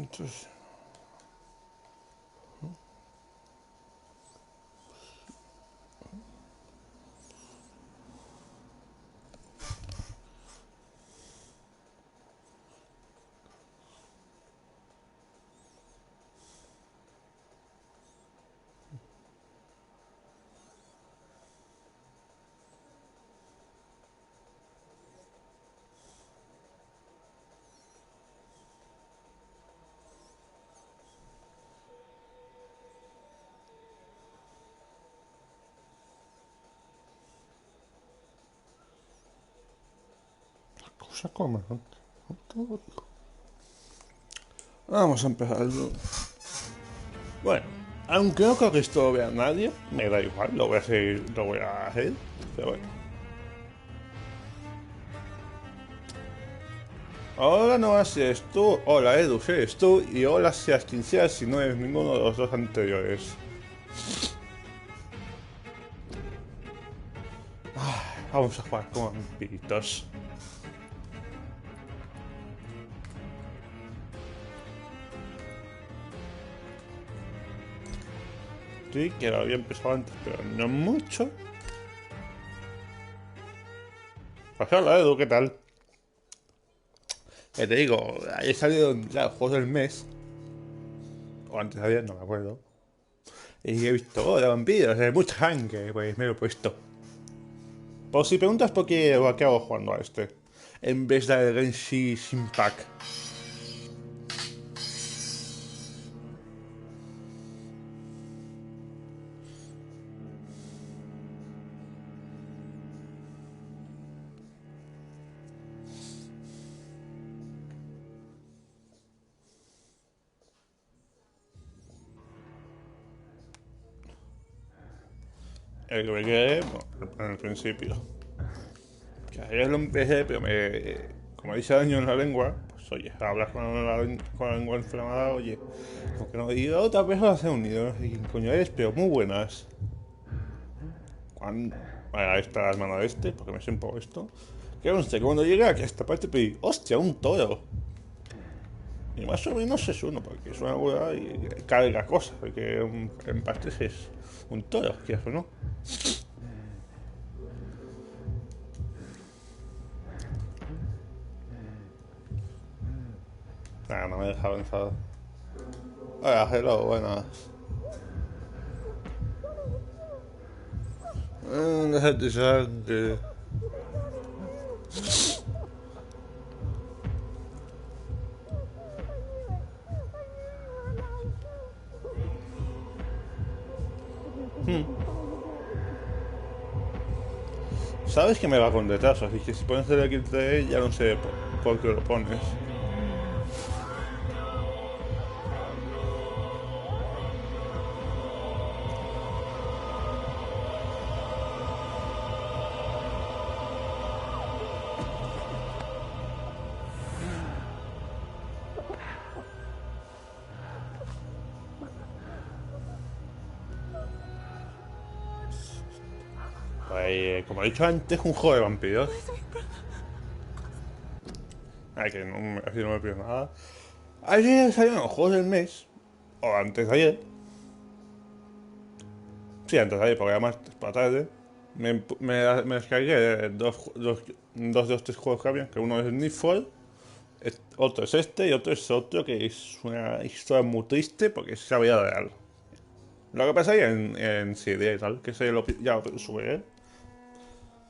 Entonces, cosa como todo. Vamos a empezar. Bueno, aunque no creo que esto lo vea nadie, me da igual, lo voy a seguir, lo voy a hacer, pero bueno. Ahora no si eres tú, hola Edu, si eres tú, y hola seas quien seas si no eres ninguno de los dos anteriores. Vamos a jugar con vampiritos. Sí, que lo había empezado antes, pero no mucho. Pues hola Edu, ¿qué tal? Te digo, he salido ya juegos del mes, o antes de ayer, no me acuerdo. Y he visto, oh, de vampiros, hay mucha sangre, pues me lo he puesto. Pues si preguntas por qué o a qué hago jugando a este, en vez de Genshin Impact. El que me quedé, bueno, en el principio. Que ayer lo empecé, pero como dice daño en la lengua, pues oye, hablas con la lengua inflamada, oye, porque no digo otra vez a hacer un nido, no sé quién coño eres, pero muy buenas. Cuando, bueno, ahí está las manos de este, porque me sé un poco esto. Que no sé, cuando llegué aquí a esta parte pedí, hostia, un toro. Y más o menos es uno, porque es una hueá y carga cosas, porque en parte es un toro, quieres o no. Nada, no me deja avanzar. Hola, hello, buenas. Déjate sangre. Sabes que me va con retraso, así que si pones el XD ya no sé por qué lo pones. Pues, como he dicho antes, es un juego de vampiros. Ay, que no, así no me pido nada. Ayer salieron los juegos del mes, o antes de ayer. Sí, antes de ayer, porque además por la tarde. Me descargué dos de los tres juegos que había, que uno es Need for, otro es este y otro es otro que es una historia muy triste porque es la vida real. Lo que pasa ahí en CD y tal, que ya lo subiré.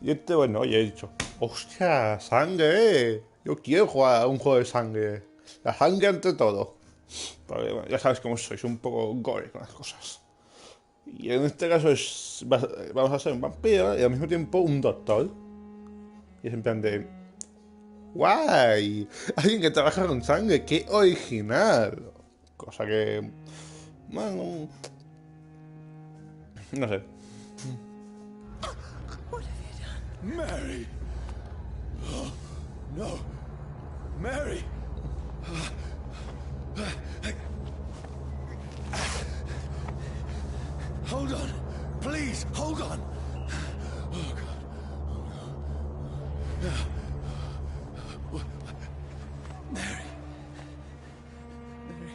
Y este, bueno, oye, he dicho, hostia, sangre, yo quiero jugar a un juego de sangre. La sangre ante todo. Porque, bueno, ya sabes cómo soy, un poco gore con las cosas. Y en este caso vamos a ser un vampiro y al mismo tiempo un doctor. Y es en plan de, guay, alguien que trabaja con sangre, qué original. Cosa que, bueno, no sé. Mary! Oh, no! Mary! Hold on! Please, hold on! Oh, God. Oh, no. Mary. Mary.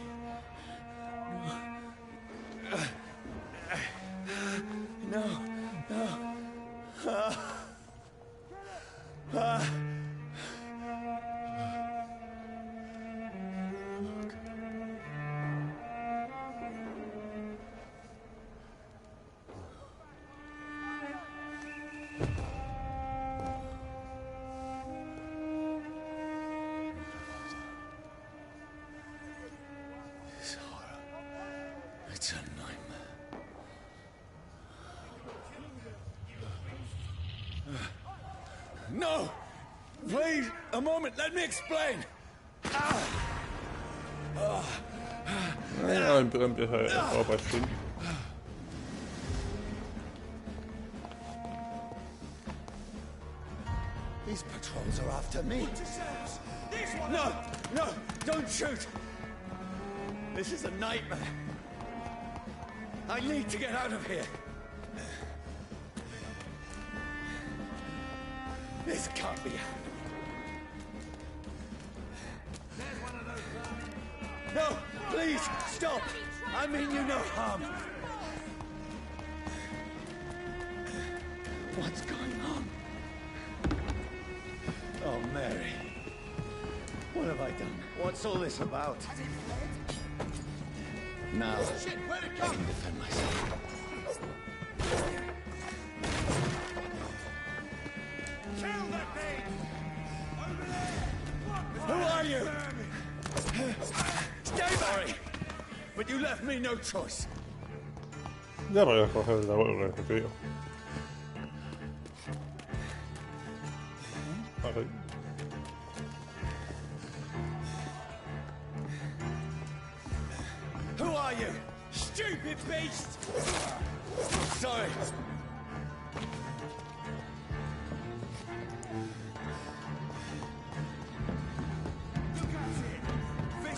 A moment, let me explain. Empieza el juego por fin. These patrols are after me. No, no, don't shoot. This is a nightmare. I need to get out of here. This can't be happening. No, please, stop. I mean you no harm. What's going on? Oh, Mary. What have I done? What's all this about? Now, I can defend myself. Kill that thing! Over there! Who are you? Stay back! But you left me no choice. Ya voy a coger el abuelo que tío. Okay. Who are you? Stupid beast! Sorry.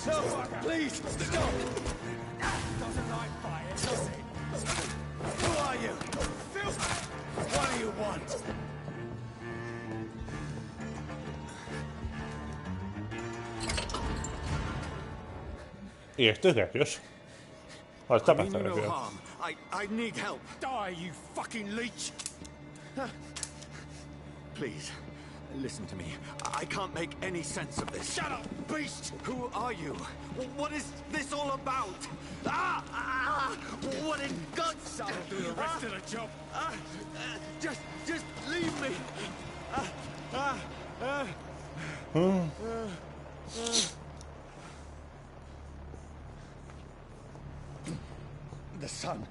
No, please, stop! Doesn't like fire, does it? Who are you? What do you want? Y esto es gracioso. O está I mean bastante you no gracioso. harm. I need help. Die, you fucking leech! Please, listen to me. I can't make any sense of this. Shut up, beast! Who are you? What is this all about? What in God's name? I'll do the rest of the job. Just leave me. The sun.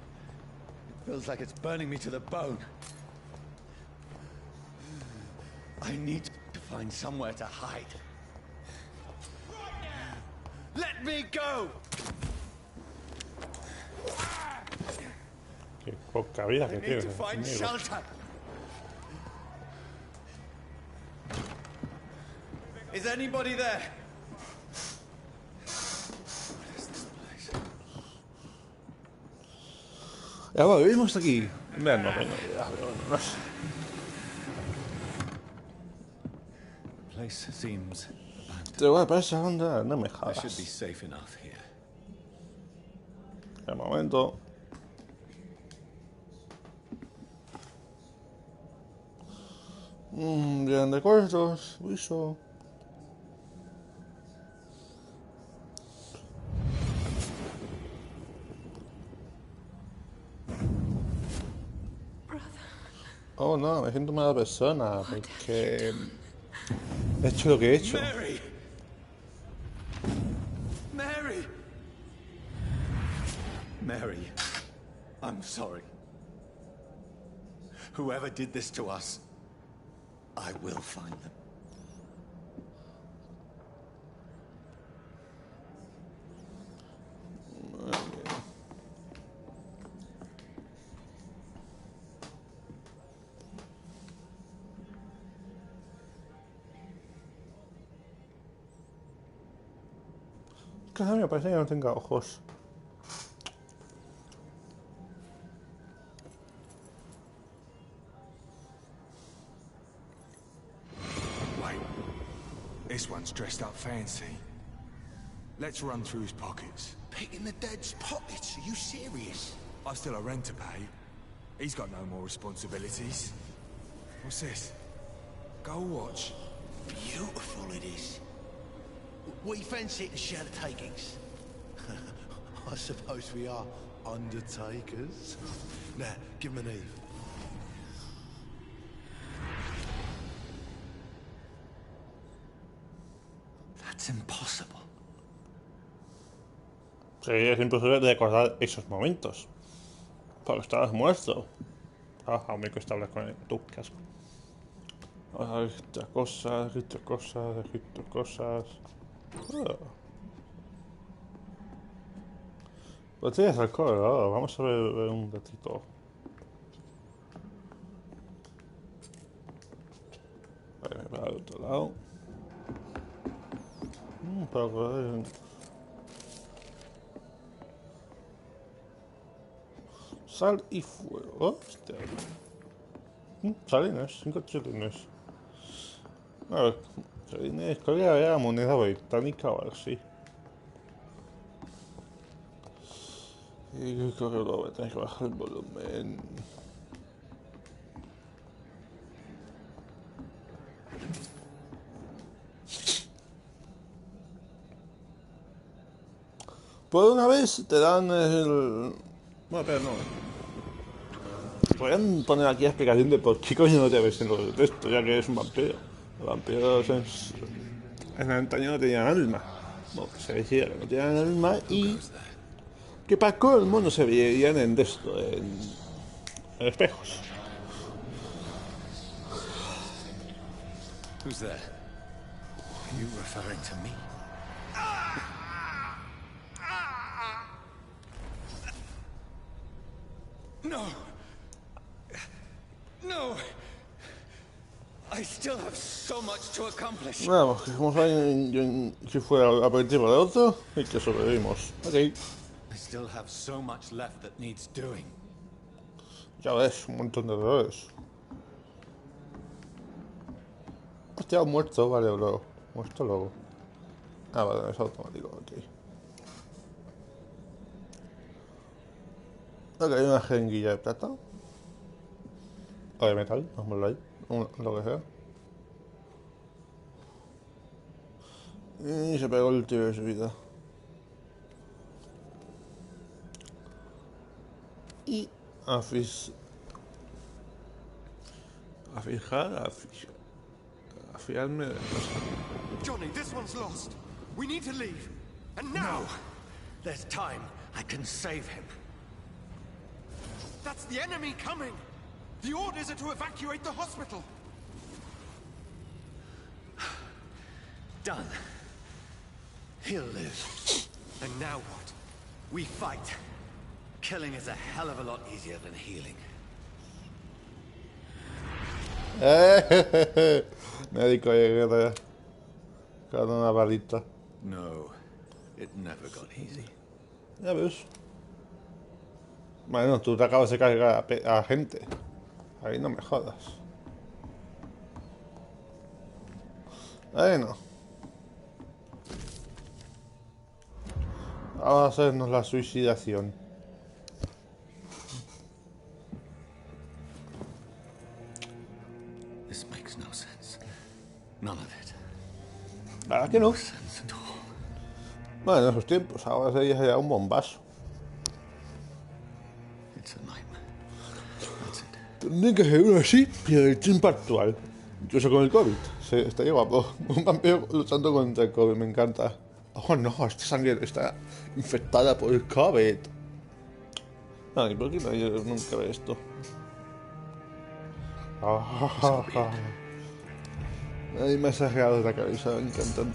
It feels like it's burning me to the bone. I need to find somewhere to hide. Let me go! Qué poca vida I que need tienes, to find amigo. shelter. Is anybody there? What is this place? Ya volvimos aquí. No tengo idea, pero no sé. The place seems abandoned. Te voy a pasar onda, no me I should be jodas. safe enough here. De momento. Bien de cortos, viso. Oh no, me siento mala persona porque he hecho lo que he hecho. Mary! Mary! Mary, I'm sorry. Whoever did this to us, I will find them. Que a mí me parece que no tenga ojos. Wait, this one's dressed up fancy. Let's run through his pockets. Picking the dead's pockets? Are you serious? I've still a rent to pay. He's got no more responsibilities. What's this? Gold watch. Beautiful it is. We fancy it and share the takings. I suppose we are undertakers. Now, give him an Eve. That's impossible. Sí, es imposible recordar esos momentos. Porque estabas muerto. Ah, aún me cuesta hablar con él. Tú, qué asco. Registrar cosas, registrar cosas, registrar cosas. Ah. Pues tienes alcohol, ¿no? Vamos a ver un ratito. Vale, para el otro lado. Para correr. Sal y fuego. Hostia. Salines, 5 chelines. A ver, chelines, creo que había moneda británica o algo así. Y creo que lo voy a tener que bajar el volumen. Por una vez te dan el... Bueno, pero no. Podrían poner aquí la explicación de por qué coño no te ves en los de texto, ya que eres un vampiro. Los vampiros en antaño no tenían alma. Bueno, se decía que no tenían alma y que para colmo no se veían en esto, en espejos. Who's there? Are you referring to me? No! No! I still have so much to accomplish. Vamos, que como saben, si fue a partir de otro y que sobrevivimos. Ok. I still have so much left that needs doing. Ya ves, un montón de errores. Hostia, muerto, vale, luego. Muerto luego. Ah, vale, es automático, ok. Ok, hay una jeringuilla de plata. O de metal, vamos ahí. Lo que sea. Y se pegó el tiro de su vida. Y afiarme de cosas. Johnny, this one's lost. We need to leave. And now! No! There's time. I can save him. That's the enemy coming! The orders are to evacuate the hospital! Done. He'll live. And now what? We fight. Killing is a hell of a lot easier than healing. Médico de guerra. Con una balita. No, it never got easy. Ya ves. Bueno, tú te acabas de cargar a gente. Ahí no me jodas. Bueno. Vamos a hacernos la suicidación. This makes no sense. None of it. ¿Para qué no? No sense at all. Bueno, en esos tiempos, ahora sería un bombazo. It's a nightmare. That's it. Tendría que ser uno así, pero del tiempo actual. Incluso con el COVID. Estaría guapo. Un vampiro luchando contra el COVID, me encanta. Oh no, esta sangre está infectada por el COVID. Ay, ¿por qué no? Yo nunca veo esto. Hay masajeados de la cabeza, me encantan.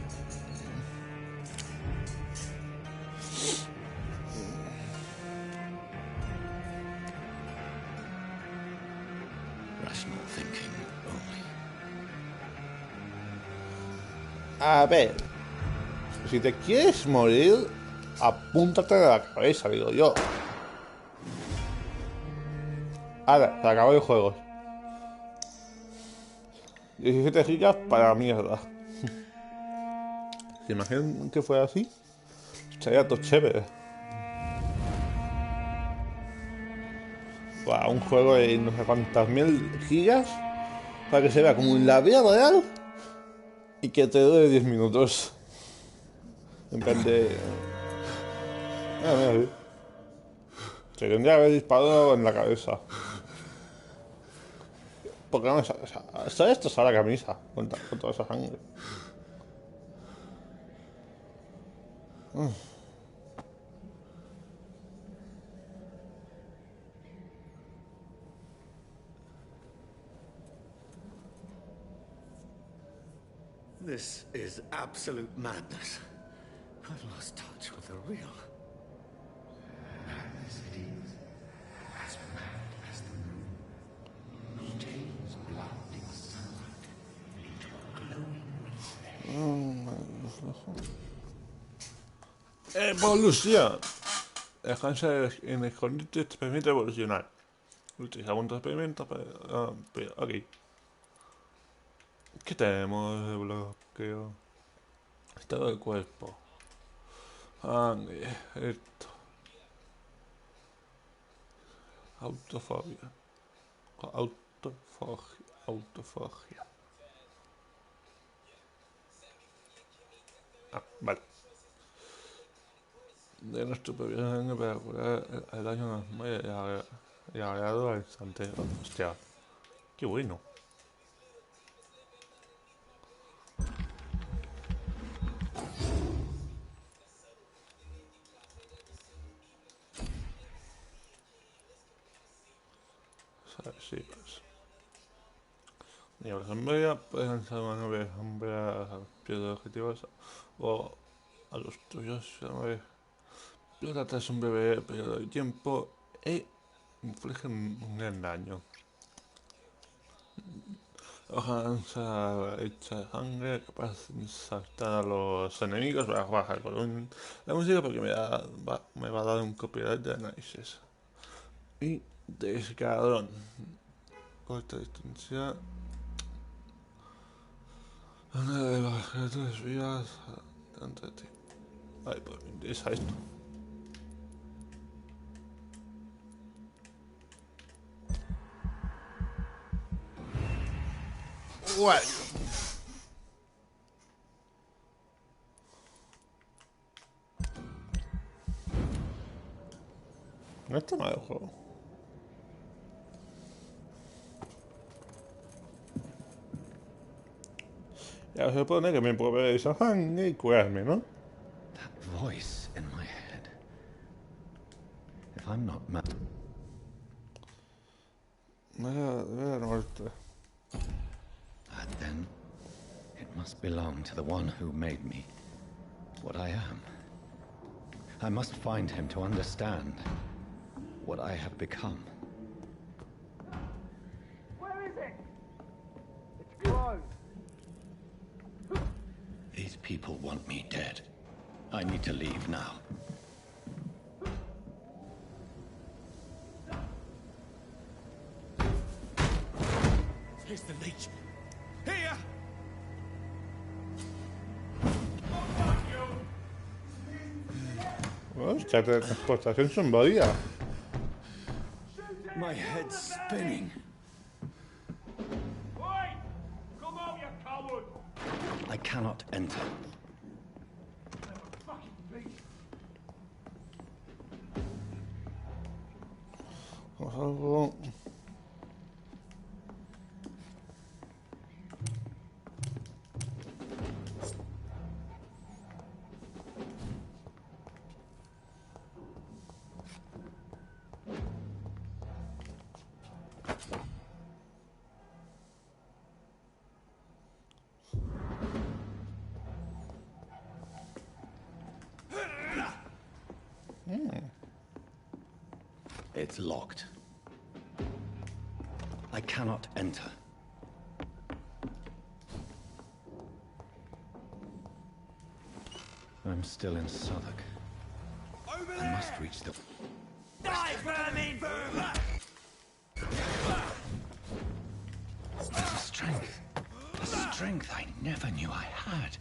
Rational thinking only. A ver. Si te quieres morir, apúntate de la cabeza, digo yo. Ahora, se acabó el juego. 17 gigas para mierda. ¿Se imaginan que fuera así? Estaría todo chévere. Buah, un juego de no sé cuántas mil gigas para que se vea como en la vida real y que te dure 10 minutos. En plan de... mira, sí. Se tendría que haber disparado en la cabeza. Porque no me sale. Está destrozada la camisa con toda esa sangre. This is absolute madness. I've lost touch with the real. Evolución. Descansa en el escondite te permite evolucionar. Utilizamos un experimento para... ok. ¿Qué tenemos de bloqueo? Estado del cuerpo. Esto. Autofobia. Autofagia. Vale. De nuestro propio sangre para curar el daño normal y agregado al instante. Hostia. Qué bueno. Sí, pues. Y por ejemplo, puedes lanzar una nube de sombra a los pies de objetivos o a los tuyos. Una vez pilota tras un breve periodo de tiempo e inflige un gran daño. Hoja lanza hecha de sangre capaz de saltar a los enemigos para bajar con la música porque me va a dar un copyright de análisis. Y desgarrón. Corta distancia. Una de las criaturas vivas delante de ti. Vale, pues me interesa esto. Guay. No está mal el juego. Ya se supone que me puedo ver esa sangre y curarme, ¿no? That voice in my head. If I'm not mad. And then it must belong to the one who made me what I am. I must find him to understand what I have become. Where is it? It's closed. These people want me dead. I need to leave now. Here's the leech. Here! Hostia, teletransportación sin bodía. My head's spinning. Oi! Come out, you coward! I cannot enter. Fucking beast! Algo. It's locked. I cannot enter. I'm still in Southwark. I must reach the... Die, vermin! There's a strength I never knew I had.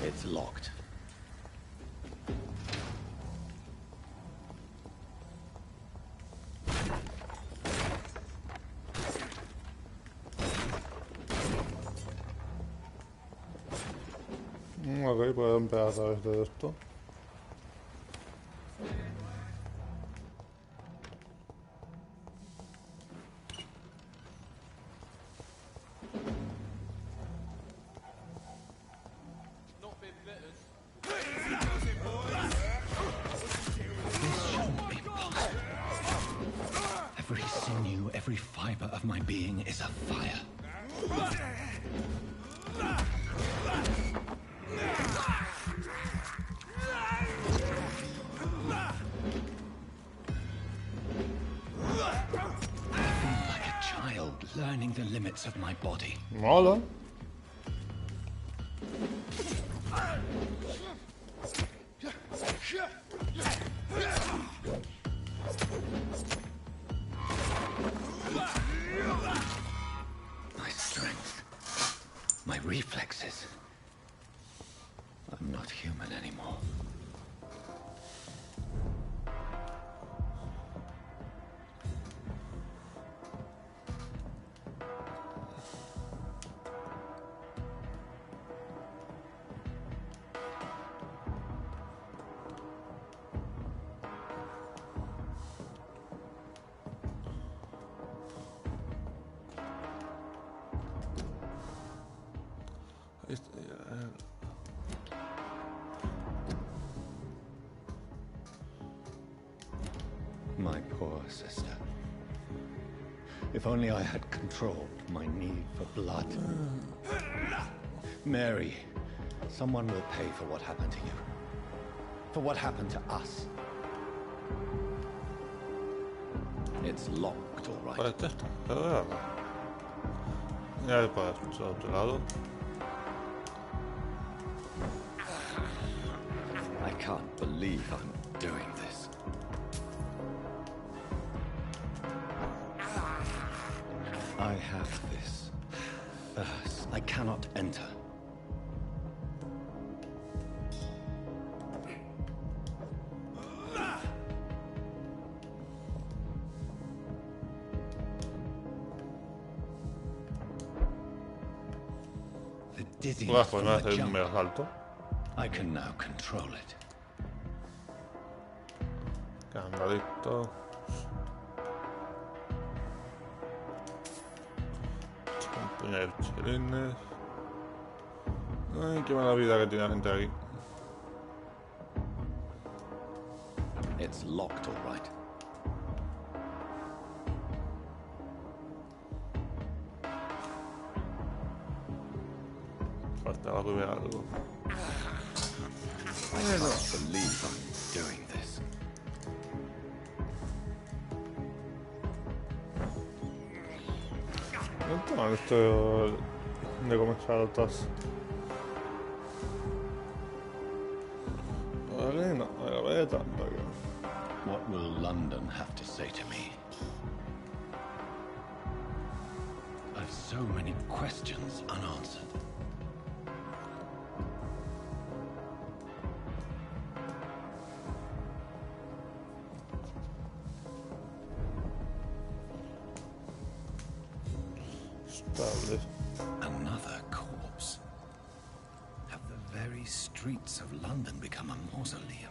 It's locked. Ok, puedo empezar a través de esto. Every sinew, every fiber of my being is afire. I feel like a child learning the limits of my body. Mola. My strength, my reflexes. I'm not human anymore. My poor sister. If only I had controlled my need for blood. Mary, someone will pay for what happened to you. For what happened to us. It's locked, all right. Pues esto, ya voy para el otro lado. I can't believe I'm doing this. I have this curse. I cannot enter. The dizziness Pues from me va a the hacer un jump. mega salto. I can now control it. Candadito. Un puñado de chelines. Ay, qué mala vida que tiene la gente aquí. It's locked, all right. Falta algo y ver algo. I can't believe I'm doing this. No está mal esto de comenzar altas. Vale, no, a ver tanto aquí. What will London have to say to me? I've so many questions unanswered. Estable. Another corpse. Have the very streets of London become a mausoleum?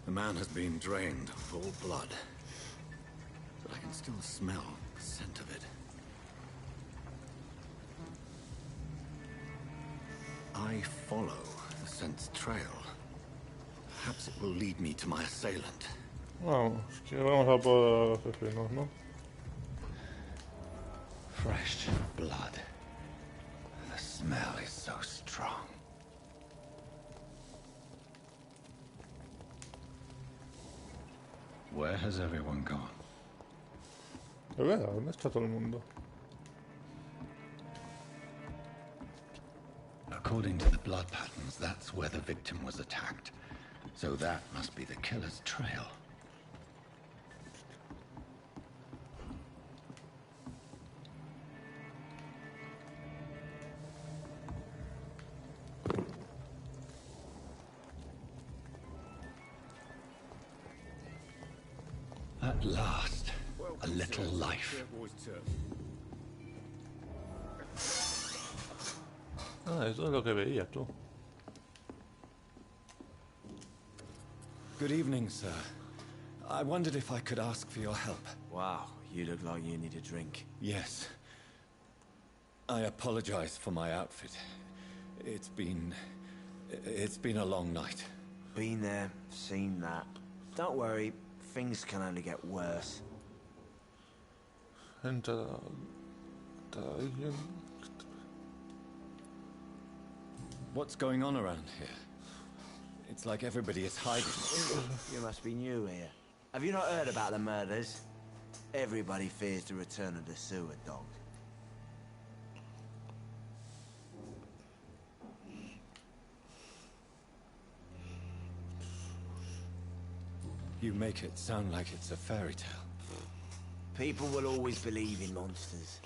The man has been drained of all blood, but I can still smell the scent of it. I follow the scent's trail. Perhaps it will lead me to my assailant. Vamos, que vamos a por los asesinos, ¿no? Fresh blood. The smell is so strong. Where has everyone gone? De verdad, ¿dónde está todo el mundo? According to the blood patterns, that's where the victim was attacked. So that must be the killer's trail. At last, a little life. Ah, eso es lo que veías tú. Good evening, sir. I wondered if I could ask for your help. Wow, you look like you need a drink. Yes. I apologize for my outfit. It's been a long night. Been there, seen that. Don't worry, things can only get worse. What's going on around here? It's like everybody is hiding. You must be new here. Have you not heard about the murders? Everybody fears the return of the sewer dog. You make it sound like it's a fairy tale. People will always believe in monsters.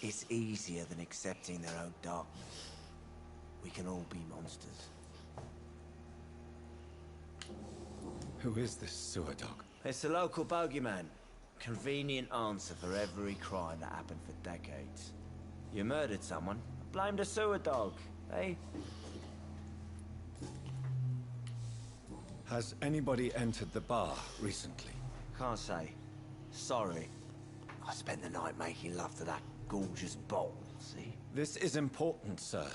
It's easier than accepting their own darkness. We can all be monsters. Who is this sewer dog? It's the local bogeyman. Convenient answer for every crime that happened for decades. You murdered someone, blame the sewer dog, eh? Has anybody entered the bar recently? Can't say. Sorry. I spent the night making love to that gorgeous bowl, see? This is important, sir.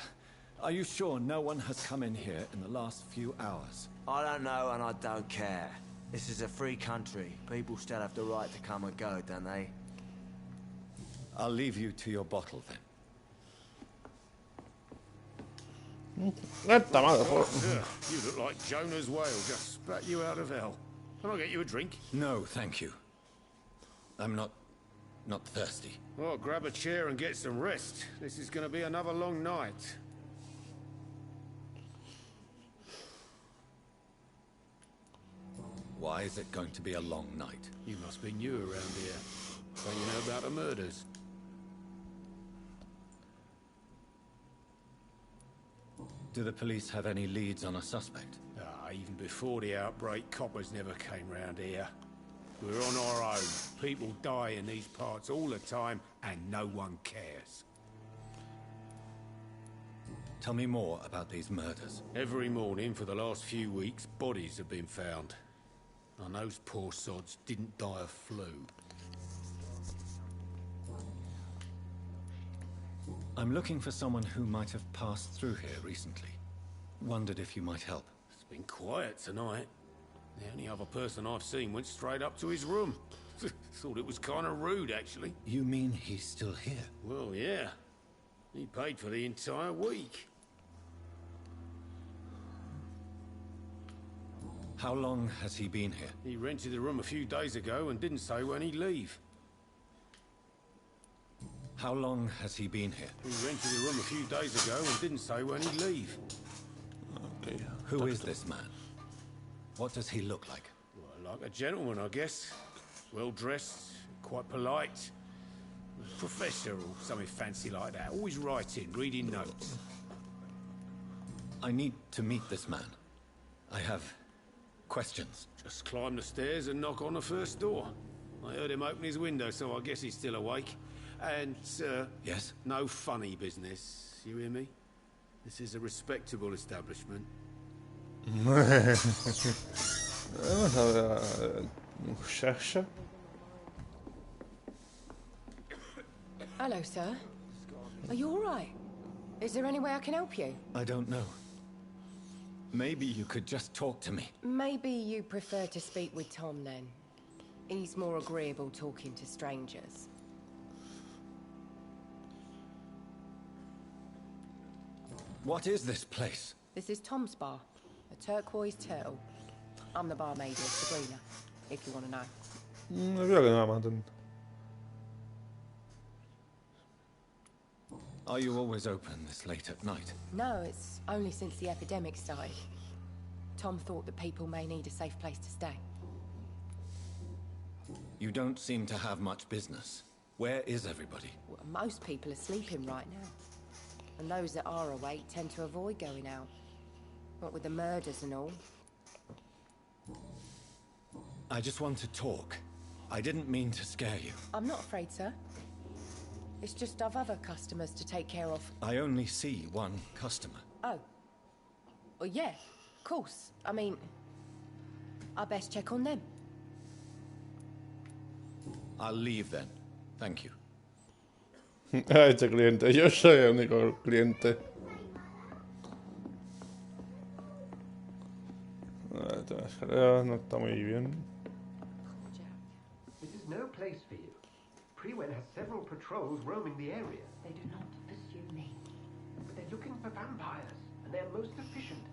Are you sure no one has come in here in the last few hours? I don't know and I don't care. This is a free country. People still have the right to come and go, don't they? I'll leave you to your bottle then. Está mal el juego. Yeah, you look like Jonah's whale just spat you out of hell. Can I get you a drink? No, thank you. I'm not thirsty. Well, grab a chair and get some rest. This is going to be another long night. Why is it going to be a long night? You must be new around here. Don't you know about the murders? Do the police have any leads on a suspect? Even before the outbreak, coppers never came round here. We're on our own. People die in these parts all the time, and no one cares. Tell me more about these murders. Every morning for the last few weeks, bodies have been found. And those poor sods didn't die of flu. I'm looking for someone who might have passed through here recently. Wondered if you might help. It's been quiet tonight. The only other person I've seen went straight up to his room. Thought it was kind of rude, actually. You mean he's still here? Well, yeah. He paid for the entire week. How long has he been here? He rented the room a few days ago and didn't say when he'd leave. How long has he been here? He rented the room a few days ago and didn't say when he'd leave. Okay. Who is this man? What does he look like? Well, like a gentleman, I guess. Well-dressed, quite polite. Professor or something fancy like that. Always writing, reading notes. I need to meet this man. I have questions. Just climb the stairs and knock on the first door. I heard him open his window, so I guess he's still awake. And, sir... Yes? No funny business, you hear me? This is a respectable establishment. Vamos a ver muchacha. Hello, sir. Are you all right? Is there any way I can help you? I don't know. Maybe you could just talk to me. Maybe you prefer to speak with Tom, then. He's more agreeable talking to strangers. What is this place? This is Tom's bar, a turquoise turtle. I'm the barmaid, Sabrina, if you want to know. No veo que no la maten. Are you always open this late at night? No, it's only since the epidemic started. Tom thought that people may need a safe place to stay. You don't seem to have much business. Where is everybody? Well, most people are sleeping right now. And those that are awake tend to avoid going out. What with the murders and all. I just want to talk. I didn't mean to scare you. I'm not afraid, sir. It's just I've other customers to take care of. I only see one customer. Oh. Well, yeah, of course. I mean, I best check on them. I'll leave then. Thank you. Este cliente, yo soy el único cliente. Esta escalera no está muy bien. This is no place for you. Prewen has several patrols roaming the area. They do not pursue me. But they're looking for vampires, and they're most efficient.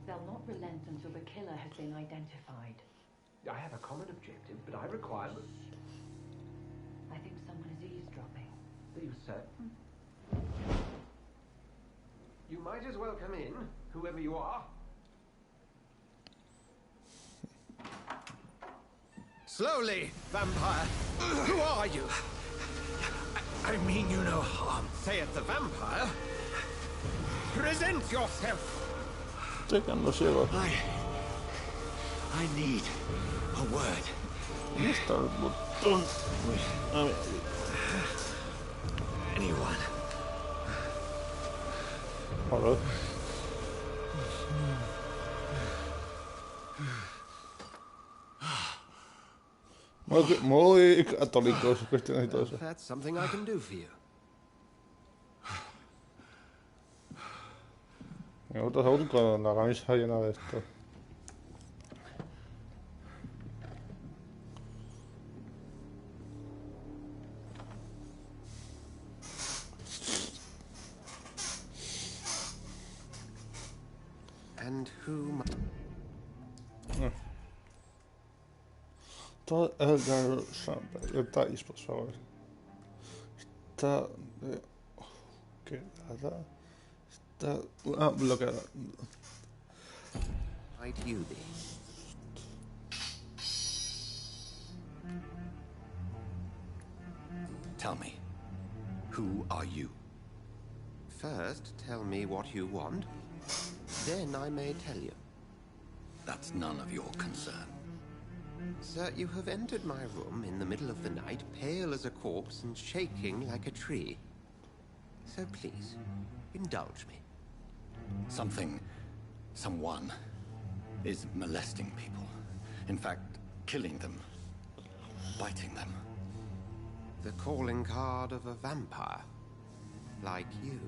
They'll not relent until the killer has been identified. I have a common objective, but I require... I think someone is eavesdropping. Are you certain? You might as well come in, whoever you are. Slowly, vampire. Who are you? I mean you no harm, saith the vampire. Present yourself. Checan los ciegos. I need a word. ¿Dónde está el botón? A ver. Anyone. Joder. Muy católicos, cristianos y todo eso. That's something I can do for you. Me gusta aún con la camisa llena de esto. And who... Todo el detalles, por favor. Está... quedada... Está... bloqueada. Might you be? Tell me, who are you? First, tell me what you want. Then I may tell you. That's none of your concern. Sir, you have entered my room in the middle of the night, pale as a corpse and shaking like a tree. So please, indulge me. Someone is molesting people. In fact, killing them. Biting them. The calling card of a vampire. Like you.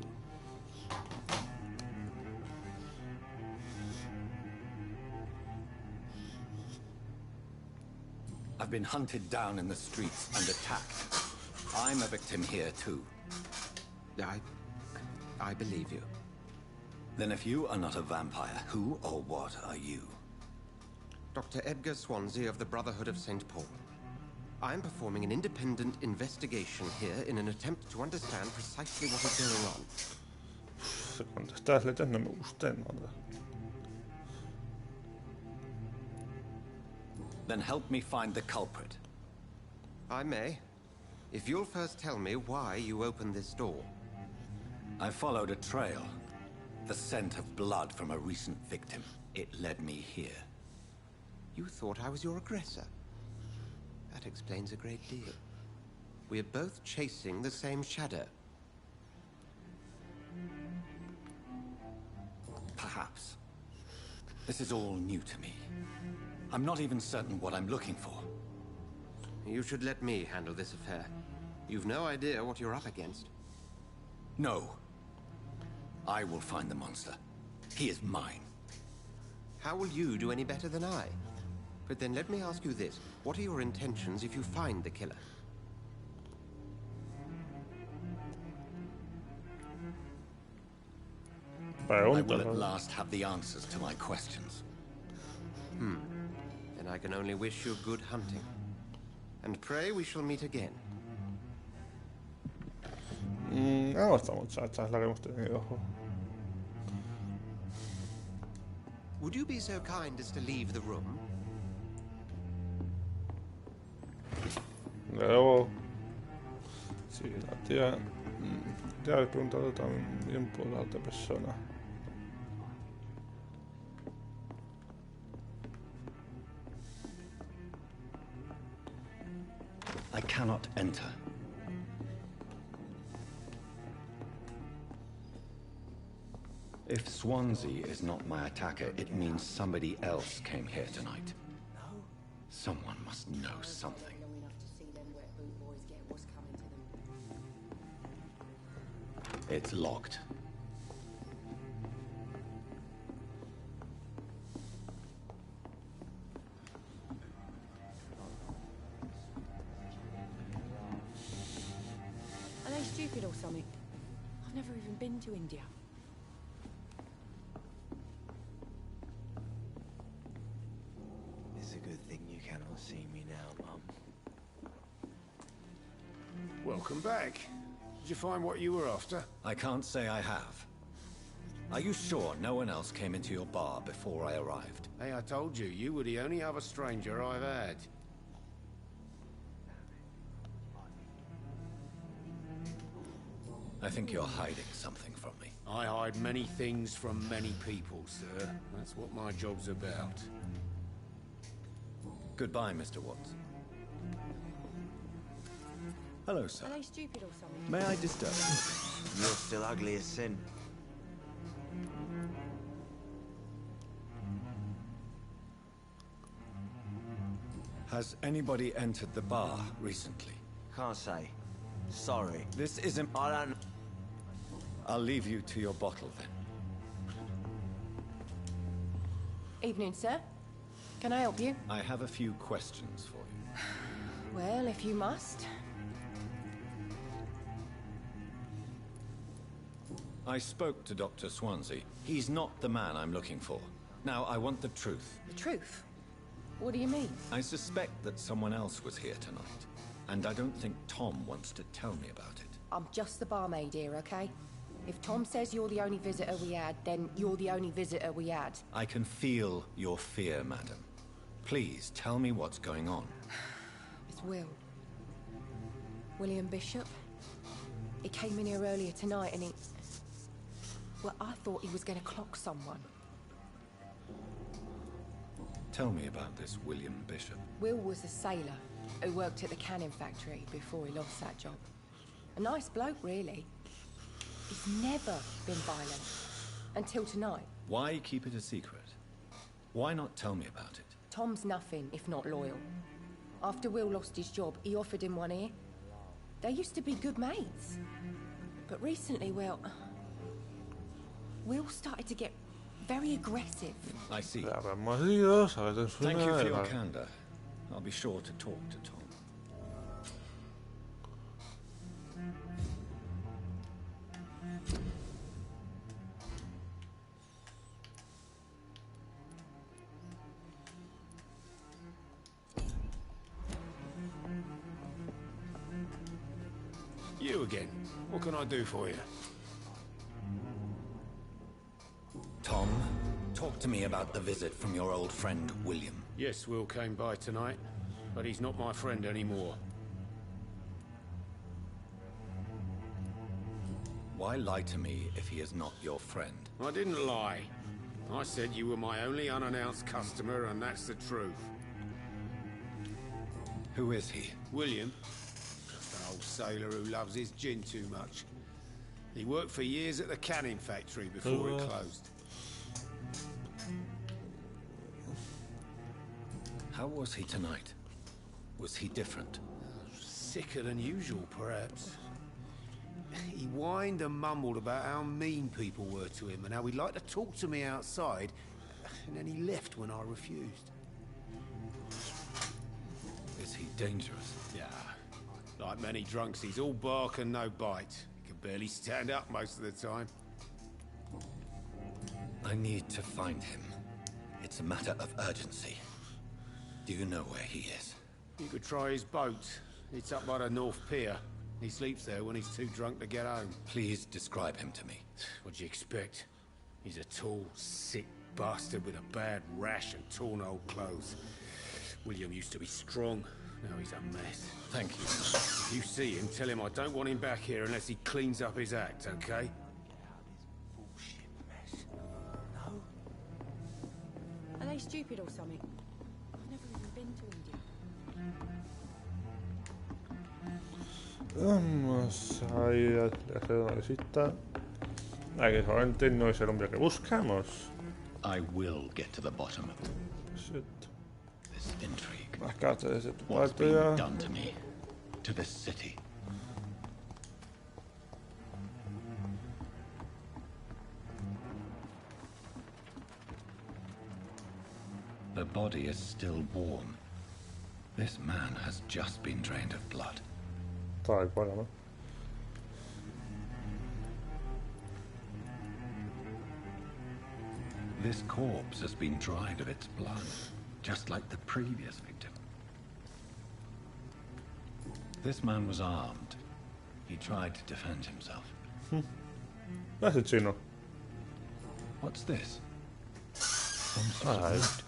I've been hunted down in the streets and attacked. I'm a victim here too. I believe you. Then if you are not a vampire, who or what are you? Dr. Edgar Swansea of the Brotherhood of St. Paul. I'm performing an independent investigation here in an attempt to understand precisely what is going on. Con estas letras no me gustan nada. Then help me find the culprit. I may. If you'll first tell me why you opened this door. I followed a trail. The scent of blood from a recent victim. It led me here. You thought I was your aggressor. That explains a great deal. We're both chasing the same shadow. Perhaps. This is all new to me. I'm not even certain what I'm looking for. You should let me handle this affair. You've no idea what you're up against. No. I will find the monster. He is mine. How will you do any better than I? But then let me ask you this. What are your intentions if you find the killer? I will at last have the answers to my questions. Then I can only wish you good hunting. And pray we shall meet again. Esta muchacha es la que hemos tenido. Would you be so kind as to leave the room? Luego, sí, la tía. Ya he preguntado también por la otra persona. I cannot enter. If Swansea is not my attacker, it means somebody else came here tonight. Someone must know something. Long enough to see them wet boot boys get what's coming to them. It's locked. Are they stupid or something? I've never even been to India. It's a good thing you cannot see me now, Mum. Welcome back. Did you find what you were after? I can't say I have. Are you sure no one else came into your bar before I arrived? Hey, I told you, you were the only other stranger I've had. I think you're hiding something from me. I hide many things from many people, sir. That's what my job's about. Goodbye, Mr. Watts. Hello, sir. Are they stupid or something? May I disturb you? You're still ugly as sin. Has anybody entered the bar recently? Can't say. Sorry. This isn't... I don't... I'll leave you to your bottle, then. Evening, sir. Can I help you? I have a few questions for you. Well, if you must. I spoke to Dr. Swansea. He's not the man I'm looking for. Now, I want the truth. The truth? What do you mean? I suspect that someone else was here tonight, and I don't think Tom wants to tell me about it. I'm just the barmaid here, okay? If Tom says you're the only visitor we had, then you're the only visitor we had. I can feel your fear, madam. Please, tell me what's going on. It's Will. William Bishop. He came in here earlier tonight and he... Well, I thought he was going to clock someone. Tell me about this William Bishop. Will was a sailor who worked at the canning factory before he lost that job. A nice bloke, really. He's never been violent. Until tonight. Why keep it a secret? Why not tell me about it? Tom's nothing if not loyal. After Will lost his job, he offered him one ear. They used to be good mates. But recently, well... Will started to get very aggressive. I see. La habremos ido, ¿sabes? En Thank you for your vale. candor. I'll be sure to talk to Tom. You again. What can I do for you? Tom, talk to me about the visit from your old friend, William. Yes, Will came by tonight, but he's not my friend anymore. Why lie to me if he is not your friend? I didn't lie. I said you were my only unannounced customer, and that's the truth. Who is he? William, just an old sailor who loves his gin too much. He worked for years at the canning factory before it closed. How was he tonight? Was he different? Sicker than usual, perhaps. He whined and mumbled about how mean people were to him and how he'd like to talk to me outside, and then he left when I refused. Is he dangerous? Yeah, like many drunks, he's all bark and no bite. He can barely stand up most of the time. I need to find him. It's a matter of urgency. Do you know where he is? You could try his boat. It's up by the North Pier. He sleeps there when he's too drunk to get home. Please describe him to me. What'd you expect? He's a tall, sick bastard with a bad rash and torn old clothes. William used to be strong. Now he's a mess. Thank you. If you see him, tell him I don't want him back here unless he cleans up his act, okay? Bullshit mess. No? Are they stupid or something? I've never even been to India. Vamos a ir a hacer una visita. Que solamente no es el hombre que buscamos. I will get to the bottom of Shit. this intrigue. Las cartas de tu What's been patria. done to me, to this city? The body is still warm. This man has just been drained of blood. Tal cual, ¿no? This corpse has been dried of its blood, just like the previous victim. This man was armed. He tried to defend himself. That's a chino. What's this? Some sort of note.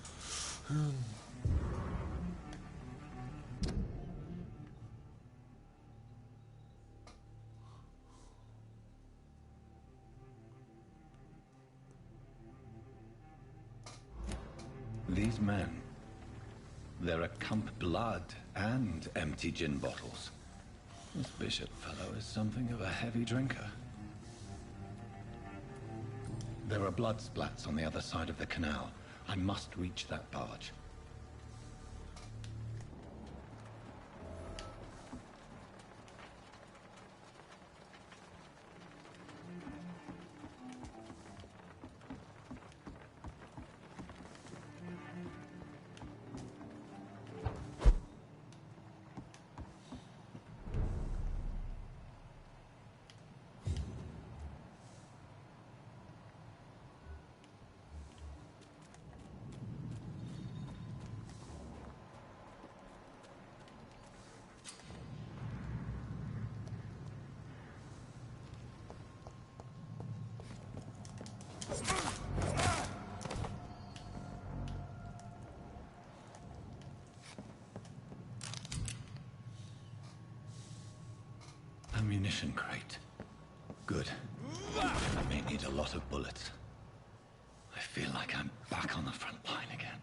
These men, they're a cump blood and empty gin bottles. This bishop fellow is something of a heavy drinker. There are blood splats on the other side of the canal. I must reach that barge. Ammunition crate. Good. I may need a lot of bullets. I feel like I'm back on the front line again.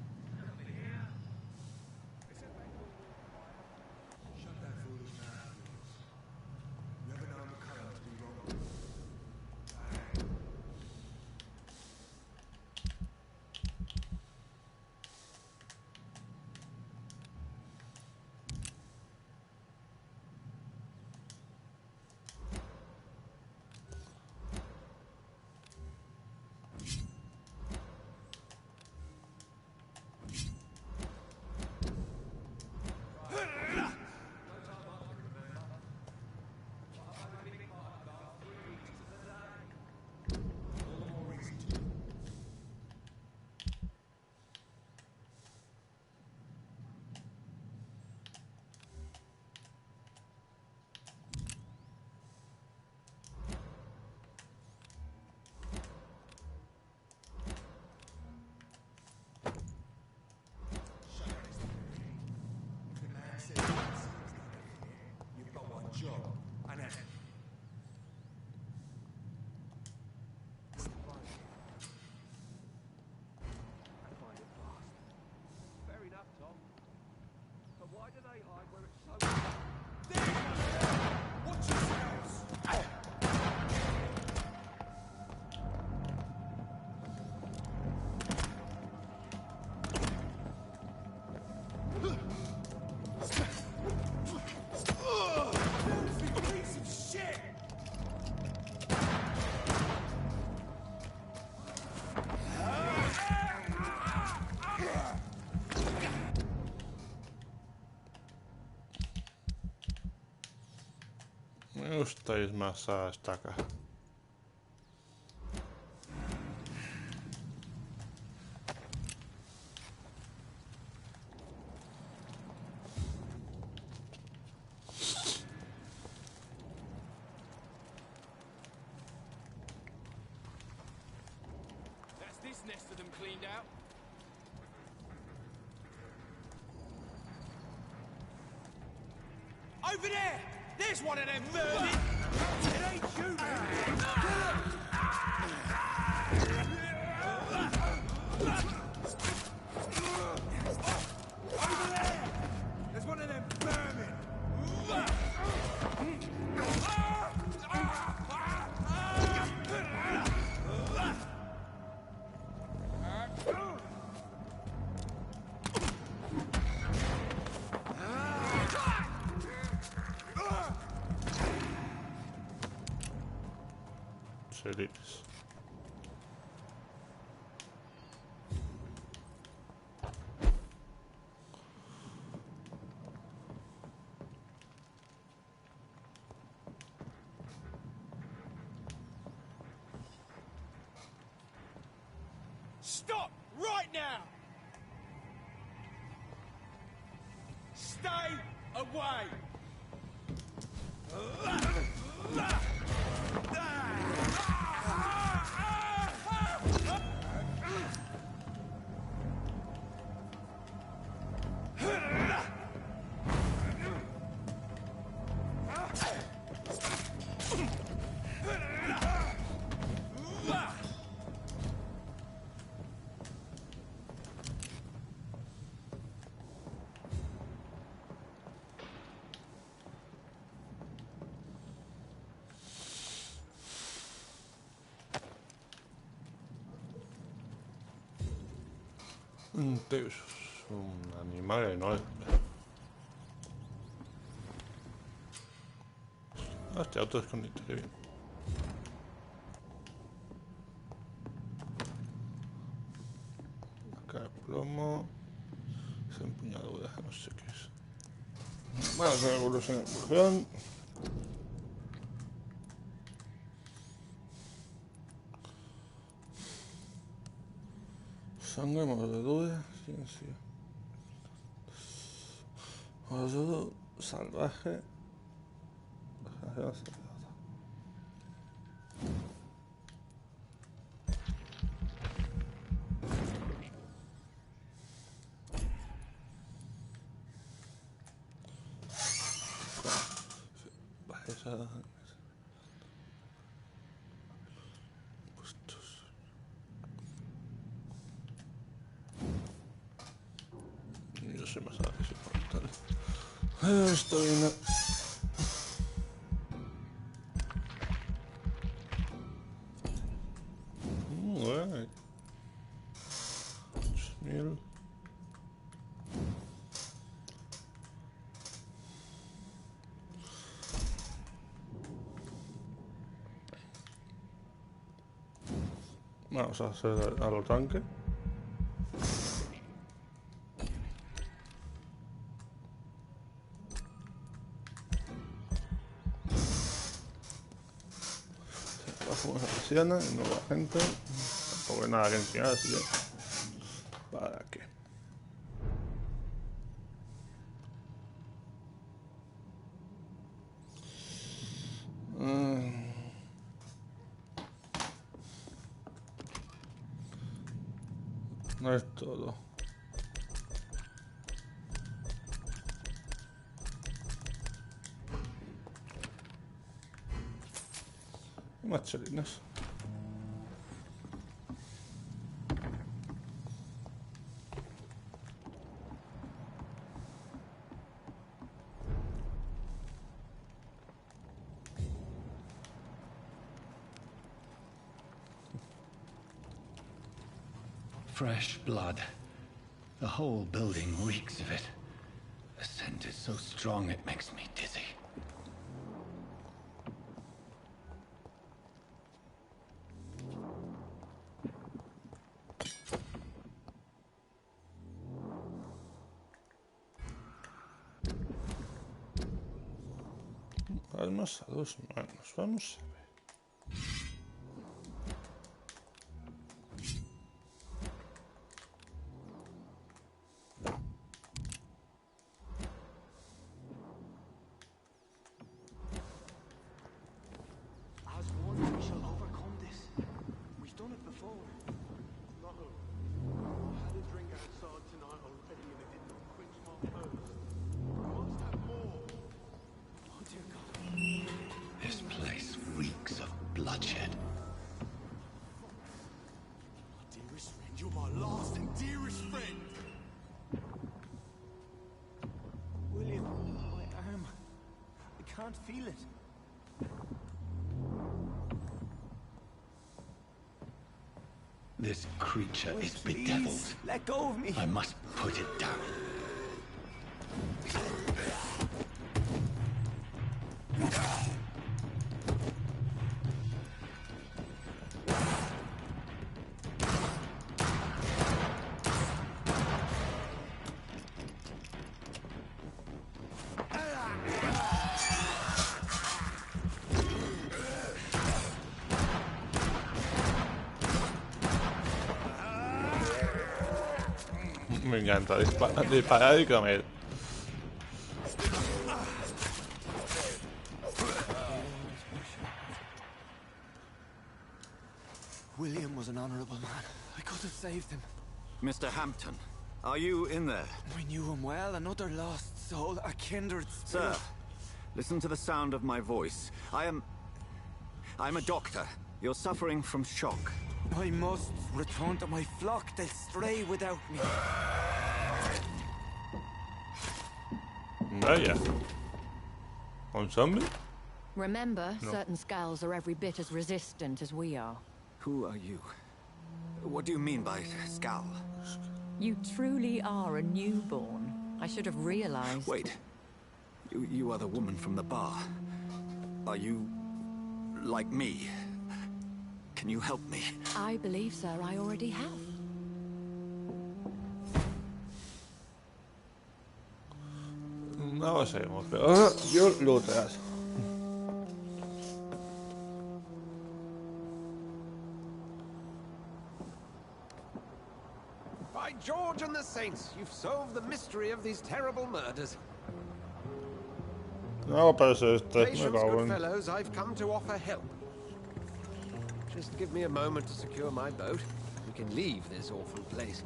Me gusta ir más a estaca. That's this nest of them cleaned out. Over there! There's one of them vermin! It ain't you, man! Over there! There's one of them vermin! serines. Stop right now! Stay away! Un teus, un animal enorme. Este auto escondite, qué bien. Acá el plomo. Esa empuñadura, no sé qué es. Bueno, con evolución en evolución. Sangre, mordedura, ciencia. Mordedura salvaje. Yo sé más nada que se puede tal. Esto viene. Right. 2000. Vamos a hacer a los tanques. Bajamos la persiana y nueva gente. Tampoco hay nada que enseñar, así que ¿para qué? No es todo. Más chelinas. Fresh blood. The whole building reeks of it. The scent is so strong it makes me dizzy. Almas a dos manos. Vamos a ver. As one, we shall overcome this. We've done it before. No. I had a drink outside tonight already and it didn't quench my thirst. I must have more. Oh dear God. This place reeks of bloodshed. My dearest friend, you're my last and dearest friend. William, my arm. I can't feel it. This creature is Please, bedeviled. let go of me. I must put it down. Me encanta disparar y comer. William was an honorable man. I could have saved him. Mr. Hampton, are you in there? I knew him well, another lost soul, a kindred spirit. Sir, listen to the sound of my voice. I'm a doctor. You're suffering from shock. I must return to my flock. They'll stray without me. Vaya. ¿Un zombie? Remember, certain skulls are every bit as resistant as we are. Who are you? What do you mean by skull? You truly are a newborn. I should have realized. Wait. You are the woman from the bar. Are you like me? Can you help me? I believe, sir, I already have. No lo sabemos, pero ahora yo lo traes. By George and the Saints, you've solved the mystery of these terrible murders. No, pero eso este me Patience, cago good en... fellows, I've come to offer help. Just give me a moment to secure my boat. We can leave this awful place.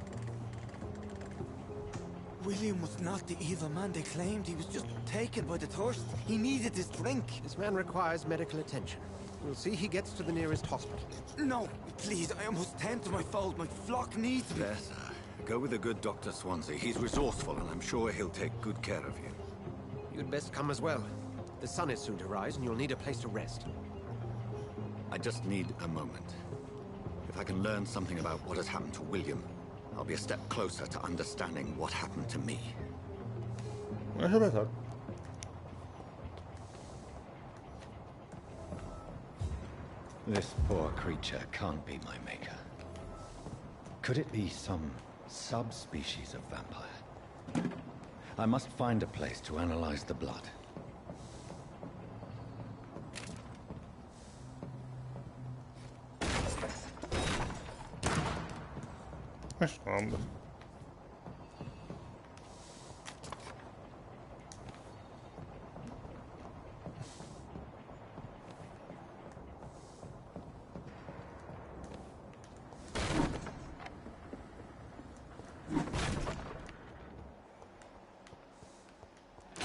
William was not the evil man they claimed. He was just taken by the thirst. He needed his drink. This man requires medical attention. We'll see he gets to the nearest hospital. No, please, I must tend to my fold. My flock needs me. Yes, sir. Go with the good Dr. Swansea. He's resourceful, and I'm sure he'll take good care of you. You'd best come as well. The sun is soon to rise, and you'll need a place to rest. I just need a moment. If I can learn something about what has happened to William, I'll be a step closer to understanding what happened to me. Eso es verdad. This poor creature can't be my maker. Could it be some subspecies of vampire? I must find a place to analyze the blood. Eso, hombre.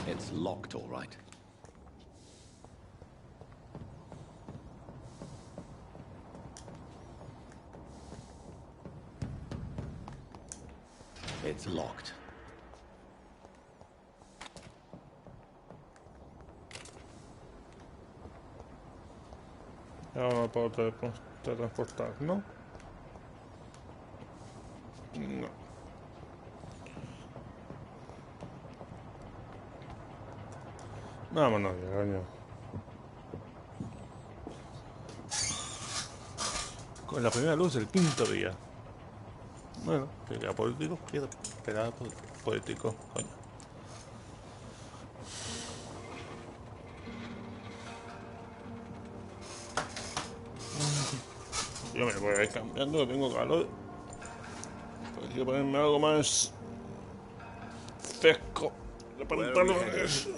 It's locked, all right. It's locked. Ya no puedo teletransportar, ¿no? No. Vámonos, ya, coño. Con la primera luz del quinto día. Bueno, que era político, que era político, coño. Yo me voy a ir cambiando, tengo calor. Pues quiero ponerme algo más fresco de pantalones.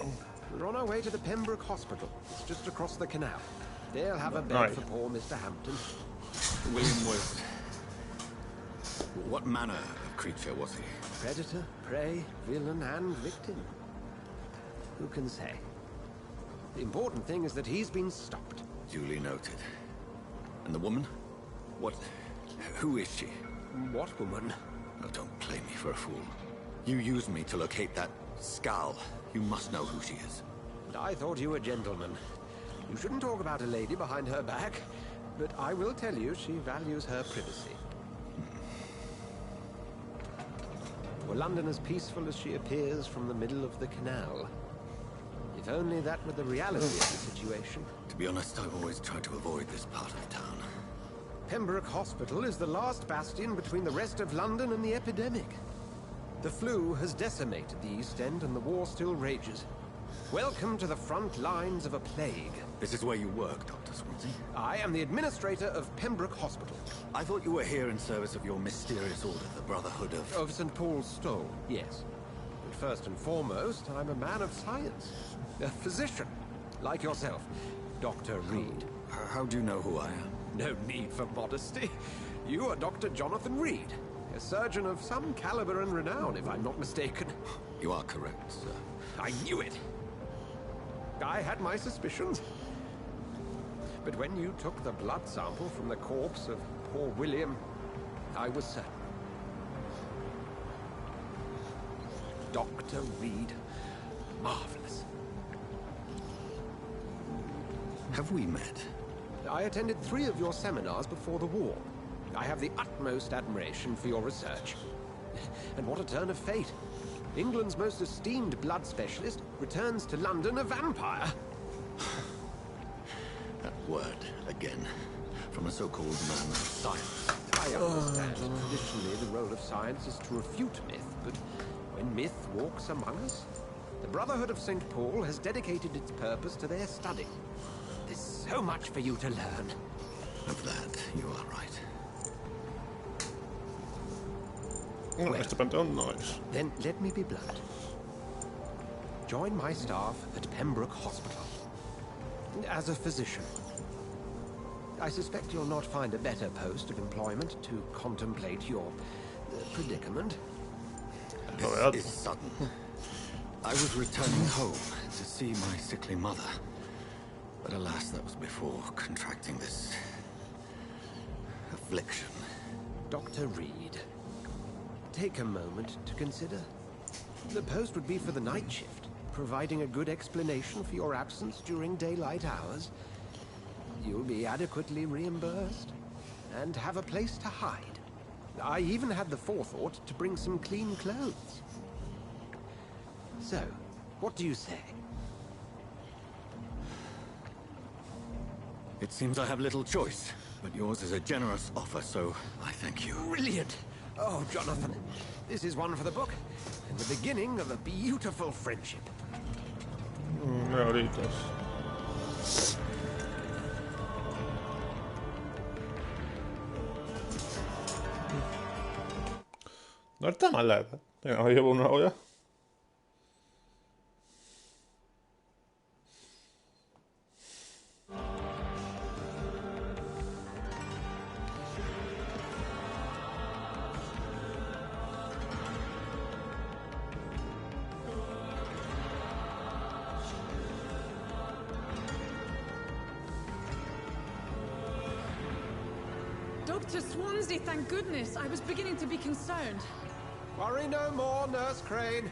We're on our way to the Pembroke Hospital. It's just across the canal. They'll have a bed for poor Mr. Hampton. William was... What manner of creature was he? Predator, prey, villain, and victim. Who can say? The important thing is that he's been stopped. Duly noted. And the woman? What... Who is she? What woman? Oh, don't play me for a fool. You used me to locate that skull. You must know who she is. I thought you a gentleman. You shouldn't talk about a lady behind her back, but I will tell you she values her privacy. Were London as peaceful as she appears from the middle of the canal? If only that were the reality of the situation. To be honest, I've always tried to avoid this part of town. Pembroke Hospital is the last bastion between the rest of London and the epidemic. The flu has decimated the East End and the war still rages. Welcome to the front lines of a plague. This is where you work, Dr. Swansea. I am the administrator of Pembroke Hospital. I thought you were here in service of your mysterious order, the Brotherhood of... Of St. Paul's Stole, yes. But first and foremost, I'm a man of science. A physician, like yourself, Dr. Reed. How do you know who I am? No need for modesty. You are Dr. Jonathan Reed, a surgeon of some caliber and renown, if I'm not mistaken. You are correct, sir. I knew it. I had my suspicions. But when you took the blood sample from the corpse of poor William, I was certain. Dr. Reed. Marvelous. Have we met? I attended 3 of your seminars before the war. I have the utmost admiration for your research. And what a turn of fate. England's most esteemed blood specialist returns to London a vampire. That word, again, from a so-called man of science. I understand. Traditionally, the role of science is to refute myth, but when myth walks among us, the Brotherhood of St. Paul has dedicated its purpose to their study. There's so much for you to learn. Of that, you are right. Well, este pantalón no es. Then let me be blunt. Join my staff at Pembroke Hospital. As a physician. I suspect you'll not find a better post of employment to contemplate your predicament. This is sudden. I was returning home to see my sickly mother. But alas, that was before contracting this... affliction. Dr. Reed, take a moment to consider. The post would be for the night shift, providing a good explanation for your absence during daylight hours. You'll be adequately reimbursed, and have a place to hide. I even had the forethought to bring some clean clothes. So, what do you say? It seems I have little choice, but yours is a generous offer, so I thank you. Brilliant! Oh, Jonathan, this is one for the book, and the beginning of a beautiful friendship. Ahoritas. No está mal la verdad. Venga, llevo 1 hora. Dr. Swansea, thank goodness. I was beginning to be concerned. Worry no more, Nurse Crane,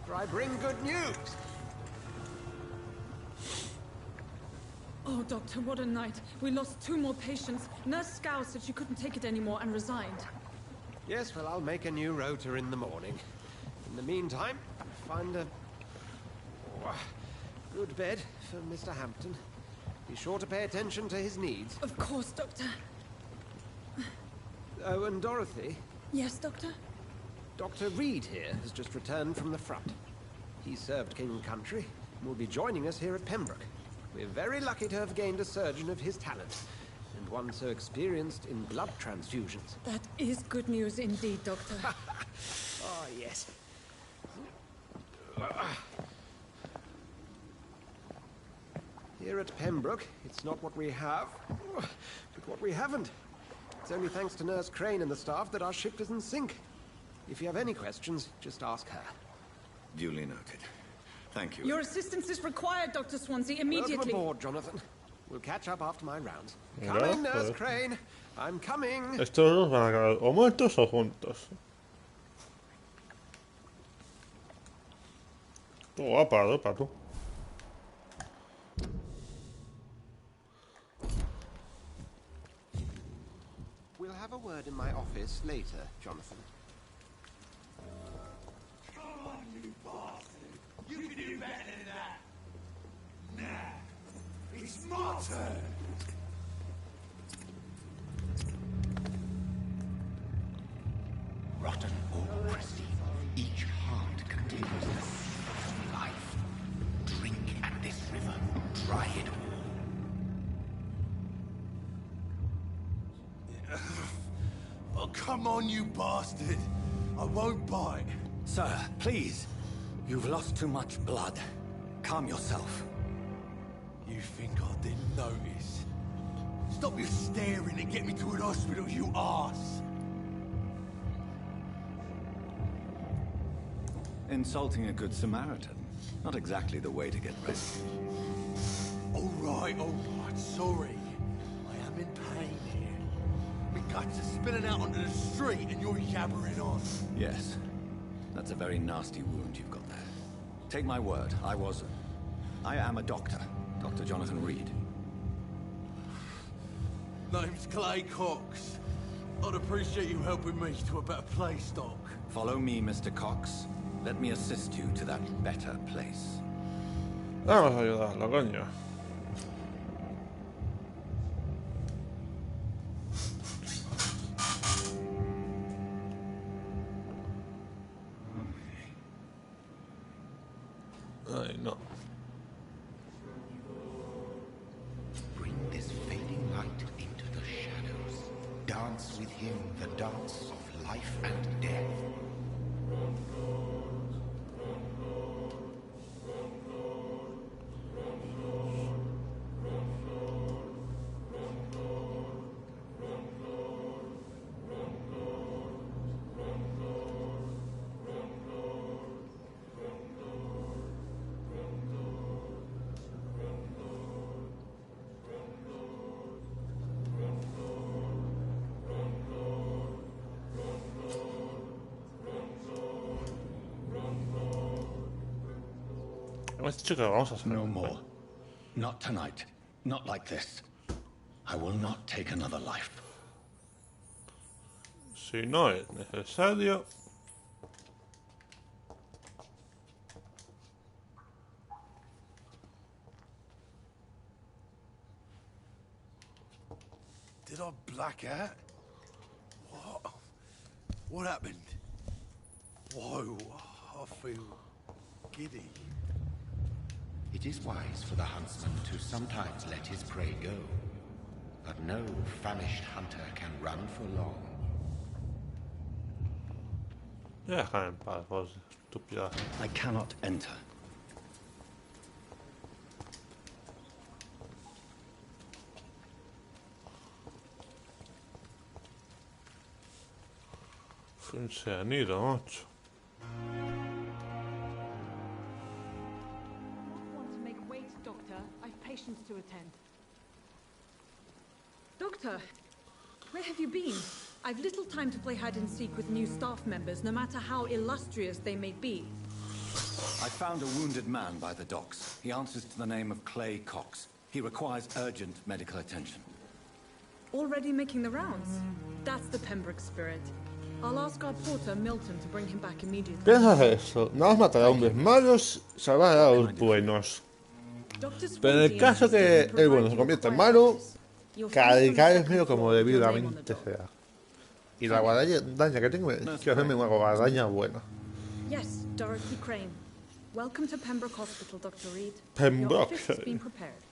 for I bring good news. Oh, Doctor, what a night. We lost 2 more patients. Nurse Scow said she couldn't take it anymore and resigned. Yes, well, I'll make a new rota in the morning. In the meantime, find a good bed for Mr. Hampton. Be sure to pay attention to his needs. Of course, Doctor. Oh, and Dorothy? Yes, Doctor? Dr. Reed here has just returned from the front. He served King and Country and will be joining us here at Pembroke. We're very lucky to have gained a surgeon of his talents, and one so experienced in blood transfusions. That is good news indeed, Doctor. Oh, yes. Here at Pembroke, it's not what we have, but what we haven't. It's only thanks to Nurse Crane and the staff that our ship doesn't sink. If you have any questions, just ask her. Duly noted. Thank you. Your assistance is required, Dr. Swansea, immediately. Welcome aboard, Jonathan. We'll catch up after my rounds. Coming, Nurse Crane. I'm coming. Estos dos van a acabar o muertos o juntos. Tú guapa, para tú. We'll have a word in my office later, Jonathan. Come on, you bastard! You can do better than that! Nah, it's my turn! Rotten or pristine, each heart contains the seed of life. Drink tried. Oh, come on, you bastard. I won't bite. Sir, please. You've lost too much blood. Calm yourself. You think I didn't notice? Stop your staring and get me to an hospital, you arse! Insulting a good Samaritan. Not exactly the way to get ready. All right, sorry. I am in pain here. My guts are spilling out onto the street and you're yabbering on. Yes. That's a very nasty wound you've got there. Take my word, I am a doctor. Dr. Jonathan Reed. Name's Clay Cox. I'd appreciate you helping me to a better place, Doc. Follow me, Mr. Cox. Let me assist you to that better place. Vamos a ayudarlo, coño. Ay, no. Bring this fading light into the shadows. Dance with him the dance of life and death. No more. Not tonight. Not like this. I will not take another life. Si no es necesario. Did I black out? What? What happened? Whoa, I feel giddy. It is wise for the huntsman to sometimes let his prey go. But no famished hunter can run for long. Déjame en paz, vos estúpida. I cannot enter. Se han ido, macho. To attend. Doctor, where have you been? I've little time to play hide and seek with new staff members, no matter how illustrious they may be. I found a wounded man by the docks. He answers to the name of Clay Cox. He requires urgent medical attention. Already making the rounds? That's the Pembroke spirit. I'll ask our porter, Milton, to bring him back immediately. Piensas eso, nada más matar a hombres malos, salvar a los buenos. Pero en el caso que el bueno se convierta en malo, cargarme como debidamente sea. Y la guadaña que tengo, quiero hacerme una guadaña buena. Yes, Dorothy Crane. Welcome to Pembroke Hospital, Dr. Reed. Pembroke. Your office has been prepared.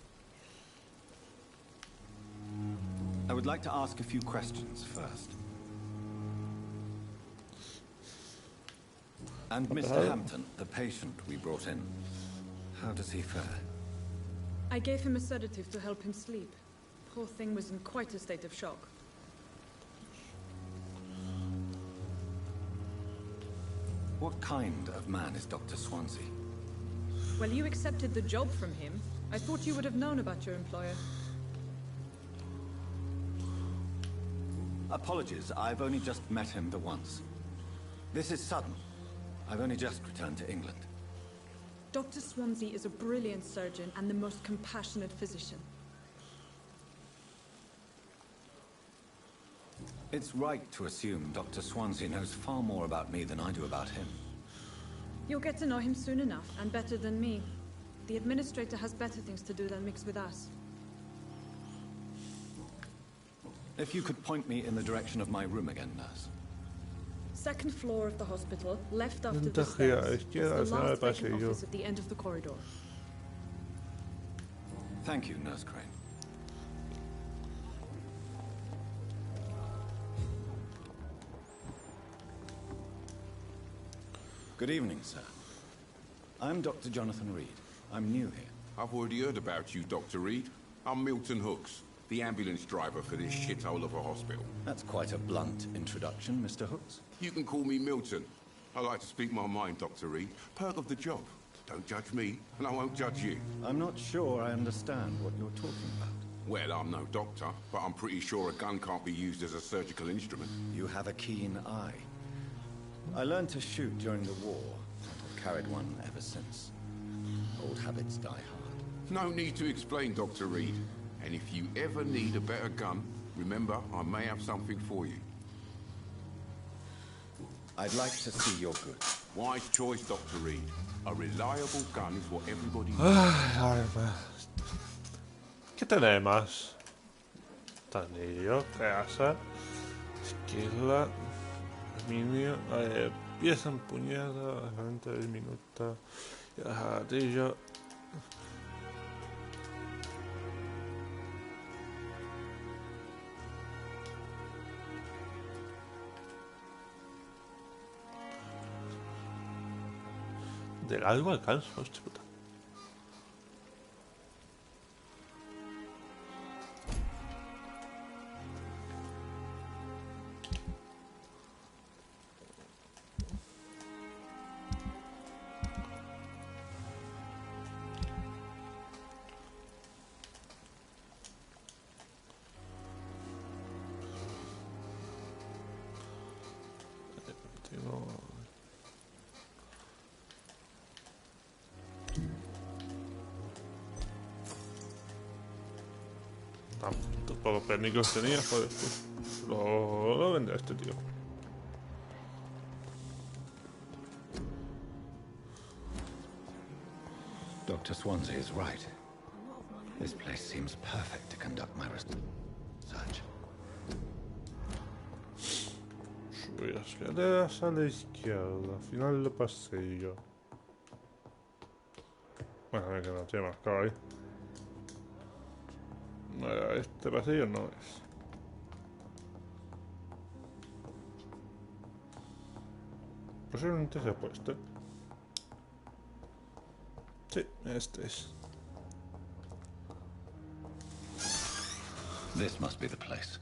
I would like to ask a few questions first. And Mr. Hampton, the patient we brought in, how does he fare? I gave him a sedative to help him sleep. Poor thing was in quite a state of shock. What kind of man is Dr. Swansea? Well, you accepted the job from him. I thought you would have known about your employer. Apologies, I've only just met him the once. This is sudden. I've only just returned to England. Dr. Swansea is a brilliant surgeon and the most compassionate physician. It's right to assume Dr. Swansea knows far more about me than I do about him. You'll get to know him soon enough, and better than me. The administrator has better things to do than mix with us. If you could point me in the direction of my room again, nurse. Second floor of the hospital, left after the stairs. It's the last vacant office at the end of the corridor. Thank you, Nurse Crane. Good evening, sir. I'm Dr. Jonathan Reed. I'm new here. I've already heard about you, Dr. Reed. I'm Milton Hooks, the ambulance driver for this shithole of a hospital. That's quite a blunt introduction, Mr. Hooks. You can call me Milton. I like to speak my mind, Dr. Reed. Perk of the job. Don't judge me, and I won't judge you. I'm not sure I understand what you're talking about. Well, I'm no doctor, but I'm pretty sure a gun can't be used as a surgical instrument. You have a keen eye. I learned to shoot during the war, and I've carried one ever since. Old habits die hard. No need to explain, Dr. Reed. And if you ever need a better gun, remember, I may have something for you. I'd like to see your goods. Wise choice, Dr. Reed. A reliable gun is what everybody needs. A ver, ¿qué tenemos? Tornillo, casa, esquila, aluminio, pieza empuñada, herramienta diminuta, gatillo. De largo alcance, hostia puta. Tantos pocos pernicos tenía, joder, pues lo vendrá este tío. Dr. Swansea is right. This place seems perfect to conduct my research. Subir las escaleras a la izquierda, final del pasillo. Bueno, a ver que no tiene marcado ahí. No era este pasillo, no es. Posiblemente sea por este. Sí, este es. This must be the place.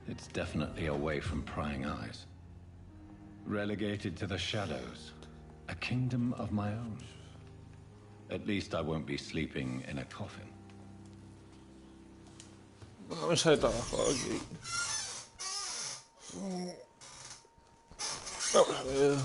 It's definitely away from prying eyes. Relegated to the shadows. A kingdom of my own. At least I won't be sleeping in a coffin. Una mesa de trabajo aquí. Vamos a ver.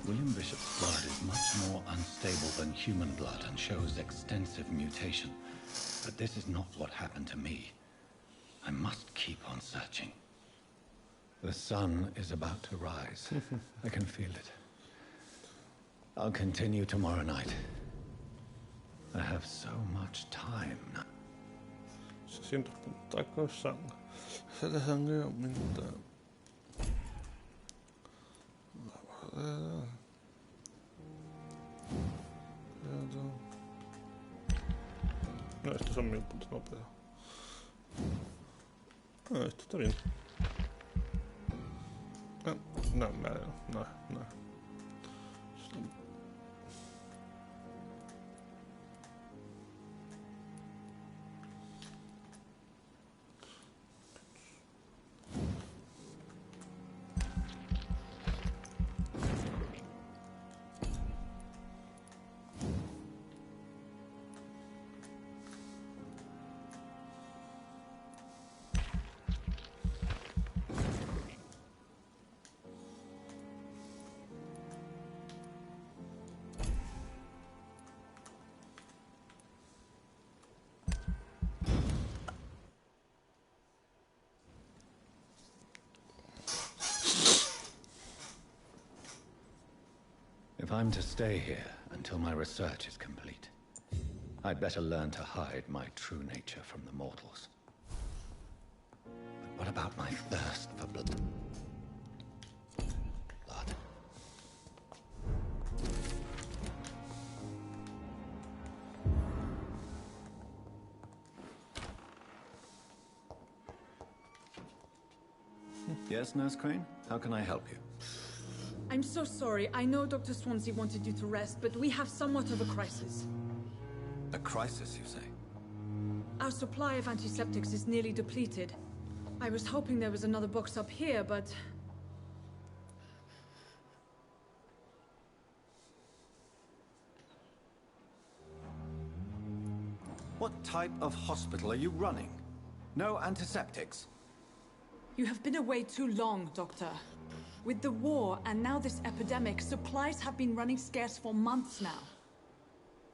William Bishop's blood is much more unstable than human blood and shows extensive mutation. But this is not what happened to me. I must keep on searching. The sun is about to rise. I can feel it. I'll continue tomorrow night. I have so much time now. 600 puntacos, sangre. La sangre aumenta. No, estos son 1000 puntos, no, pero... Ah, esto está bien. Ah, no, no. I'm to stay here until my research is complete. I'd better learn to hide my true nature from the mortals. But what about my thirst for blood? Yes, Nurse Crane? How can I help you? I'm so sorry. I know Dr. Swansea wanted you to rest, but we have somewhat of a crisis. A crisis, you say? Our supply of antiseptics is nearly depleted. I was hoping there was another box up here, but... What type of hospital are you running? No antiseptics? You have been away too long, Doctor. With the war and now this epidemic, supplies have been running scarce for months now.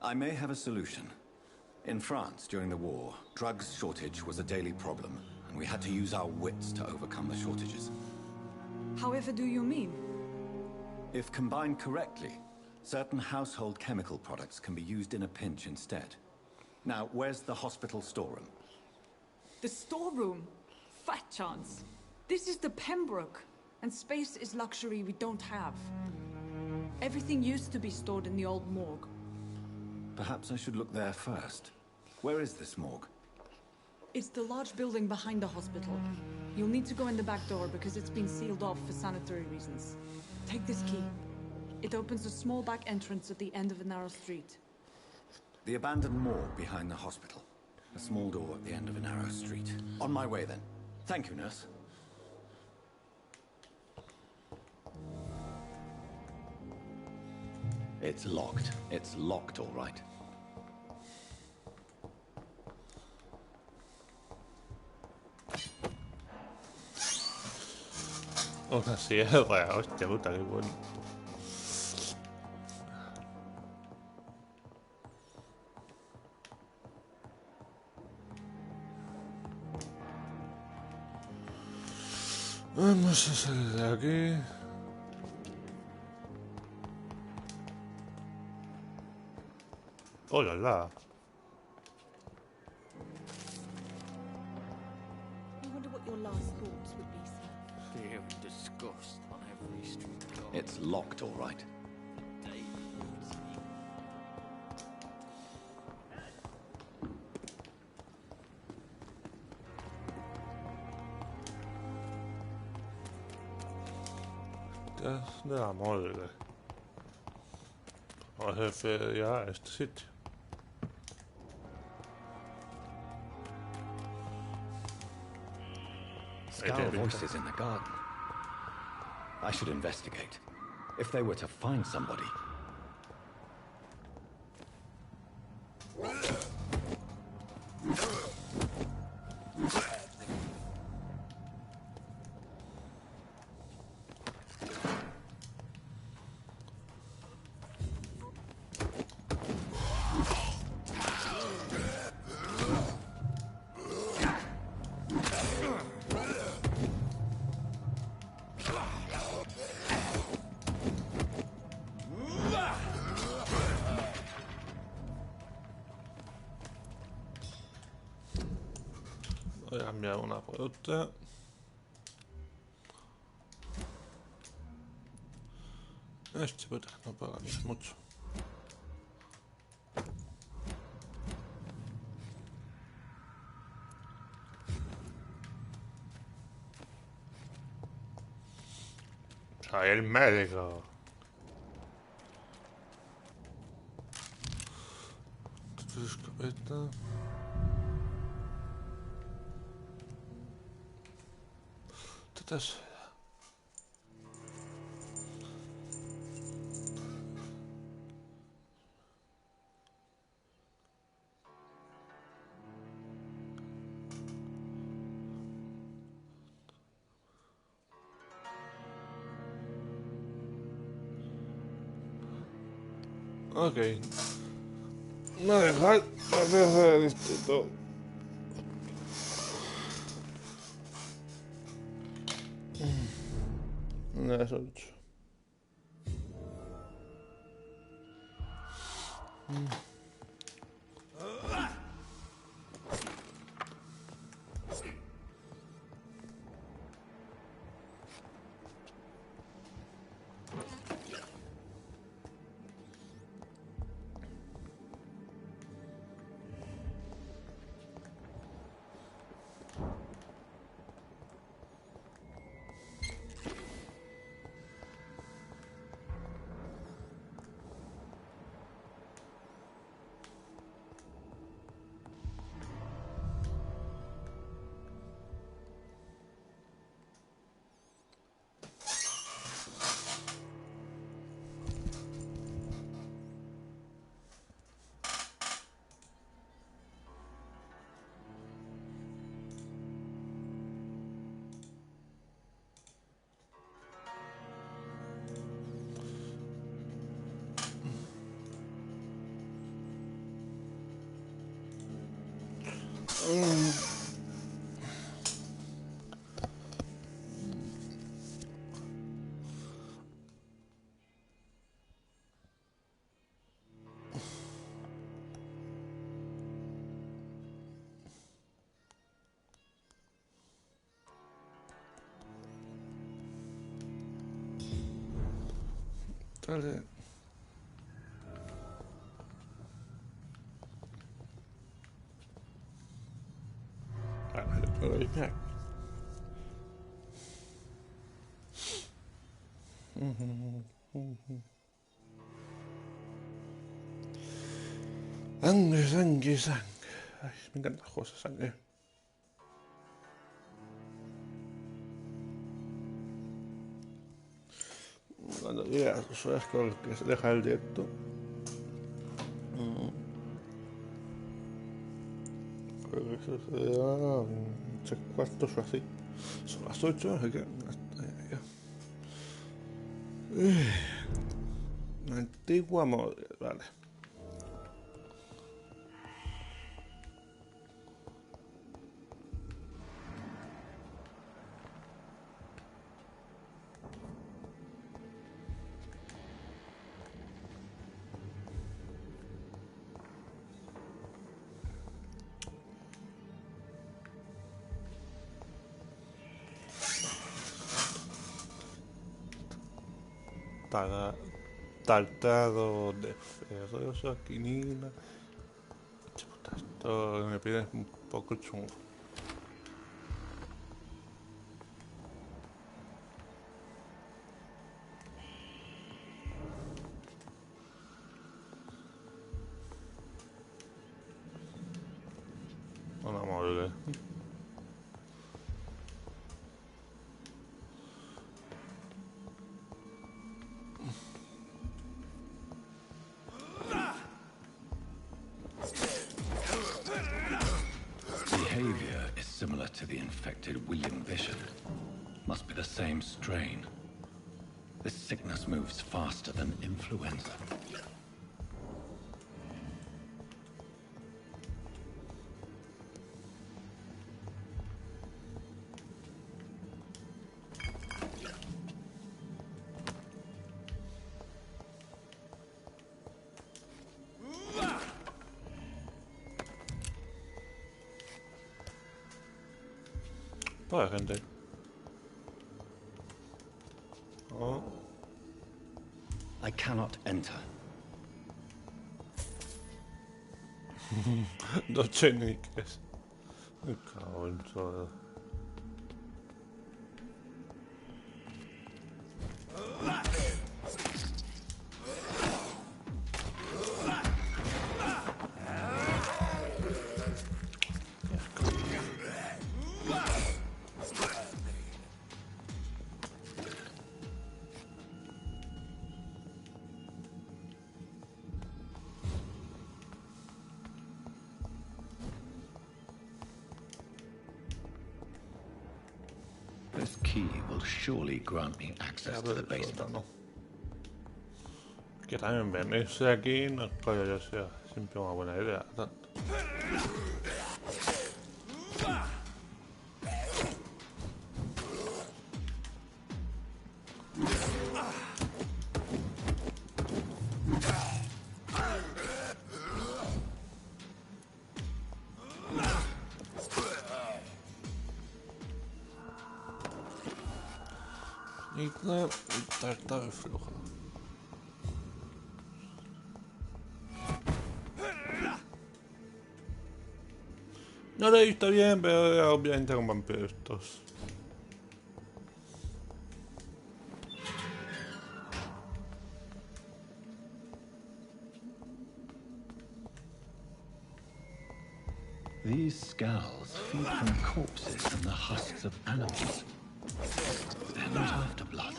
I may have a solution. In France, during the war, drugs shortage was a daily problem, and we had to use our wits to overcome the shortages. However do you mean? If combined correctly, certain household chemical products can be used in a pinch instead. Now, where's the hospital storeroom? The storeroom? Fat chance. This is the Pembroke, and space is luxury we don't have. Everything used to be stored in the old morgue. Perhaps I should look there first. Where is this morgue? It's the large building behind the hospital. You'll need to go in the back door because it's been sealed off for sanitary reasons. Take this key. It opens a small back entrance at the end of a narrow street. The abandoned morgue behind the hospital. A small door at the end of a narrow street. On my way then. Thank you, nurse. It's locked. It's locked, all right. Una sierra, hostia puta, qué bueno. Vamos a salir de aquí. Oh la la. I wonder what your last thoughts would be, sir. Fear and disgust on every street corner. It's locked, all right. De la morgue. Vamos a hacer ya este sitio. Scowl voices in the garden. I should investigate. If they were to find somebody. Voy a cambiar una por otra. Este puta, no puedo cambiar mucho. Soy el médico. Escopeta. Entonces, ok. No dejar hacer el distrito. Las 8. Vale. Sangre, sangre, sangre. Ay, me encantan los juegos de sangre. Cuando llegue a las horas con que se deja el directo, creo que eso será 3 cuartos o así. Son las 8, así que antigua modelo, vale. Tartado de ferrosa, quinina. Esto me pide un poco chungo. Una morgue. Behavior is similar to the infected William Bishop. Must be the same strain. This sickness moves faster than influenza. Toda la gente. Oh. I cannot enter. Dos cheniques. Me cago en todo. This key will surely grant me access to the basement. No. Que también venirse aquí no es que yo sea siempre una buena idea. Inne y tartar floja. No lo he visto bien, pero era obviamente con vampiros estos. These skulls feed from corpses and the husks of animals. They're not after blood.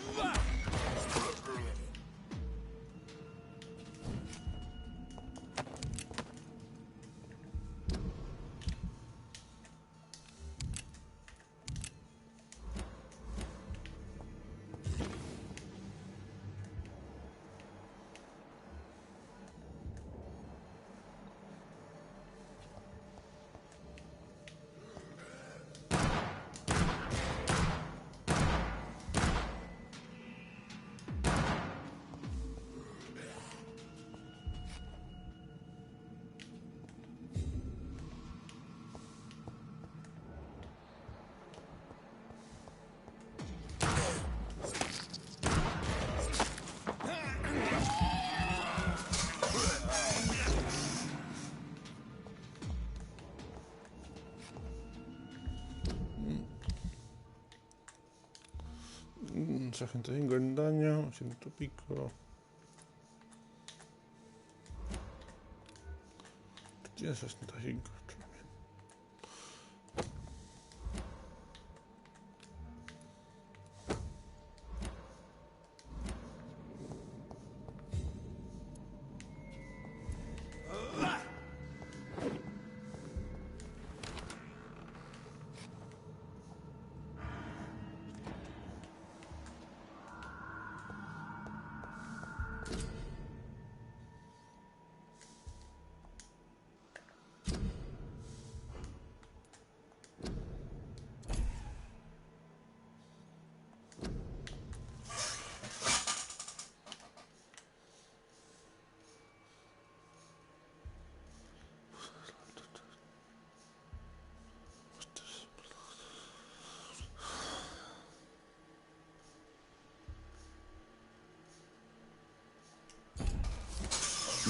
Gente 5 en daño, 100 y pico. Tiene 65.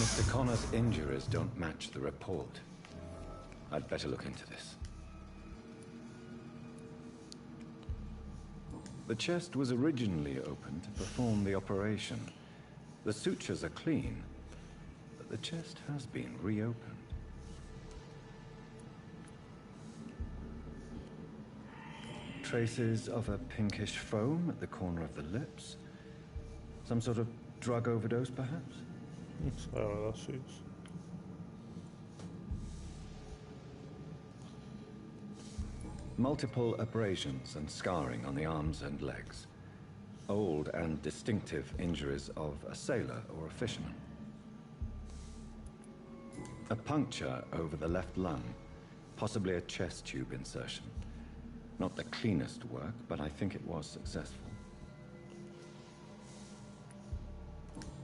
Mr. Connor's injuries don't match the report. I'd better look into this. The chest was originally opened to perform the operation. The sutures are clean, but the chest has been reopened. Traces of a pinkish foam at the corner of the lips. Some sort of drug overdose, perhaps? Multiple abrasions and scarring on the arms and legs. Old and distinctive injuries of a sailor or a fisherman. A puncture over the left lung, possibly a chest tube insertion. Not the cleanest work, but I think it was successful.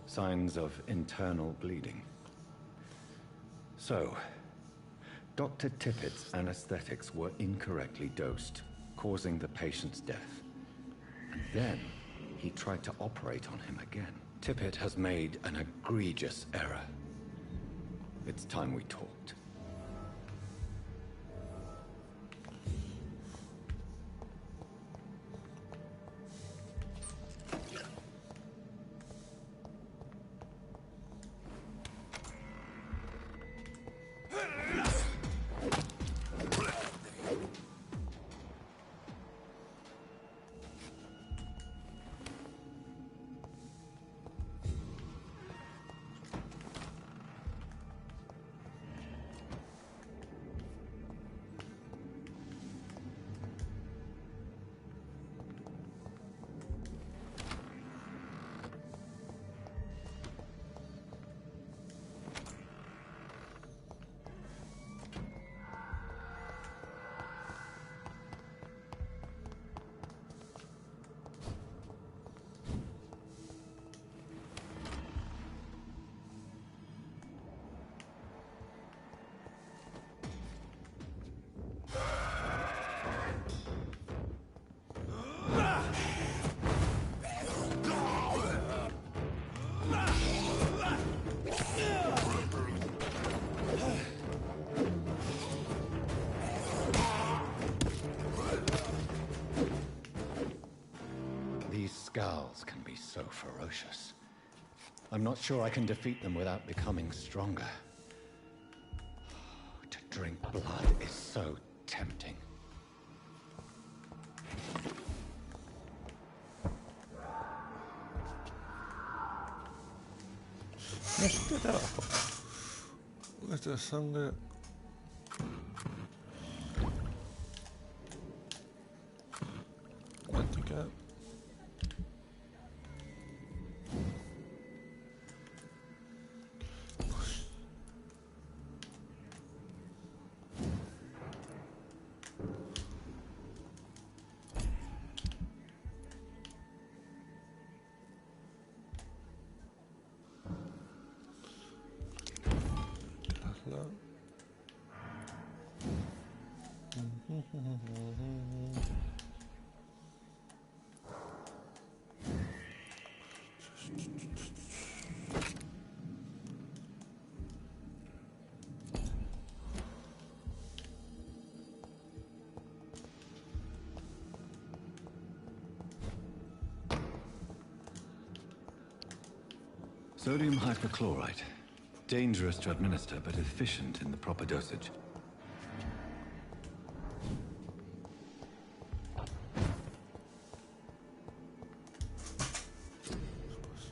Signs of internal bleeding. So, Dr. Tippett's anesthetics were incorrectly dosed, causing the patient's death. And then, he tried to operate on him again. Tippett has made an egregious error. It's time we talked. scowls can be so ferocious. I'm not sure I can defeat them without becoming stronger. To drink blood is so tempting. Este de abajo. Este es sangre. Práctica. Sodium hypochlorite. Dangerous to administer, but efficient in the proper dosage.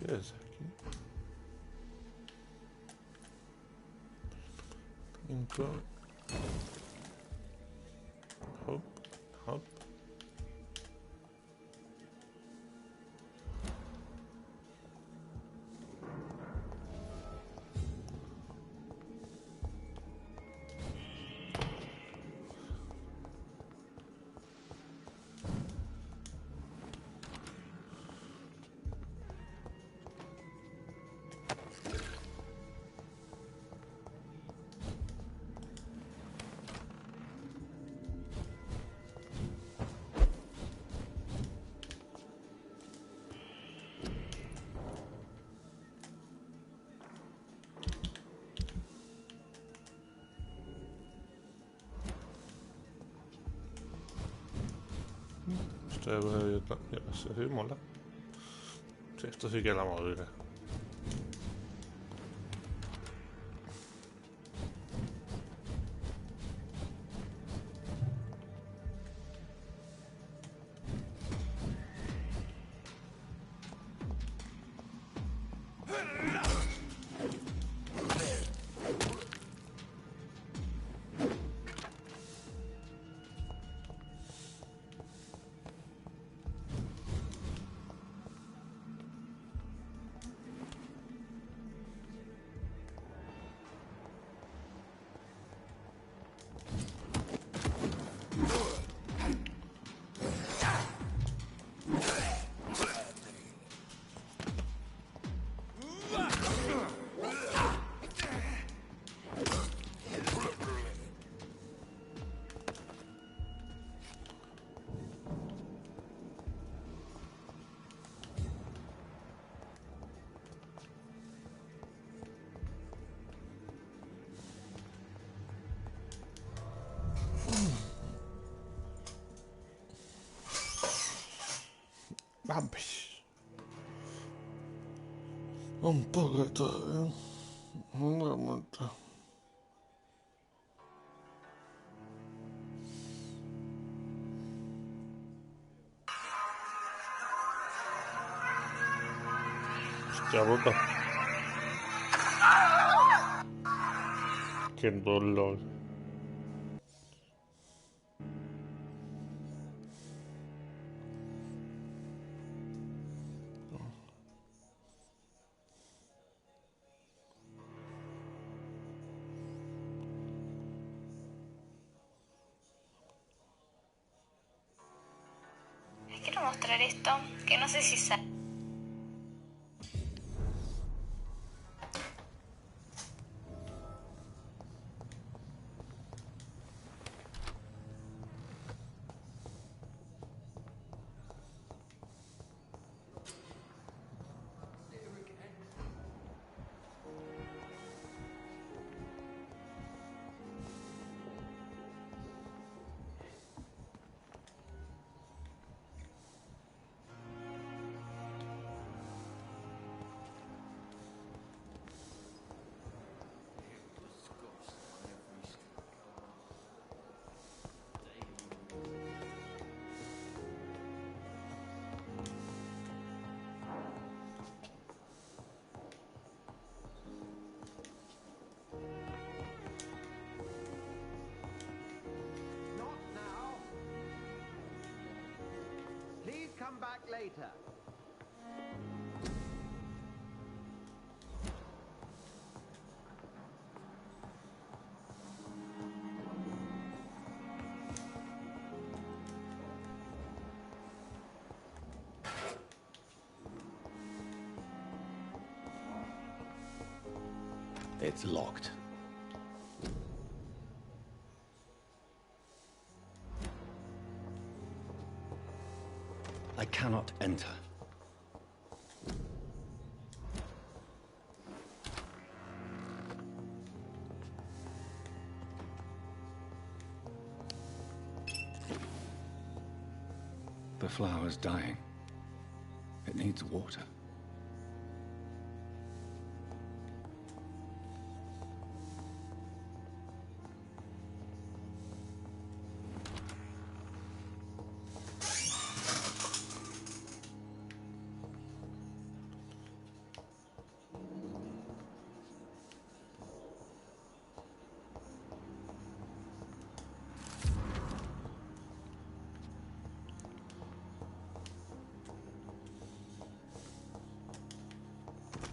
Es aquí. Intro. Hop, hop. Esto sí mola. Sí, esto sí que es la movida. Vampyr. Un poco de todo, ¿eh? Una monta. Hostia puta. Qué dolor. Quiero mostrar esto, que no sé si sale. come back later. It's locked. I cannot enter. The flower's dying. It needs water.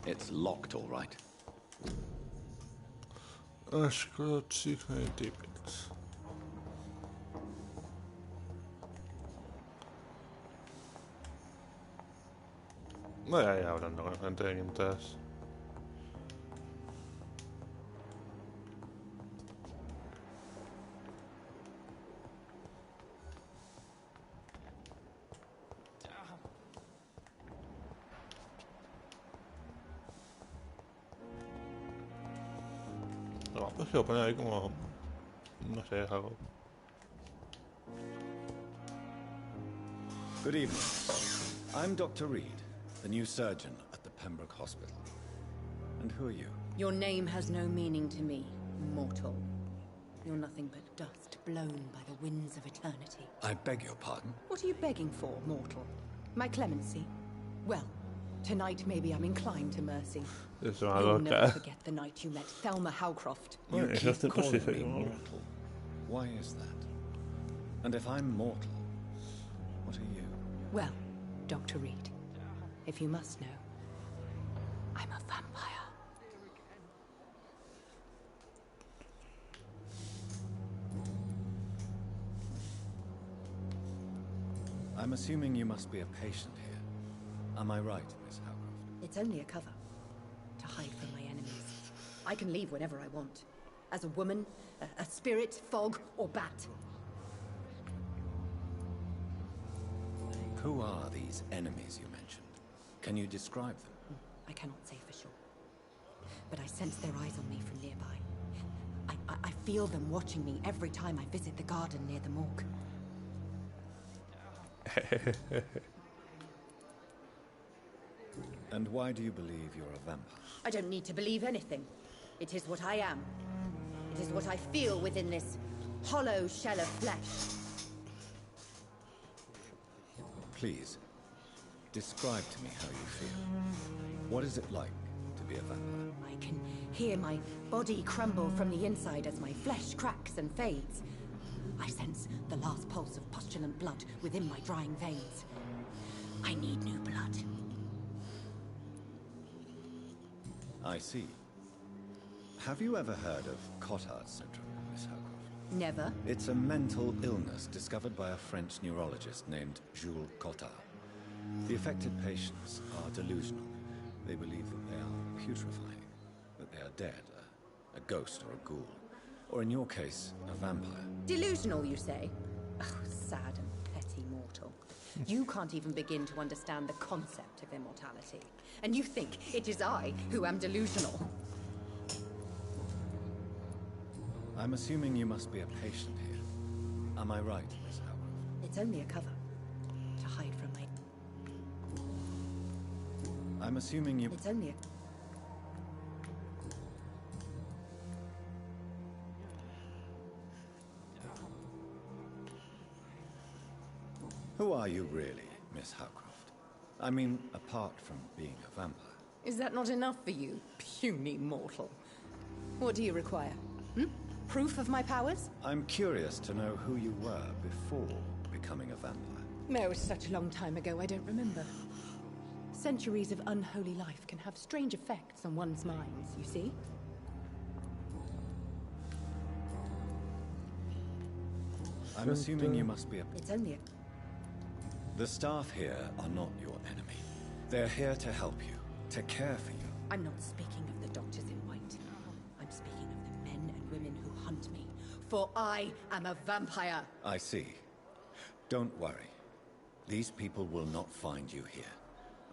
It's locked, all right. Creativos. Voy a ir hablando con la gente mientras. No, pues se lo pone ahí como. No sé, algo. Good evening. I'm Dr. Reed, the new surgeon at the Pembroke Hospital. And who are you? Your name has no meaning to me, mortal. You're nothing but dust blown by the winds of eternity. I beg your pardon? What are you begging for, mortal? My clemency? Well, tonight maybe I'm inclined to mercy. You'll never forget the night you met Thelma Howcroft. You keep calling me mortal. Why is that? And if I'm mortal, what are you? Well, Dr. Reed, if you must know, I'm a vampire. I'm assuming you must be a patient here. Am I right, Miss Howcroft? It's only a cover. To hide from my enemies. I can leave whenever I want. As a woman, a spirit, fog, or bat. Who are these enemies you mentioned? Can you describe them? I cannot say for sure. But I sense their eyes on me from nearby. I feel them watching me every time I visit the garden near the morgue. And why do you believe you're a vampire? I don't need to believe anything. It is what I am. It is what I feel within this hollow shell of flesh. Please, describe to me how you feel. What is it like to be a vampire? I can hear my body crumble from the inside as my flesh cracks and fades. I sense the last pulse of pustulant blood within my drying veins. I need new blood. I see. Have you ever heard of Cotard syndrome, Miss Howcroft? Never. It's a mental illness discovered by a French neurologist named Jules Cotard. The affected patients are delusional. They believe that they are putrefying, that they are dead, a ghost or a ghoul. Or in your case, a vampire. Delusional, you say? Oh, sad and petty mortal. You can't even begin to understand the concept of immortality. And you think it is I who am delusional. I'm assuming you must be a patient here. Am I right, Miss Howcroft? It's only a cover. To hide from my... I'm assuming you... It's only a... Who are you really, Miss Howcroft? I mean, apart from being a vampire. Is that not enough for you, puny mortal? What do you require? Proof of my powers? I'm curious to know who you were before becoming a vampire. It was such a long time ago, I don't remember. Centuries of unholy life can have strange effects on one's minds, you see? I'm assuming you must be a... It's only a... The staff here are not your enemy. They're here to help you, to care for you. I'm not speaking of the doctors in white. I'm speaking of the men and women who hunt me. For I am a vampire. I see. Don't worry. These people will not find you here.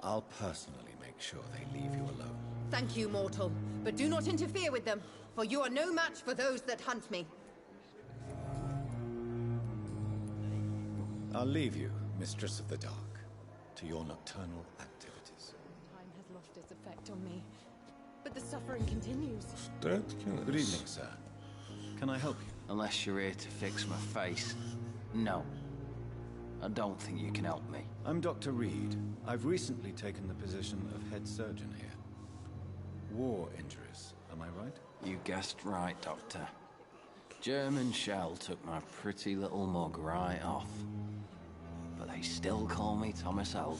I'll personally make sure they leave you alone. Thank you, mortal. But do not interfere with them, for you are no match for those that hunt me. I'll leave you, Mistress of the Dark, to your nocturnal activities. Time has lost its effect on me, but the suffering continues. Good evening, sir. Can I help you? Unless you're here to fix my face. No. I don't think you can help me. I'm Dr. Reed. I've recently taken the position of head surgeon here. War injuries, am I right? You guessed right, Doctor. German shell took my pretty little mug right off. But they still call me Thomas Elwood.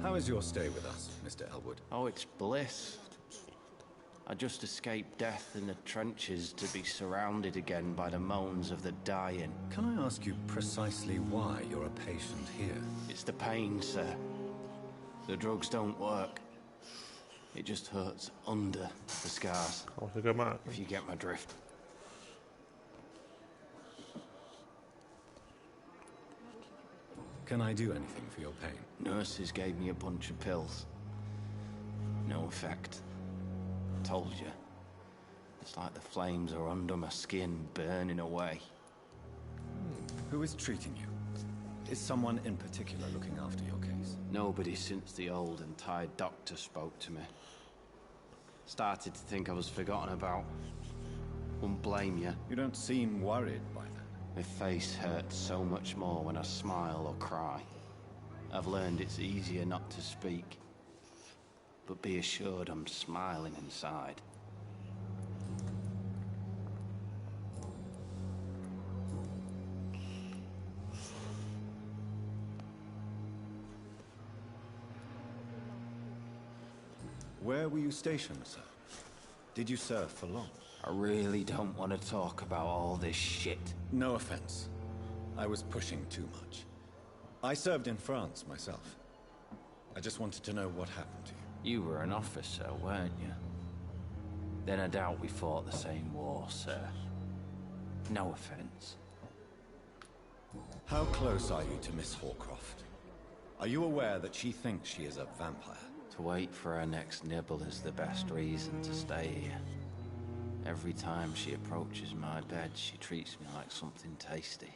How is your stay with us, Mr. Elwood? Oh, it's bliss. I just escaped death in the trenches to be surrounded again by the moans of the dying. Can I ask you precisely why you're a patient here? It's the pain, sir. The drugs don't work. It just hurts under the scars. If you get my drift. Can I do anything for your pain? Nurses gave me a bunch of pills. No effect. Told you. It's like the flames are under my skin, burning away. Who is treating you? Is someone in particular looking after your case? Nobody since the old and tired doctor spoke to me. Started to think I was forgotten about. Wouldn't blame you. You don't seem worried by that. My face hurts so much more when I smile or cry. I've learned it's easier not to speak. But be assured I'm smiling inside. Where were you stationed, sir? Did you serve for long? I really don't want to talk about all this shit. No offense. I was pushing too much. I served in France myself. I just wanted to know what happened to you. You were an officer, weren't you? Then I doubt we fought the same war, sir. No offense. How close are you to Miss Horcroft? Are you aware that she thinks she is a vampire? To wait for her next nibble is the best reason to stay here. Every time she approaches my bed, she treats me like something tasty.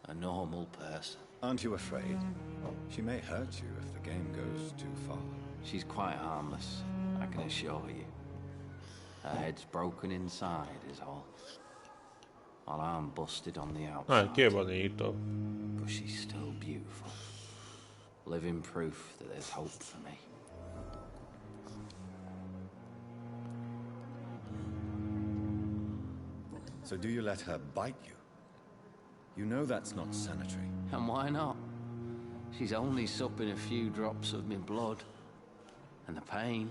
A normal person. Aren't you afraid? She may hurt you if the game goes too far. She's quite harmless, I can assure you. Her head's broken inside is all. While I'm busted on the outside. Qué bonito. But she's still beautiful. Living proof that there's hope for me. So do you let her bite you? You know that's not sanitary. And why not? She's only supping a few drops of my blood. And the pain,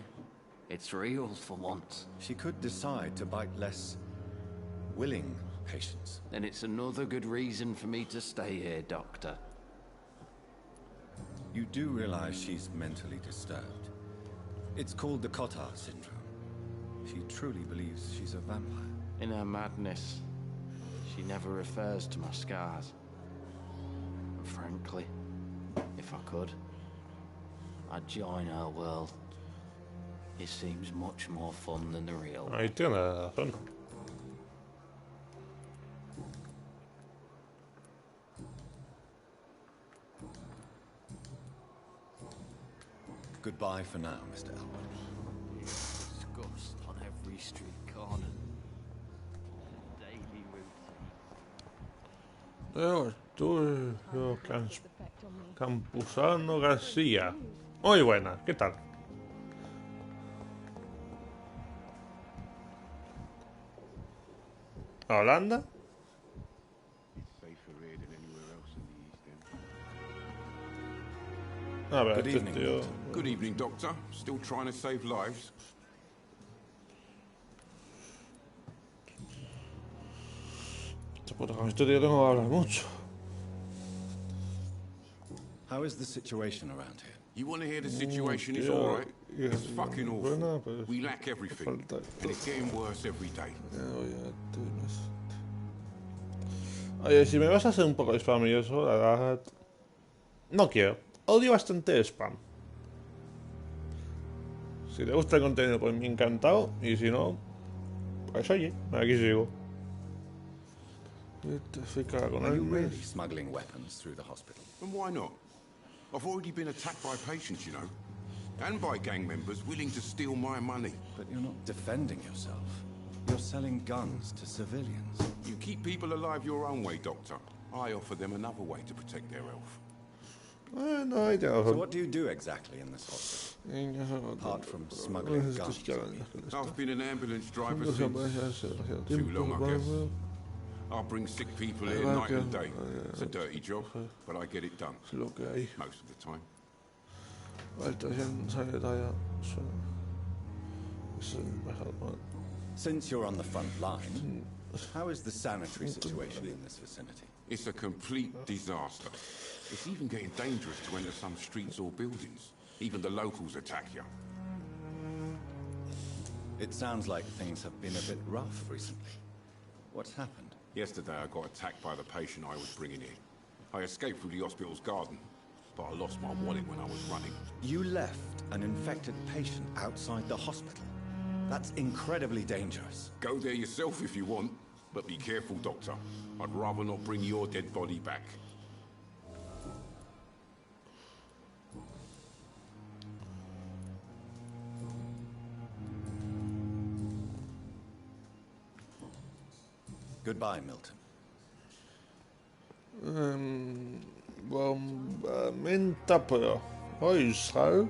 it's real for once. She could decide to bite less willing patients. Then it's another good reason for me to stay here, Doctor. You do realize she's mentally disturbed. It's called the Cotard syndrome. She truly believes she's a vampire. In her madness, she never refers to my scars. And frankly, if I could, I'd join her world. It seems much more fun than the real one. Ahí tiene razón. Goodbye for now, Mr. Elwood. Disgust on every street corner. Daily routine. Arturo Campuzano García. Muy buena, ¿qué tal? a Holanda. A ver, Good evening, tío. Good evening, Doctor. Still trying to save lives? Esta puta camiseta yo tengo que hablar mucho. How is the situation around here? You want to hear the situation is tío, all right? y- It's fucking awful. bueno, pues, We lack everything, falta- and it's getting worse every day. Oye, si me vas a hacer un poco de spam y eso, la verdad... No quiero. Odio bastante el spam. Si te gusta el contenido, pues me encantado. Y si no, pues oye, aquí sigo. Are you really smuggling weapons through the hospital? And why not? I've already been attacked by patients, you know. And by gang members willing to steal my money. But you're not defending yourself. You're selling guns to civilians. You keep people alive your own way, Doctor. I offer them another way to protect their health. No, I don't. So what do you do exactly in this hospital? Apart from smuggling guns. I've been an ambulance driver since too long, I guess. I bring sick people here night and day. It's a dirty job, but I get it done. Most of the time. Since you're on the front line, how is the sanitary situation in this vicinity? It's a complete disaster. It's even getting dangerous to enter some streets or buildings. Even the locals attack you. It sounds like things have been a bit rough recently. What's happened? Yesterday I got attacked by the patient I was bringing in. I escaped through the hospital's garden, but I lost my wallet when I was running. You left an infected patient outside the hospital. That's incredibly dangerous. Go there yourself if you want, but be careful, Doctor. I'd rather not bring your dead body back. Goodbye, Milton. Bombamenta Pro. Hoy sal.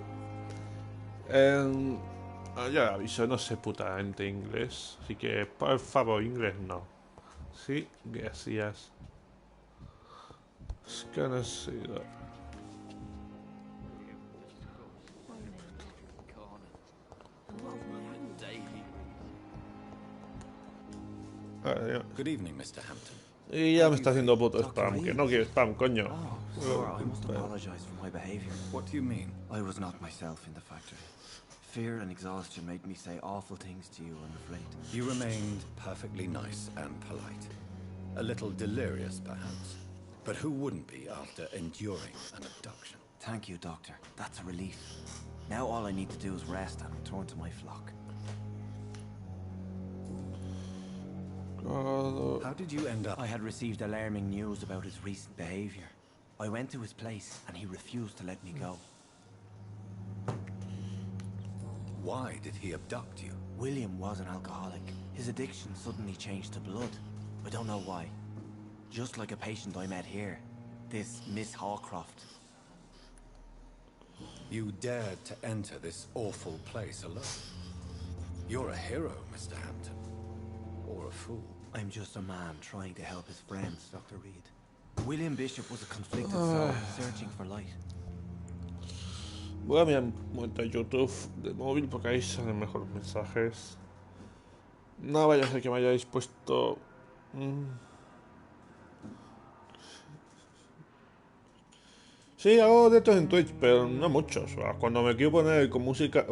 Ya aviso, no sé putamente inglés. Así que, por favor, inglés no. Sí, gracias. Sangresita. Good evening, Mr. Hampton. Y ya me está haciendo puto spam, que no quiero spam, coño. Sir, I must apologize for my behavior. What do you mean? I was not myself in the factory. Fear and exhaustion made me say awful things to you, I'm afraid. You remained perfectly nice and polite. A little delirious, perhaps. But who wouldn't be after enduring an abduction? Thank you, Doctor. That's a relief. Now all I need to do is rest and return to my flock. How did you end up? I had received alarming news about his recent behavior. I went to his place and he refused to let me go. Why did he abduct you? William was an alcoholic. His addiction suddenly changed to blood. I don't know why. Just like a patient I met here. This Miss Hawcroft. You dared to enter this awful place alone. You're a hero, Mr. Hampton. Or a fool. I'm just a man trying to help his friends, Dr. Reed. William Bishop was a conflicted soul searching for light. Voy a mirar un momento a YouTube de móvil porque ahí salen mejores mensajes. No vaya a ser que me hayáis puesto... Sí, hago directos en Twitch, pero no muchos. O sea, cuando me quiero poner con música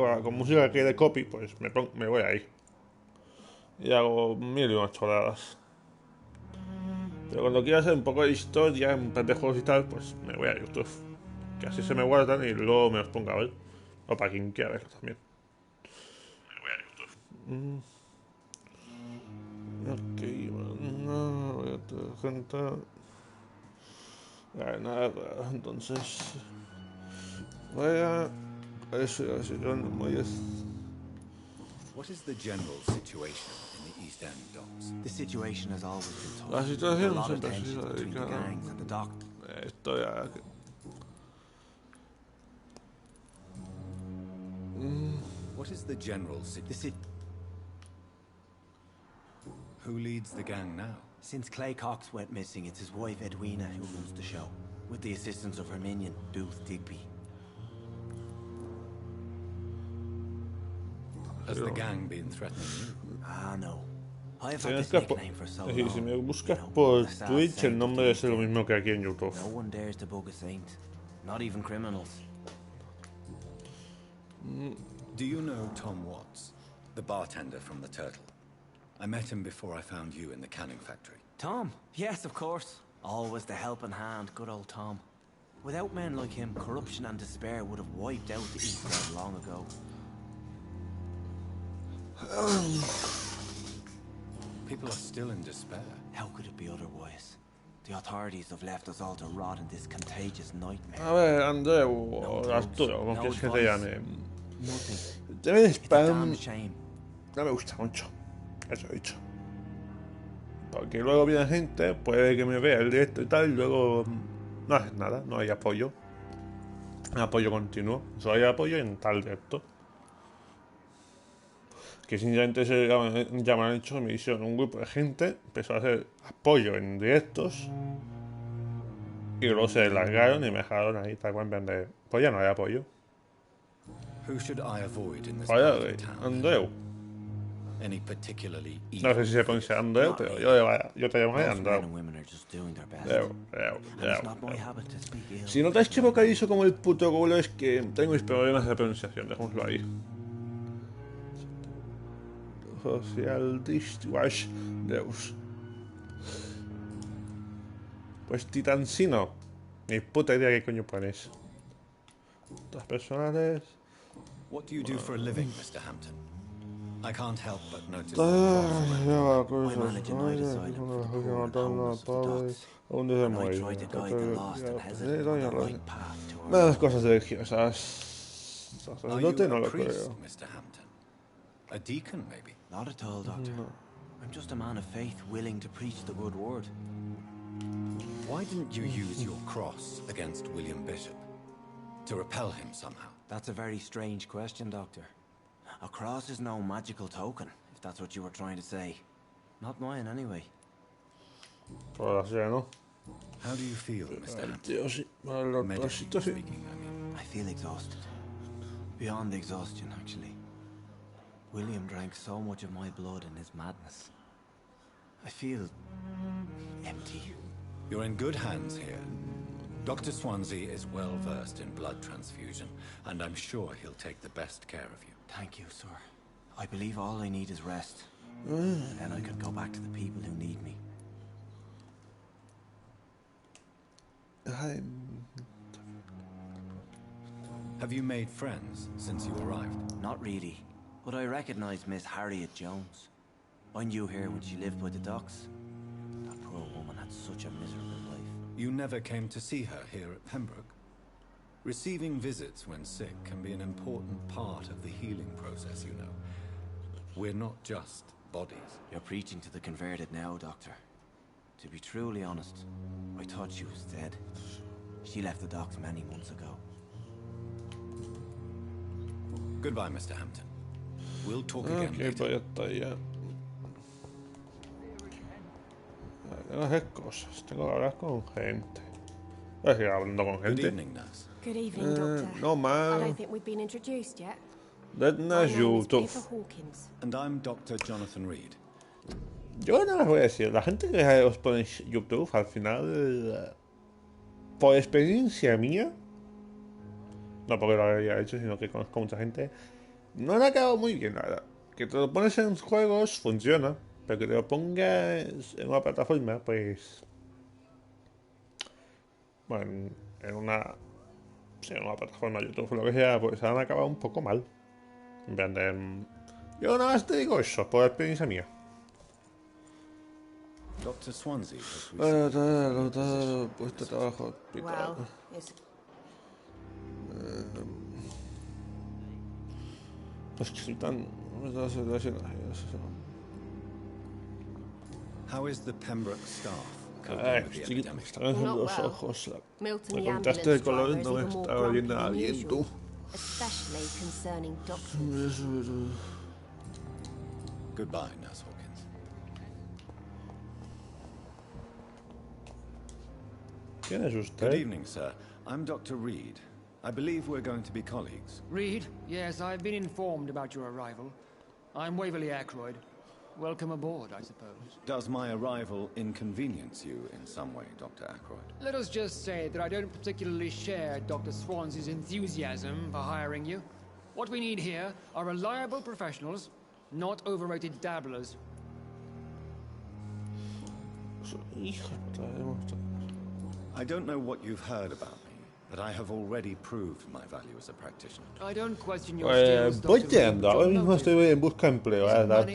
que de copy, pues me voy ahí. Y hago mil y unas chorradas. Pero cuando quiero hacer un poco de historia en plan de juegos y tal, pues me voy a YouTube. Que así se me guardan y luego me los pongo a ver. O para quien quiera verlo también. Me voy a YouTube. Ok, no voy a tener gente. Nada, entonces. Voy a. Eso, voy a. What is the general situation in the East End docks? The situation has always been tough. La situación a lot of siempre ha tension sido between the delicada. gangs and the dock. Esto ya. What is the general situation? Who leads the gang now? Since Clay Cox went missing, it's his wife Edwina who runs the show, with the assistance of her minion, Booth Digby. Has the gang been threatening you? Ah, no. I've Si had me this buscas nickname for so por, long. si me buscas You know, por the staff Twitch, say el nombre that es lo mismo que aquí en YouTube. no one dares to bug a saint, not even criminals. Do you know Tom Watts, the bartender from the Turtle? I met him before I found you in the canning factory. Tom? Yes, of course. Always the helping hand, good old Tom. Without men like him, corruption and despair would have wiped out the East End long ago. People are still in despair. How could it be otherwise? The authorities have left us all to rot in this contagious nightmare. A ver, Andreu, o Arturo, como quieres que te llame. El tema de spam no me gusta mucho, eso he dicho. Porque luego viene gente, puede que me vea el directo y tal, y luego no haces nada, no hay apoyo. Apoyo continuo, solo hay apoyo en tal directo. Que sinceramente ya me han hecho mi visión. Un grupo de gente empezó a hacer apoyo en directos y luego se largaron y me dejaron ahí tal cual en plan de pues ya no hay apoyo. Oye, Andreu. No sé si se pronuncia Andreu, pero yo te llamaré Andreu. Si notáis que vocalizo como el puto culo es que tengo mis problemas de pronunciación, dejémoslo ahí. Social Discharge Deus. Pues Titancino. Ni puta idea qué coño pones. Otras personales. What do you do for a living, Mr. Hampton? I can't help but notice. Las cosas religiosas. Sacerdote no lo creo. Mr. Hampton? A deacon, maybe? Not at all, Doctor. No. I'm just a man of faith, willing to preach the good word. Why didn't you use your cross against William Bishop? To repel him somehow? That's a very strange question, Doctor. A cross is no magical token, if that's what you were trying to say. Not mine, anyway. How do you feel, Mr. Hampton? Medically speaking, I mean. I feel exhausted. Beyond exhaustion, actually. William drank so much of my blood in his madness. I feel empty. You're in good hands here. Dr. Swansea is well versed in blood transfusion, and I'm sure he'll take the best care of you. Thank you, sir. I believe all I need is rest. And then I can go back to the people who need me. Have you made friends since you arrived? Not really. But I recognize Miss Harriet Jones. I knew her when she lived by the docks. That poor woman had such a miserable life. You never came to see her here at Pembroke? Receiving visits when sick can be an important part of the healing process, you know. We're not just bodies. You're preaching to the converted now, Doctor. To be truly honest, I thought she was dead. She left the docks many months ago. Goodbye, Mr. Hampton. We'll talk again Ok, later. pues ya está, ya. Tengo que hacer cosas, tengo que hablar con gente. Voy a seguir hablando con gente. Good evening, nurse. Good evening, Doctor. No, man. I don't think we've been introduced yet. That's not YouTube. And I'm Dr. Jonathan Reed. Yo no les voy a decir, la gente que os pone YouTube al final, por experiencia mía, no porque lo haya hecho, sino que conozco mucha gente, no le ha quedado muy bien, la verdad. Que te lo pones en juegos, funciona, pero que te lo pongas en una plataforma, pues... Bueno, en una plataforma YouTube o lo que sea, pues han acabado un poco mal. En plan de... Yo nada más te digo eso, por experiencia mía. Dr. Swansea has puesto trabajo hospital. Es que soy tan... How is the Pembroke staff? Sí, me están en los ojos. Me contaste de color, no me estaba viendo nada bien, tú. Especially concerning documents. Goodbye, Nurse Hawkins. ¿Quién es Good usted? evening, sir. I'm Dr. Reed. I believe we're going to be colleagues. Reed? Yes, I've been informed about your arrival. I'm Waverly Ackroyd. Welcome aboard, I suppose. Does my arrival inconvenience you in some way, Dr. Ackroyd? Let us just say that I don't particularly share Dr. Swansea's enthusiasm for hiring you. What we need here are reliable professionals, not overrated dabblers. I don't know what you've heard about me, but I have already proved my value as a practitioner. I don't question your Pues skills, voy Dr. Reed, yendo, but ahora your mismo motive. estoy en busca de empleo, la verdad.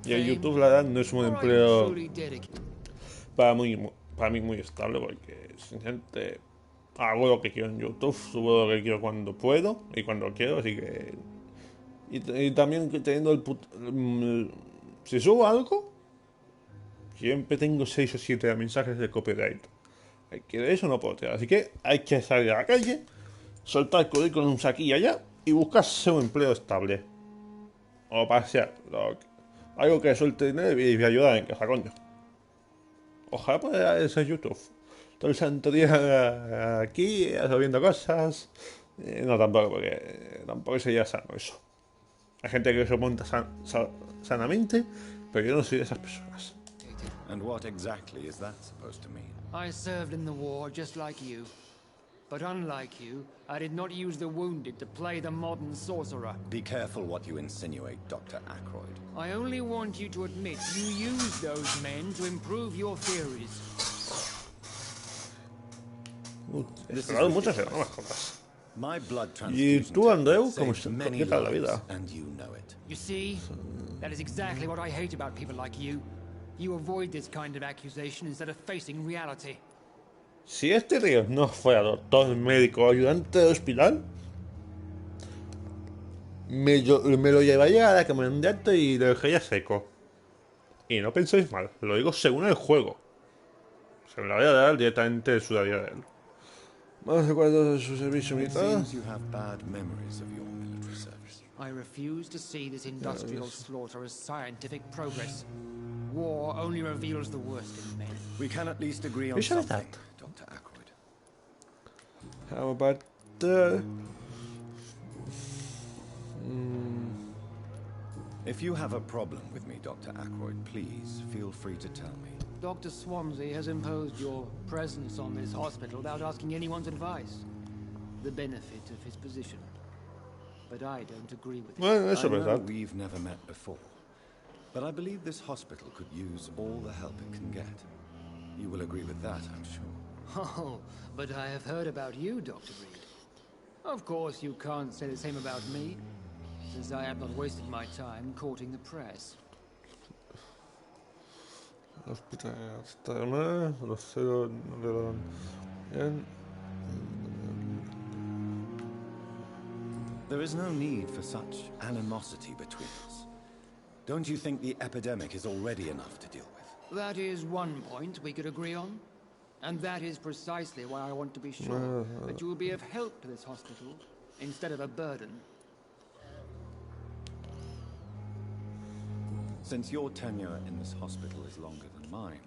Y el YouTube, la verdad, no es un empleo para mí muy estable, porque sinceramente hago lo que quiero en YouTube, subo lo que quiero cuando puedo y cuando quiero, así que... Y también teniendo si subo algo, siempre tengo 6 o 7 mensajes de copyright. Que de eso no puedo tirar, así que hay que salir a la calle, soltar el currículum aquí y allá y buscarse un empleo estable. O pasear, algo que suelte dinero y me ayudar en casa, coño. Ojalá pueda ser YouTube. Todo el santo día aquí, resolviendo cosas. No, tampoco, porque tampoco sería sano eso. Hay gente que se monta sanamente, pero yo no soy de esas personas. And what exactly is that supposed to mean? I served in the war just like you. But unlike you, I did not use the wounded to play the modern sorcerer. Be careful what you insinuate, Dr. Ackroyd. I only want you to admit you used those men to improve your theories. He esperado muchas semanas, jodas. My blood Y transfusion tú, Andreu, ¿cómo saved many qué tal la lives, vida? and you know it. You see, that is exactly what I hate about people like you. You avoid this kind of accusation instead of facing reality. Si este tío no fuera doctor, médico o ayudante de hospital, me lo llevaría a la comandante y lo dejaría seco. Y no penséis mal, lo digo según el juego. Se me la voy a dar directamente de su área de él. Vamos a cuadrar de su servicio militar. I refuse to see this industrial slaughter as scientific progress. War only reveals the worst in men. We can at least agree on Diciamo something, tanto. Dr. Ackroyd. How about If you have a problem with me, Dr. Ackroyd, please feel free to tell me. Dr. Swansea has imposed your presence on this hospital without asking anyone's advice. The benefit of his position. But I don't agree with it. Well, that's I about know that. we've never met before, but I believe this hospital could use all the help it can get. You will agree with that, I'm sure. Oh, but I have heard about you, Dr. Reed. Of course, you can't say the same about me, since I have not wasted my time courting the press. There is no need for such animosity between us. Don't you think the epidemic is already enough to deal with? That is one point we could agree on. And that is precisely why I want to be sure that you will be of help to this hospital instead of a burden. Since your tenure in this hospital is longer than mine,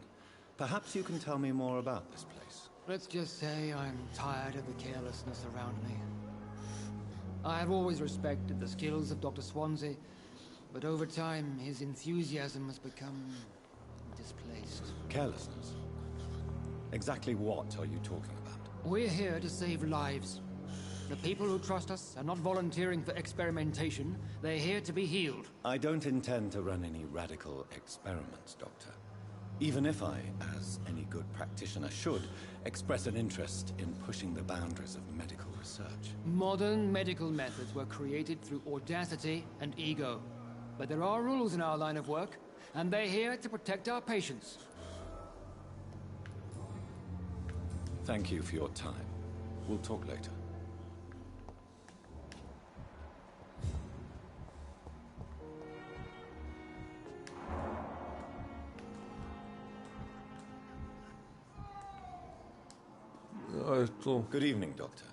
perhaps you can tell me more about this place. Let's just say I'm tired of the carelessness around me. I have always respected the skills of Dr. Swansea, but over time his enthusiasm has become displaced. Carelessness? Exactly what are you talking about? We're here to save lives. The people who trust us are not volunteering for experimentation. They're here to be healed. I don't intend to run any radical experiments, Doctor. Even if I, as any good practitioner should, express an interest in pushing the boundaries of medical research. Modern medical methods were created through audacity and ego. But there are rules in our line of work, and they're here to protect our patients. Thank you for your time. We'll talk later. Good evening, Doctor.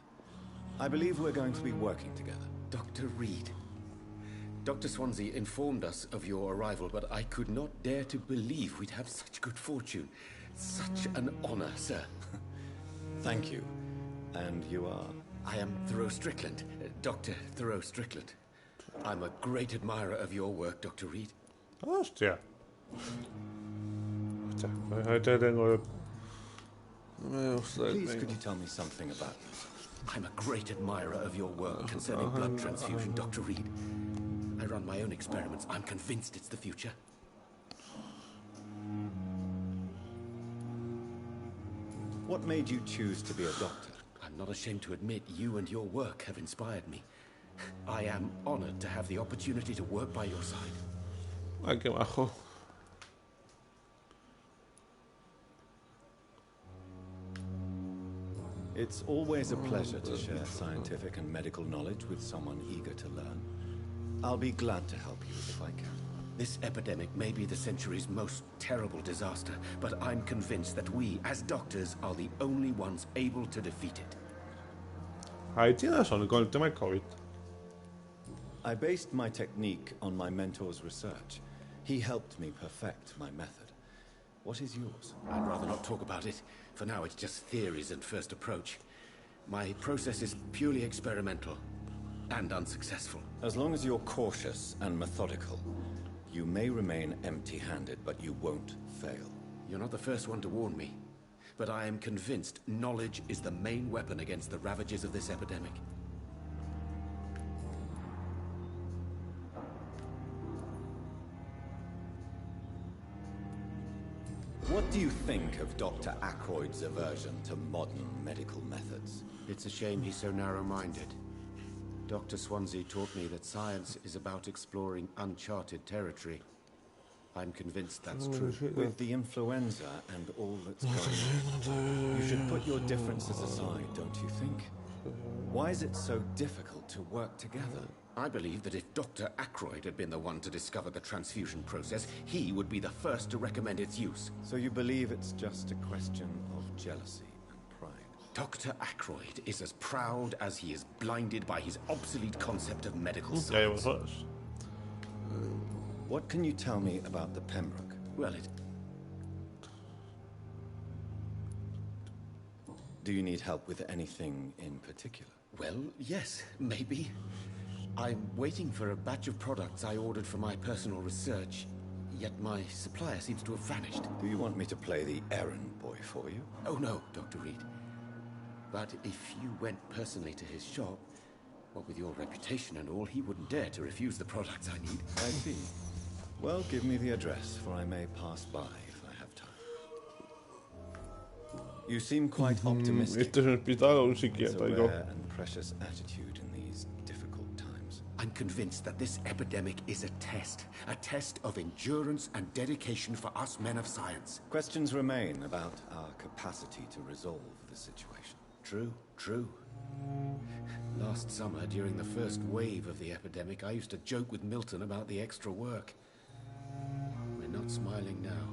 I believe we're going to be working together. Dr. Reed. Dr. Swansea informed us of your arrival, but I could not dare to believe we'd have such good fortune. Such an honor, sir. Thank you. And you are? I am Thoreau Strickland, Dr. Thoreau Strickland. I'm a great admirer of your work, Dr. Reed. Hostia. Ahí te tengo. Please, could you tell me something about yourself? I'm a great admirer of your work concerning blood transfusion, Dr. Reed. I run my own experiments. I'm convinced it's the future. What made you choose to be a doctor? I'm not ashamed to admit you and your work have inspired me. I am honored to have the opportunity to work by your side. Ay, qué bajo. It's always a pleasure to share scientific and medical knowledge with someone eager to learn. I'll be glad to help you if I can. This epidemic may be the century's most terrible disaster, but I'm convinced that we, as doctors, are the only ones able to defeat it. Ahí tienes razón con el tema del COVID. I based my technique on my mentor's research. He helped me perfect my method. What is yours? I'd rather not talk about it. For now, it's just theories and first approach. My process is purely experimental and unsuccessful. As long as you're cautious and methodical, you may remain empty-handed, but you won't fail. You're not the first one to warn me, but I am convinced knowledge is the main weapon against the ravages of this epidemic. What do you think of Dr. Ackroyd's aversion to modern medical methods? It's a shame he's so narrow-minded. Dr. Swansea taught me that science is about exploring uncharted territory. I'm convinced that's true. With the influenza and all that's going on, you should put your differences aside, don't you think? Why is it so difficult to work together? I believe that if Dr. Ackroyd had been the one to discover the transfusion process, he would be the first to recommend its use. So you believe it's just a question of jealousy and pride? Dr. Ackroyd is as proud as he is blinded by his obsolete concept of medical science. What can you tell me about the Pembroke? Well, Do you need help with anything in particular? Well, yes, maybe. I'm waiting for a batch of products I ordered for my personal research, yet my supplier seems to have vanished. Do you want me to play the errand boy for you? Oh no, Dr. Reed. But if you went personally to his shop, what with your reputation and all, he wouldn't dare to refuse the products I need. I see. Well, give me the address, for I may pass by if I have time. You seem quite optimistic. Este es un hospital o un psiquiatra. It's a rare and precious attitude in these difficult times. I'm convinced that this epidemic is a test of endurance and dedication for us men of science. Questions remain about our capacity to resolve the situation. True, true. Last summer, during the first wave of the epidemic, I used to joke with Milton about the extra work. We're not smiling now.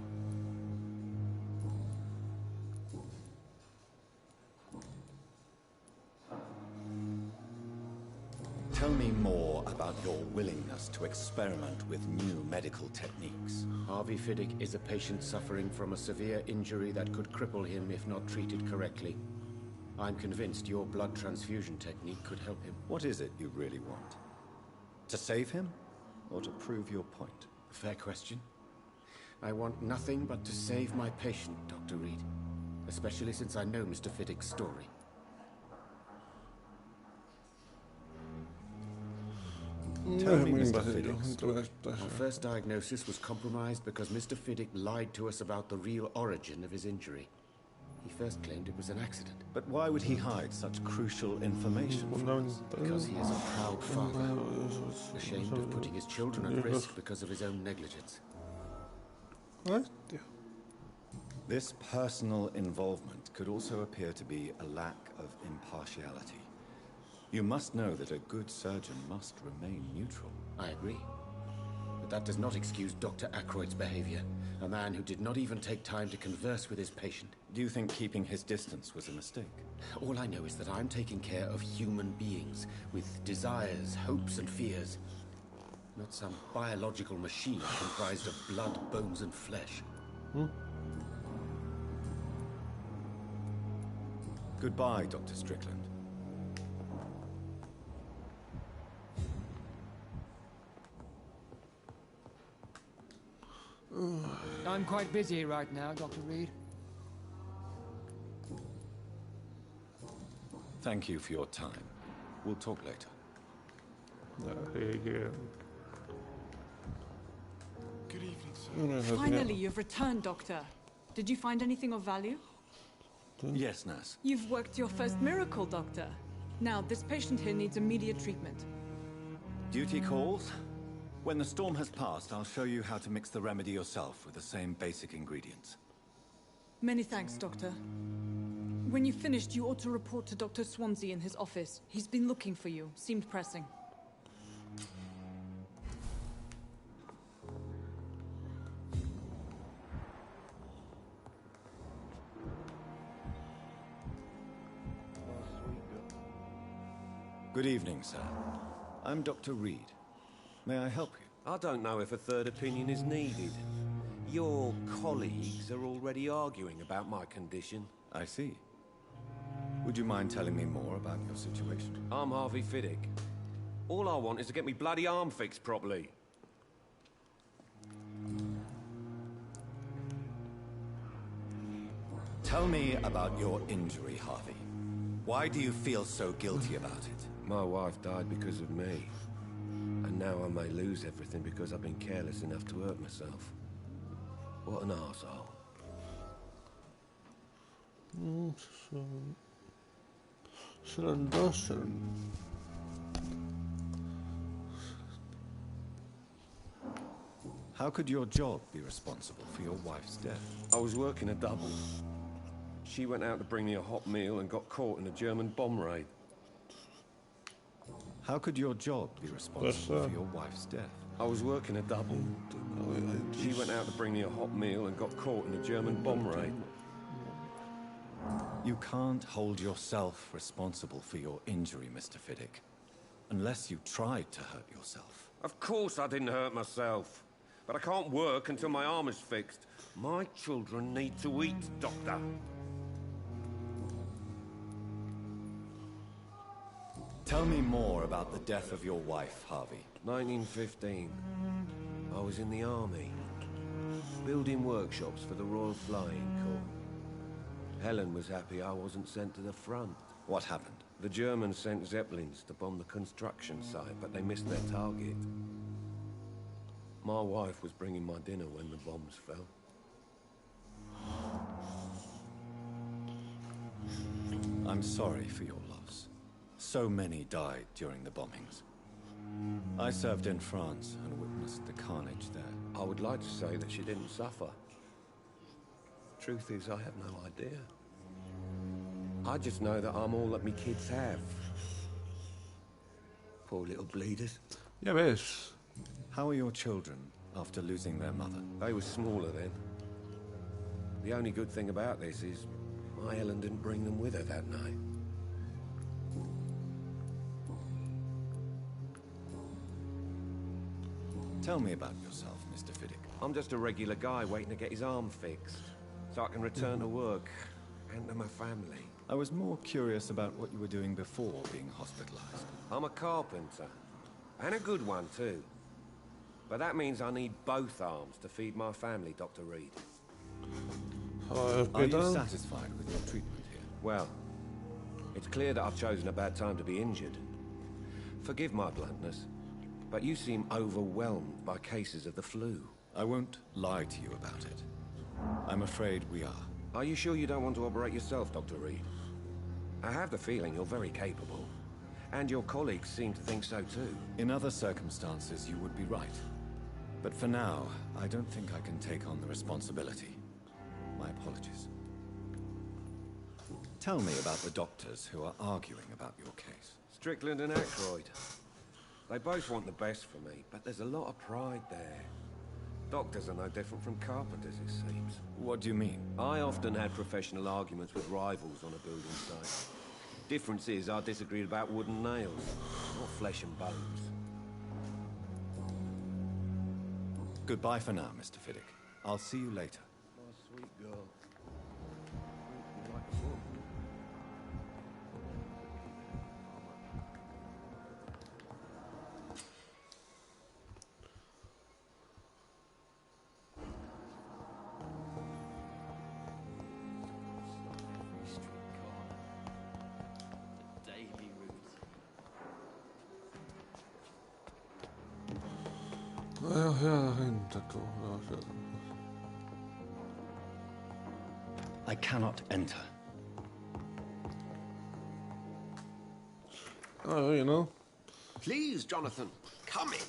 Tell me more about your willingness to experiment with new medical techniques. Harvey Fiddick is a patient suffering from a severe injury that could cripple him if not treated correctly. I'm convinced your blood transfusion technique could help him. What is it you really want? To save him, or to prove your point? Fair question. I want nothing but to save my patient, Dr. Reed. Especially since I know Mr. Fiddick's story. Tell me, Mr. Fiddick's. Our first diagnosis was compromised because Mr. Fiddick lied to us about the real origin of his injury. He first claimed it was an accident. But why would he hide such crucial information from us? Because he is a proud father, ashamed of putting his children at risk because of his own negligence. This personal involvement could also appear to be a lack of impartiality. You must know that a good surgeon must remain neutral. I agree. But that does not excuse Dr. Ackroyd's behavior. A man who did not even take time to converse with his patient. Do you think keeping his distance was a mistake? All I know is that I'm taking care of human beings with desires, hopes, and fears. Not some biological machine comprised of blood, bones, and flesh. Goodbye, Dr. Strickland. I'm quite busy right now, Dr. Reed. Thank you for your time. We'll talk later. Good evening, sir. Finally, you've returned, Doctor. Did you find anything of value? Yes, nurse. You've worked your first miracle, Doctor. Now, this patient here needs immediate treatment. Duty calls. When the storm has passed, I'll show you how to mix the remedy yourself with the same basic ingredients. Many thanks, Doctor. When you've finished, you ought to report to Dr. Swansea in his office. He's been looking for you. Seemed pressing. Good evening, sir. I'm Dr. Reed. May I help you? I don't know if a third opinion is needed. Your colleagues are already arguing about my condition. I see. Would you mind telling me more about your situation? I'm Harvey Fiddick. All I want is to get me bloody arm fixed properly. Tell me about your injury, Harvey. Why do you feel so guilty about it? My wife died because of me. And now I may lose everything because I've been careless enough to hurt myself. What an arsehole. Serán dos. How could your job be responsible for your wife's death? I was working a double. She went out to bring me a hot meal and got caught in a German bomb raid. How could your job be responsible for your wife's death? I was working a double. She went out to bring me a hot meal and got caught in a German bomb raid. You can't hold yourself responsible for your injury, Mr. Fiddick, unless you tried to hurt yourself. Of course I didn't hurt myself. But I can't work until my arm is fixed. My children need to eat, Doctor. Tell me more about the death of your wife, Harvey. 1915. I was in the army, building workshops for the Royal Flying Corps. Helen was happy I wasn't sent to the front. What happened? The Germans sent Zeppelins to bomb the construction site, but they missed their target. My wife was bringing my dinner when the bombs fell. I'm sorry for your loss. So many died during the bombings. I served in France and witnessed the carnage there. I would like to say that she didn't suffer. Truth is, I have no idea. I just know that I'm all that me kids have. Poor little bleeders. Ya ves. How are your children after losing their mother? They were smaller then. The only good thing about this is my Helen didn't bring them with her that night. Tell me about yourself, Mr. Fiddick. I'm just a regular guy waiting to get his arm fixed, so I can return to work and to my family. I was more curious about what you were doing before being hospitalized. I'm a carpenter, and a good one too. But that means I need both arms to feed my family, Dr. Reed. Are you satisfied with your treatment here? Well, it's clear that I've chosen a bad time to be injured. Forgive my bluntness, but you seem overwhelmed by cases of the flu. I won't lie to you about it. I'm afraid we are. Are you sure you don't want to operate yourself, Dr. Reed? I have the feeling you're very capable, and your colleagues seem to think so too. In other circumstances, you would be right. But for now, I don't think I can take on the responsibility. My apologies. Tell me about the doctors who are arguing about your case. Strickland and Aykroyd. They both want the best for me, but there's a lot of pride there. Doctors are no different from carpenters, it seems. What do you mean? I often had professional arguments with rivals on a building site. Difference is I disagreed about wooden nails, not flesh and bones. Goodbye for now, Mr. Fiddick. I'll see you later. My sweet girl. Like a book. I cannot enter. Oh, you know. Please, Jonathan, come in.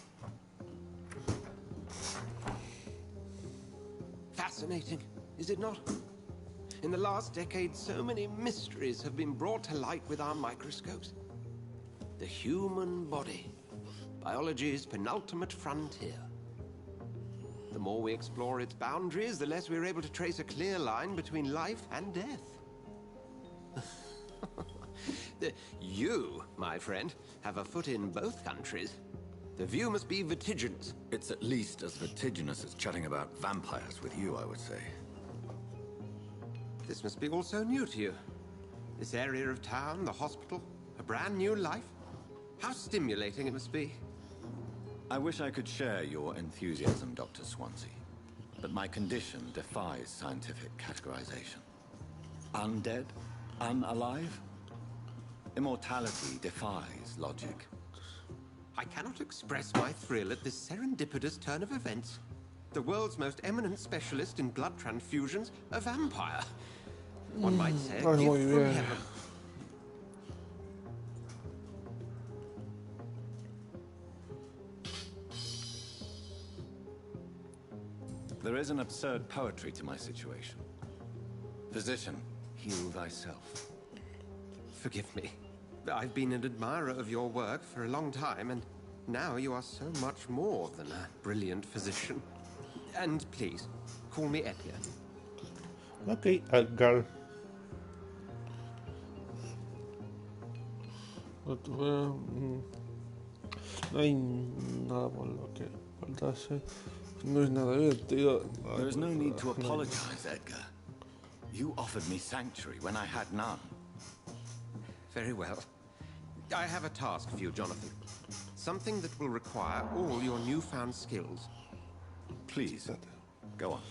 Fascinating, is it not? In the last decade, so many mysteries have been brought to light with our microscopes. The human body, biology's penultimate frontier. The more we explore its boundaries, the less we're able to trace a clear line between life and death. You, my friend, have a foot in both countries. The view must be vertiginous. It's at least as vertiginous as chatting about vampires with you, I would say. This must be all so new to you. This area of town, the hospital, a brand new life. How stimulating it must be. I wish I could share your enthusiasm, Dr. Swansea, but my condition defies scientific categorization. Undead? Unalive? Immortality defies logic. I cannot express my thrill at this serendipitous turn of events. The world's most eminent specialist in blood transfusions, a vampire. One might say a gift from heaven. There is an absurd poetry to my situation. Physician, heal thyself. Forgive me. I've been an admirer of your work for a long time, and now you are so much more than a brilliant physician. And please, call me Edgar. Okay, Edgar. No hay nada por lo que faltase. No es nada divertido. There is no need to apologize, Edgar. You offered me sanctuary when I had none. Very well. I have a task for you, Jonathan. Something that will require all your newfound skills. Please, go on.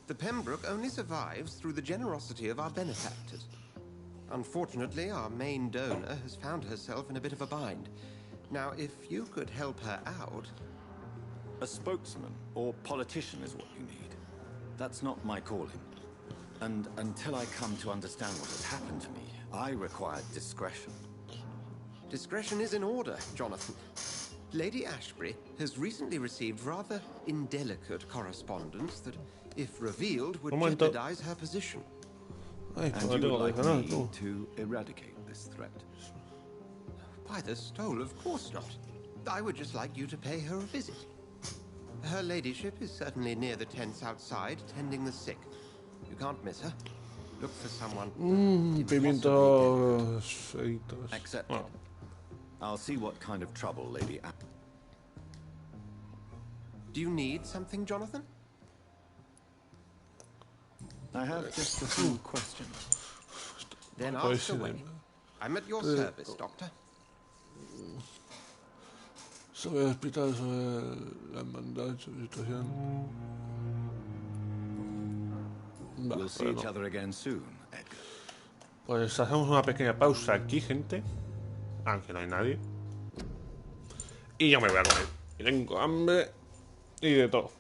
The Pembroke only survives through the generosity of our benefactors. Unfortunately, our main donor has found herself in a bit of a bind. Now, if you could help her out... A spokesman or politician is what you need. That's not my calling. And until I come to understand what has happened to me, I require discretion. Discretion is in order, Jonathan. Lady Ashbury has recently received rather indelicate correspondence that, if revealed, would jeopardize her position. And you would like me to eradicate this threat? By the stole, of course not. I would just like you to pay her a visit. Her ladyship is certainly near the tents outside, tending the sick. You can't miss her. Look for someone. Pimientos. Accepted. I'll see what kind of trouble Lady Do you need something, Jonathan? I have just a few questions. Then ask away. I'm at your service, Doctor. Se voy a explicar sobre la hermandad, sobre la situación. We'll see each other again soon, Edgar. Pues hacemos una pequeña pausa aquí, gente. Aunque no hay nadie. Y yo me voy a comer. Y tengo hambre y de todo.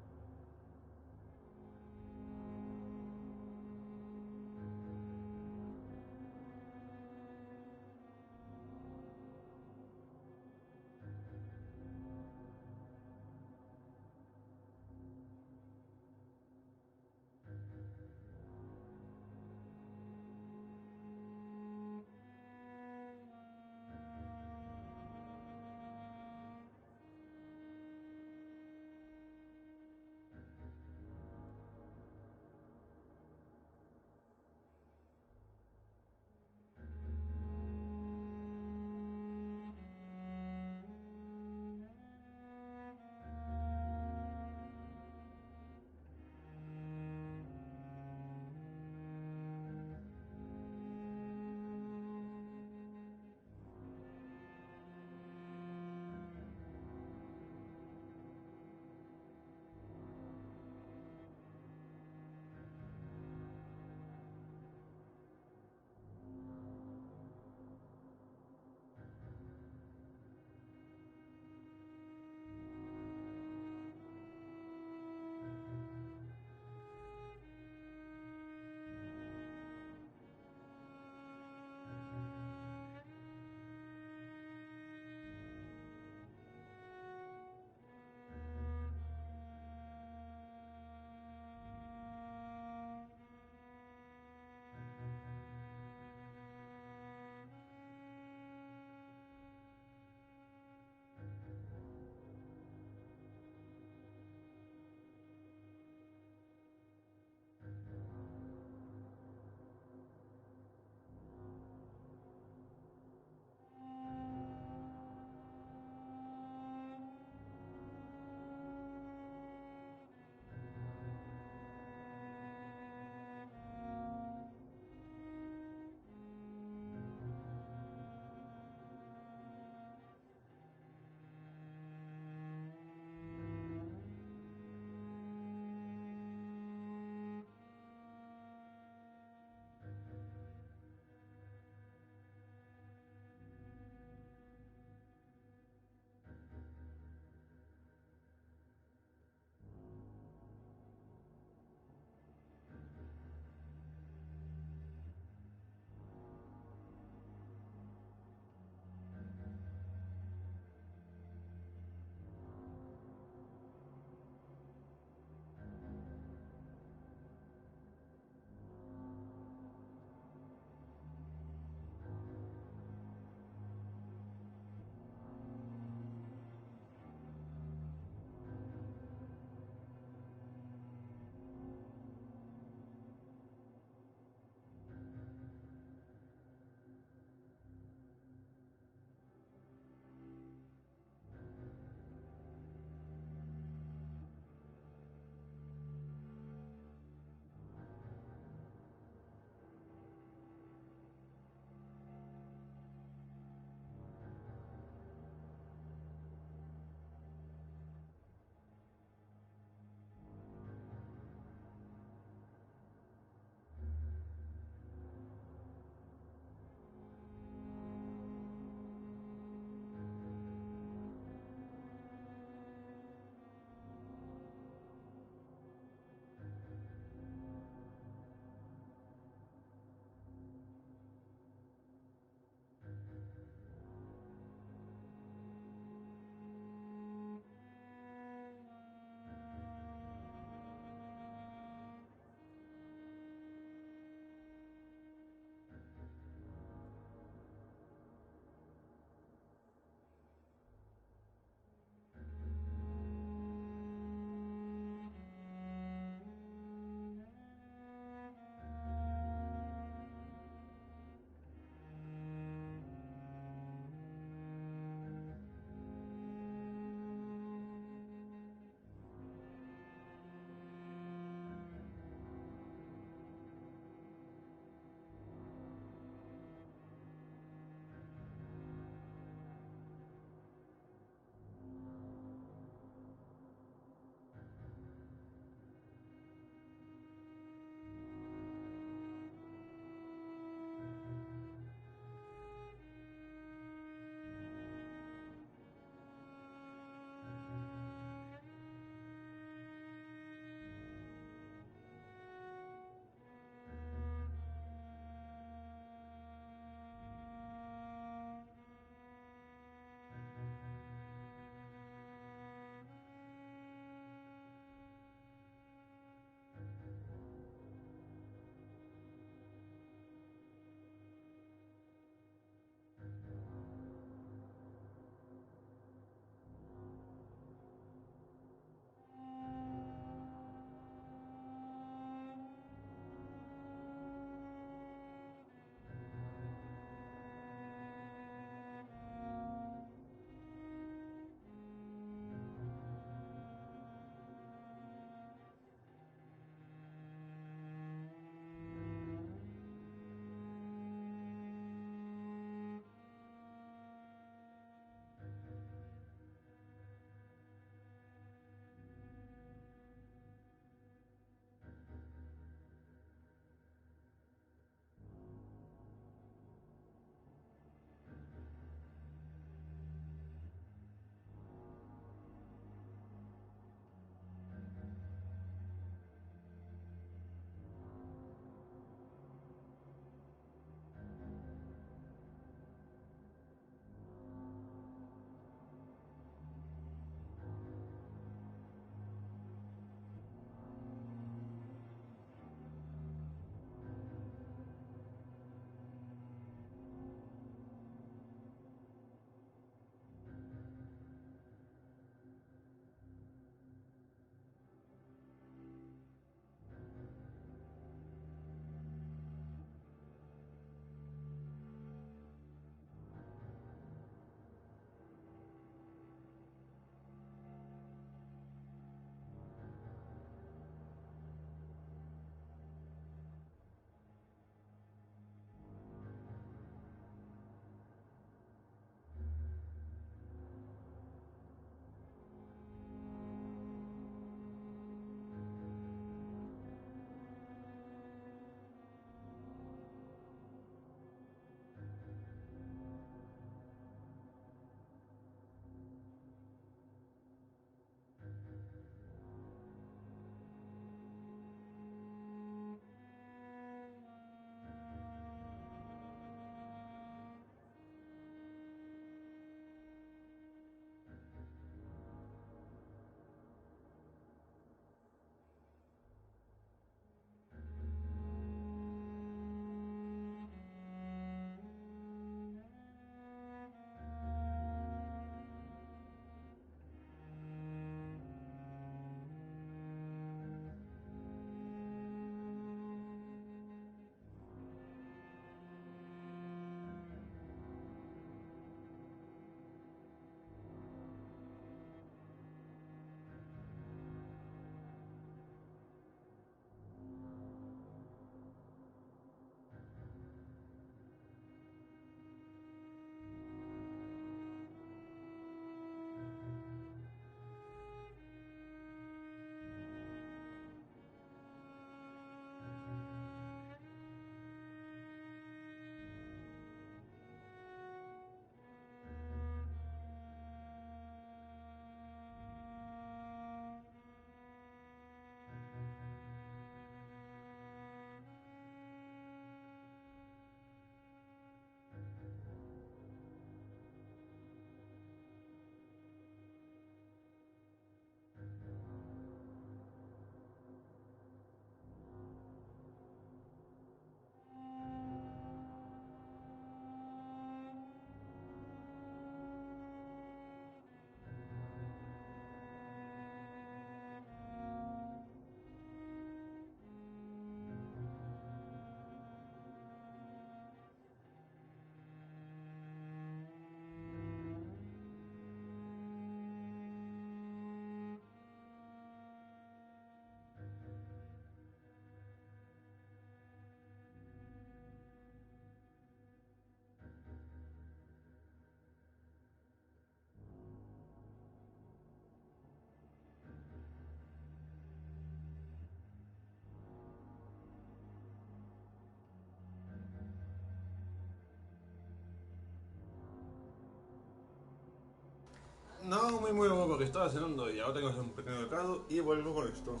No me muevo porque estaba cenando y ahora tengo que hacer un pequeño recado y vuelvo con esto.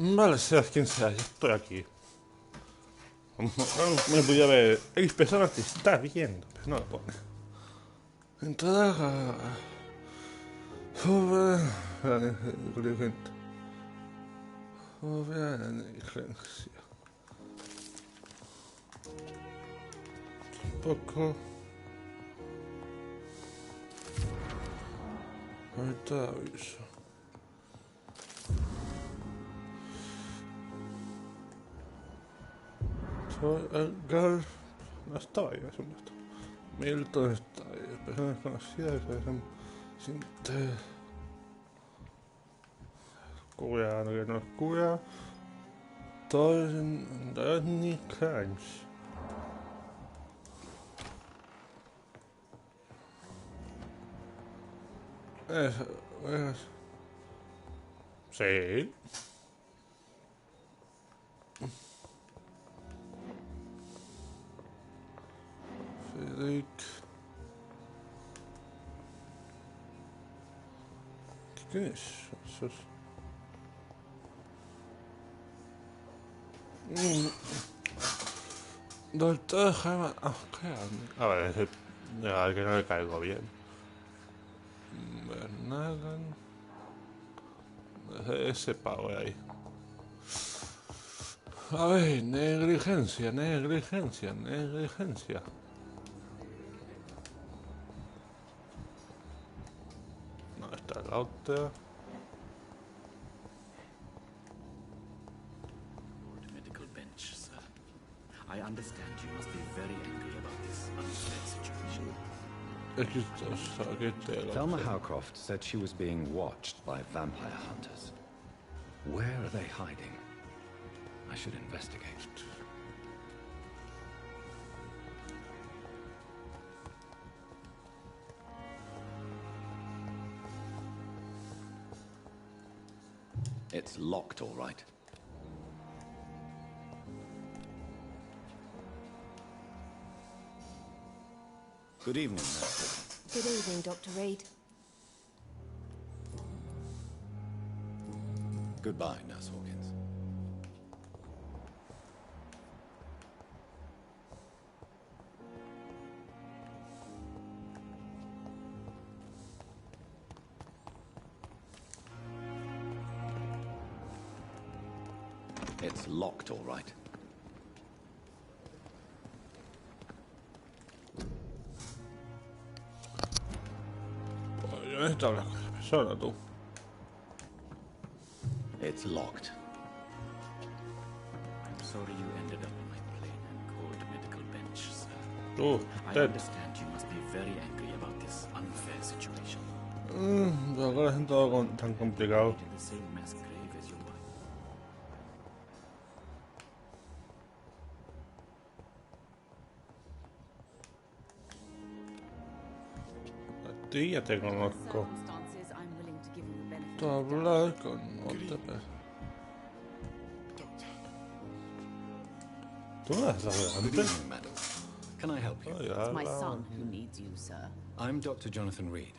Vale, seas quien sea, yo estoy aquí. Me podía ver. X personas te está viendo, pero no lo pone. Entrada sobre la negligencia. Sobre la negligencia. Tampoco. Ahorita aviso. Edgar no estaba ahí, es un dato. Milton está ahí, personas conocidas que son sin cura, no que nos cura. Todos en Crimes. Sí. Federic. ¿Qué es? Eso es... Doctor Jaime... A ver, que no le caigo bien. Bernardo... Ese pavo ahí. A ver, negligencia. No está la otra. Medical bench, sir. I understand you must be very angry about this unfair situation. Thelma Howcroft said she was being watched by vampire hunters. Where are they hiding? I should investigate. It's locked, all right. Good evening, nurse. Good evening, Dr. Reed. Goodbye, Nurse Hawkins. It's locked, all right. Yo necesito hablar con esa persona, tú. It's locked. I'm sorry you ended up on my plain and cold medical bench, sir. I Ted. understand you must be very angry about this unfair situation. Pero ahora es todo tan complicado. In the same mass grave as your wife. A ti ya te conozco. Circumstances, I'm willing to give you the benefit Tú of the doubt. hablar con otra persona. ¿Tú me has hablado Good antes? evening, madam. Can I help you? It's my son who needs you, sir. I'm Dr. Jonathan Reed.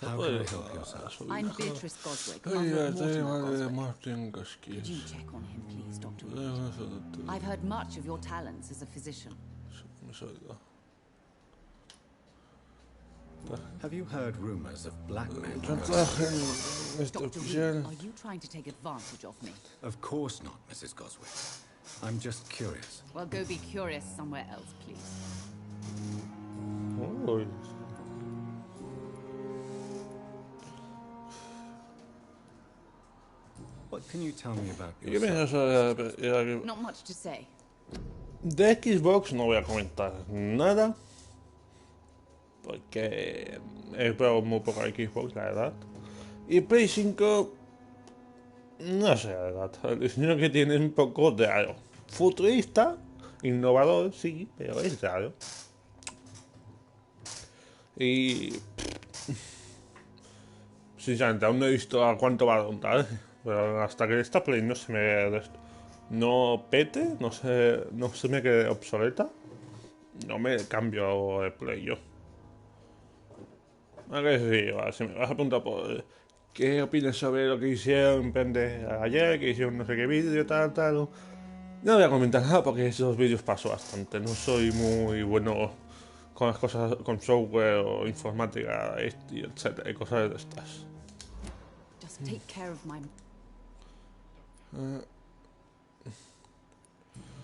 How can I help you, sir? I'm Beatrice Goswick, Ay, mother of ya te Mortimer madre de Goswick. Martin Gasquet. Could you check on him, please, Dr. Reed? I've heard much of your talents as a physician. Have you heard rumors of black men? Dr. Reed, are you trying to take advantage of me? Of course not, Mrs. Goswick. I'm just curious. Well, go be curious somewhere else, please. Oh. What can you tell me about ¿Qué piensas sobre Not much to say. de Xbox? No voy a comentar nada. Porque he probado muy poco Xbox, la verdad. Y Play 5, no sé, la verdad. El diseño que tiene es un poco raro. Futurista, innovador, sí, pero es raro. Y sinceramente, aún no he visto a cuánto va a contar. Pero hasta que esta Play no se me no pete, no se me quede obsoleta, no me cambio de Play yo. A ver si me vas a preguntar por qué opinas sobre lo que hicieron en plan de ayer, que hicieron no sé qué vídeo, tal. No voy a comentar nada porque esos vídeos paso bastante. No soy muy bueno con las cosas, con software o informática, etcétera, y cosas de estas. Just take care of my...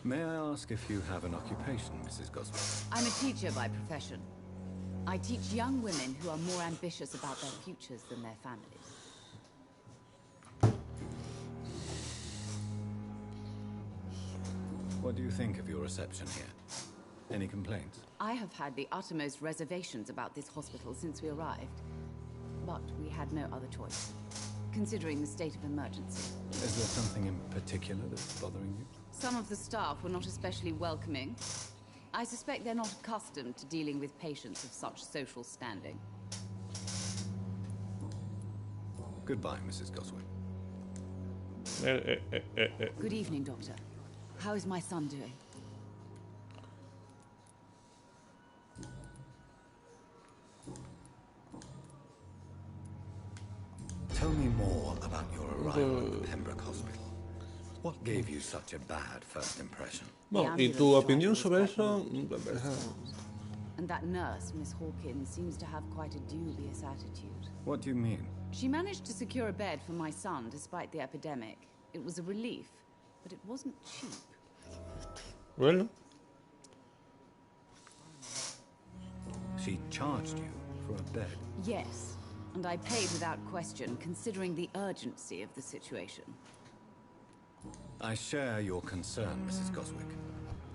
May I ask if you have an occupation, Mrs. Goswick? I'm a teacher by profession. I teach young women who are more ambitious about their futures than their families. What do you think of your reception here? Any complaints? I have had the uttermost reservations about this hospital since we arrived. But we had no other choice, considering the state of emergency. Is there something in particular that's bothering you? Some of the staff were not especially welcoming. I suspect they're not accustomed to dealing with patients of such social standing. Goodbye, Mrs. Goswick. Good evening, Doctor. How is my son doing? Tell me more about your arrival at the Pembroke Hospital. What gave you such a bad first impression? Bueno, ¿y tu opinión sobre eso? And that nurse, Miss Hawkins, seems to have quite a dubious attitude. What do you mean? She managed to secure a bed for my son despite the epidemic. It was a relief, but it wasn't cheap. Bueno. She charged you for a bed? Yes, and I paid without question, considering the urgency of the situation. I share your concern, Mrs. Goswick.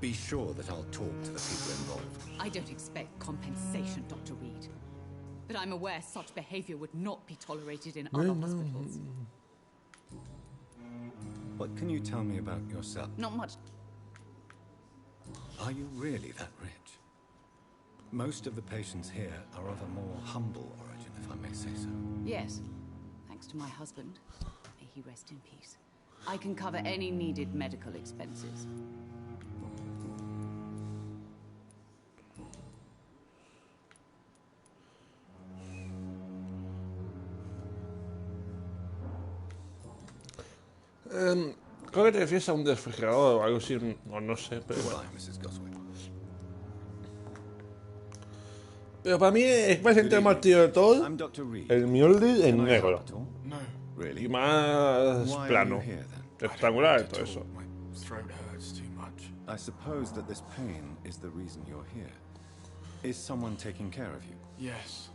Be sure that I'll talk to the people involved. I don't expect compensation, Dr. Reed. But I'm aware such behavior would not be tolerated in other hospitals. What can you tell me about yourself? Not much. Are you really that rich? Most of the patients here are of a more humble origin, if I may say so. Yes, thanks to my husband. May he rest in peace. I can cover any needed medical expenses. Creo que te refieres a un refrigerador o algo así, no sé, pero bueno. Pero para mí es más entre más tío de todo el Mjolnir en negro. Y más plano, rectangular y todo eso. I suppose that this pain is the reason you're here. Is someone taking care of you? Yes.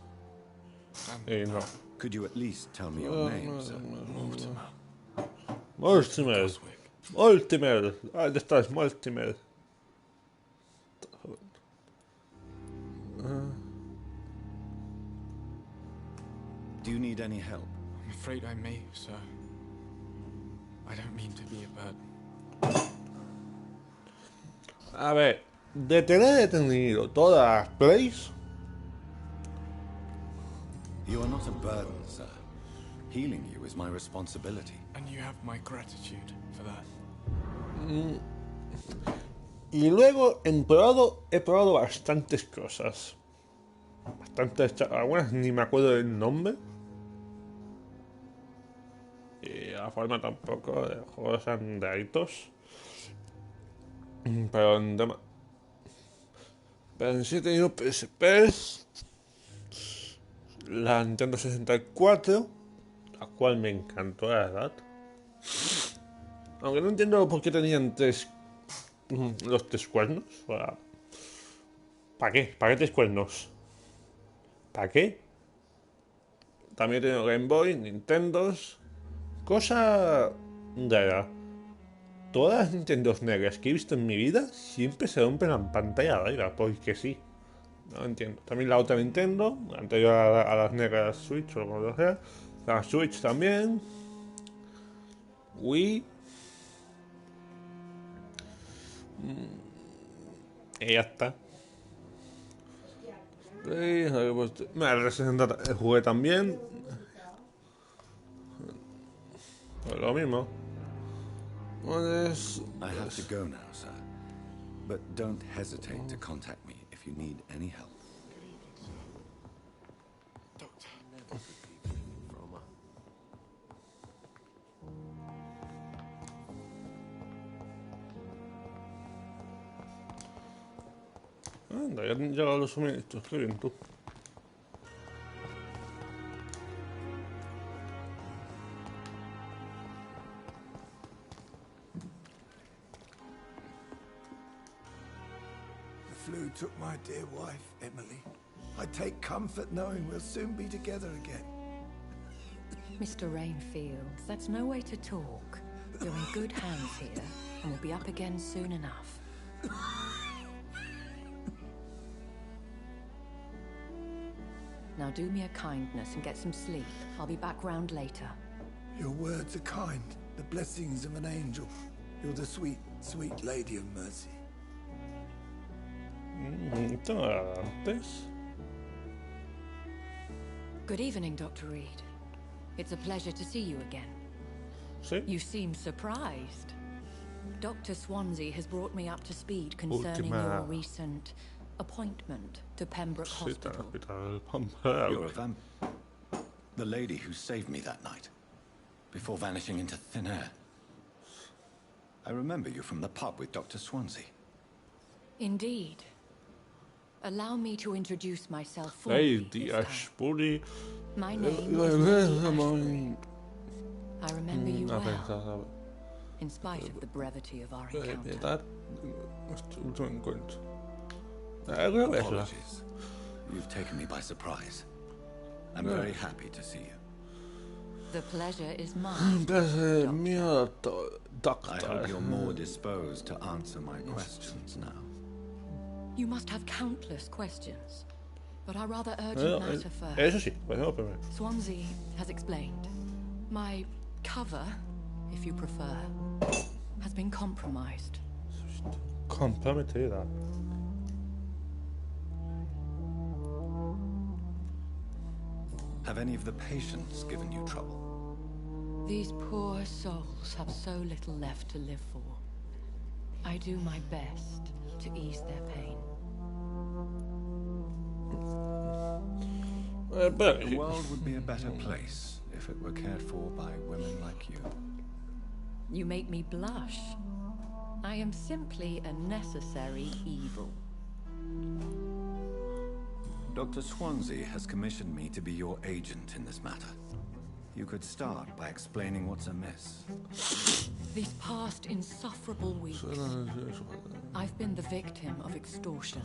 No. Could you at least tell me your name, sir? Mortimer. Mortimer. Ah, ¿dónde estás, Mortimer? Do you need any help? I'm afraid I may, sir. I don't mean to be a burden. A ver, de tener detenido todas las plays. You are not a burden, sir. Healing you is my responsibility. And you have my gratitude for that. Y luego he probado bastantes cosas. Algunas ni me acuerdo del nombre. Y la forma tampoco de juegos andaditos. Pero en sí he tenido PSPs, la Nintendo 64, la cual me encantó, la verdad. Aunque no entiendo por qué tenían los tres cuernos. ¿Para qué? ¿Para qué tres cuernos? ¿Para qué? También he tenido Game Boy, Nintendos. Cosa rara. Todas las Nintendos negras que he visto en mi vida siempre se rompen en pantalla arriba, porque sí. No entiendo. También la otra Nintendo, anterior a las negras Switch o como sea. La Switch también. Wii. Y ya está. Me jugué también. Lo mismo. I have to go now, sir. But don't hesitate to contact me if you need any help. Anda, ya han llegado los suministros. Qué bien, tú. Flu took my dear wife, Emily. I take comfort knowing we'll soon be together again. Mr. Rainfield, that's no way to talk. You're in good hands here, and we'll be up again soon enough. Now do me a kindness and get some sleep. I'll be back round later. Your words are kind, the blessings of an angel. You're the sweet, sweet lady of mercy. Good evening, Dr. Reed. It's a pleasure to see you again. ¿Sí? You seem surprised. Dr. Swansea has brought me up to speed concerning your recent appointment to Pembroke Hospital. You're a vamp. The lady who saved me that night, before vanishing into thin air. I remember you from the pub with Dr. Swansea. Indeed. Allow me to introduce myself formally this time. My name is Lady I remember you well, in spite of the brevity of our encounter. Apologies. You've taken me by surprise. I'm very happy to see you. The pleasure is mine. I hope you're more disposed to answer my questions now. You must have countless questions, but our rather urgent matter first. Eso sí, pero... Swansea has explained. My cover, if you prefer, has been compromised. Comprometida. Have any of the patients given you trouble? These poor souls have so little left to live for. I do my best to ease their pain. The world would be a better place if it were cared for by women like you. You make me blush. I am simply a necessary evil. Dr. Swansea has commissioned me to be your agent in this matter. You could start by explaining what's amiss. These past insufferable weeks, I've been the victim of extortion.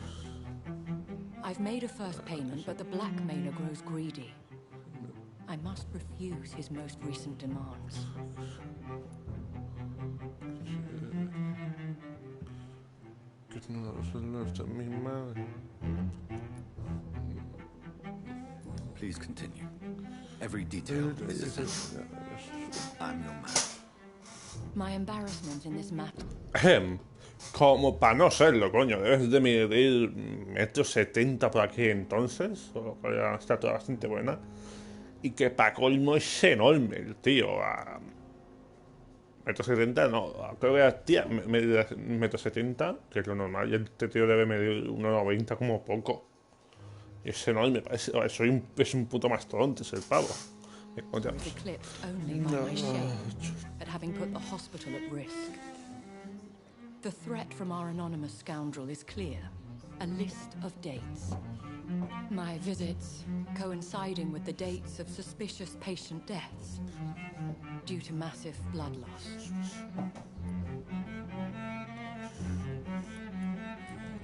I've made a first payment, but the blackmailer grows greedy. I must refuse his most recent demands. Please continue. Every detail is essential. I'm your man. My embarrassment in this matter. Como para no serlo, coño, debes de medir 1,70 m por aquí entonces, o una estatura bastante buena, y que para colmo es enorme el tío, a 1,70 m, no, creo que la tía mide 1,70 m, que es lo normal, y este tío debe medir 1,90 m como poco, y es enorme, es un puto mastodonte, es el pavo. Eclipsed only by my shame at having put the hospital at risk. The threat from our anonymous scoundrel is clear. A list of dates. My visits coinciding with the dates of suspicious patient deaths due to massive blood loss.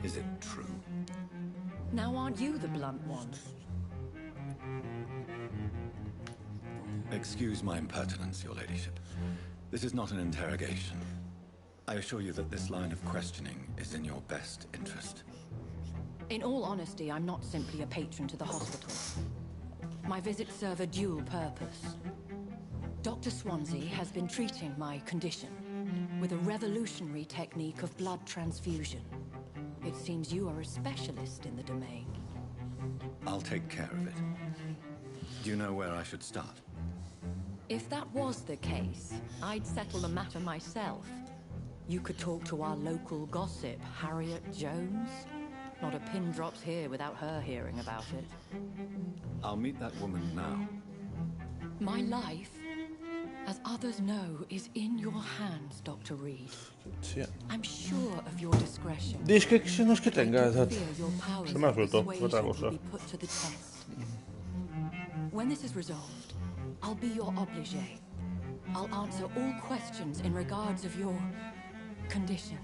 Is it true? Now aren't you the blunt one? Excuse my impertinence, your ladyship. This is not an interrogation. I assure you that this line of questioning is in your best interest. In all honesty, I'm not simply a patron to the hospital. My visits serve a dual purpose. Dr. Swansea has been treating my condition with a revolutionary technique of blood transfusion. It seems you are a specialist in the domain. I'll take care of it. Do you know where I should start? If that was the case, I'd settle the matter myself. You could talk to our local gossip, Harriet Jones. Not a pin drops here without her hearing about it. I'll meet that woman now. My life, as others know, is in your hands, Dr. Reed. I'm sure of your discretion. Discreciones que tengas. Your powers Se me ha suelto, otra will cosa. be put to the test. When this is resolved, I'll be your obligé. I'll answer all questions in regards of your condition.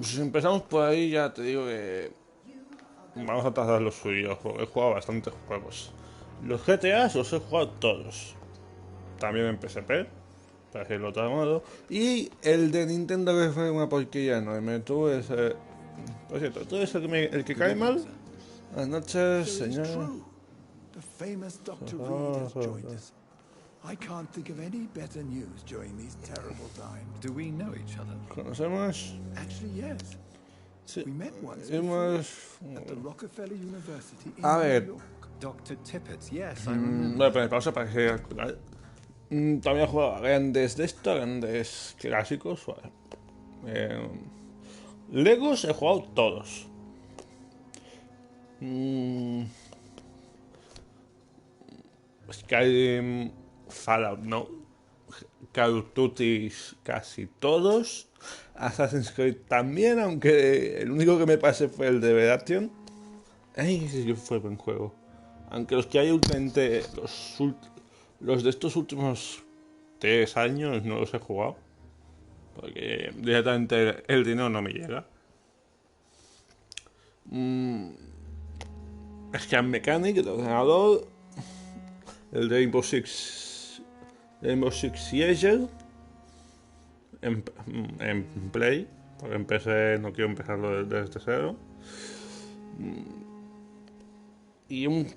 Si empezamos por ahí, ya te digo que vamos a tardar los suyos, porque he jugado bastantes juegos. Los GTAs los he jugado todos. También en PSP, para decirlo de otro modo. Y el de Nintendo, que fue una porquería enorme. Tú es... por cierto, tú eres el que cae mal. Buenas noches, señor. The famous Dr. Reed has joined us. I can't think of any better news during these terrible times. Do we know each other? ¿Conocemos? Actually, yes. Sí. We met once Hemos... at the Rockefeller University in A ver. New York. Dr. Tippett, yes, I remember. Voy a poner pausa para que siga explicar. También he jugado a grandes de esto, grandes clásicos. Vale. Legos he jugado todos. Skyrim, Fallout no. Call of Duty casi todos. Assassin's Creed también, aunque el único que me pasé fue el de Veration. Ay, sí, fue buen juego. Aunque los que hay últimamente, los de estos últimos 3 años no los he jugado. Porque directamente el dinero no me llega. Es que en Mechanic, el ordenador, el Rainbow Six Siege en Play, porque en PC no quiero empezarlo desde cero. Y un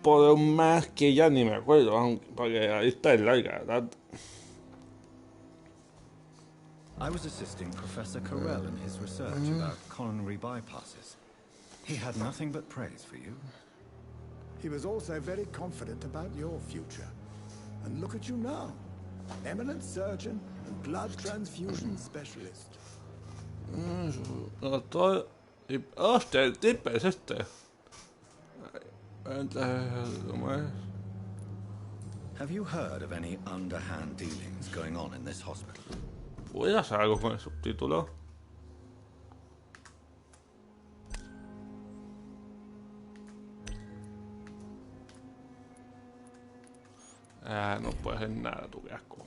poder más que ya ni me acuerdo, porque la lista es larga, ¿verdad? I was assisting Professor Carell in his research about coronary bypasses. He had nothing but praise for you. He was also very confident about your future. And look at you now. Eminent surgeon and blood transfusion specialist. Doctor... ¡Hostia, el tip es este! ¿Cómo es? Have you heard of any underhand dealings going on in this hospital? ¿Puedes hacer algo con el subtítulo? No puedes hacer nada, tu asco.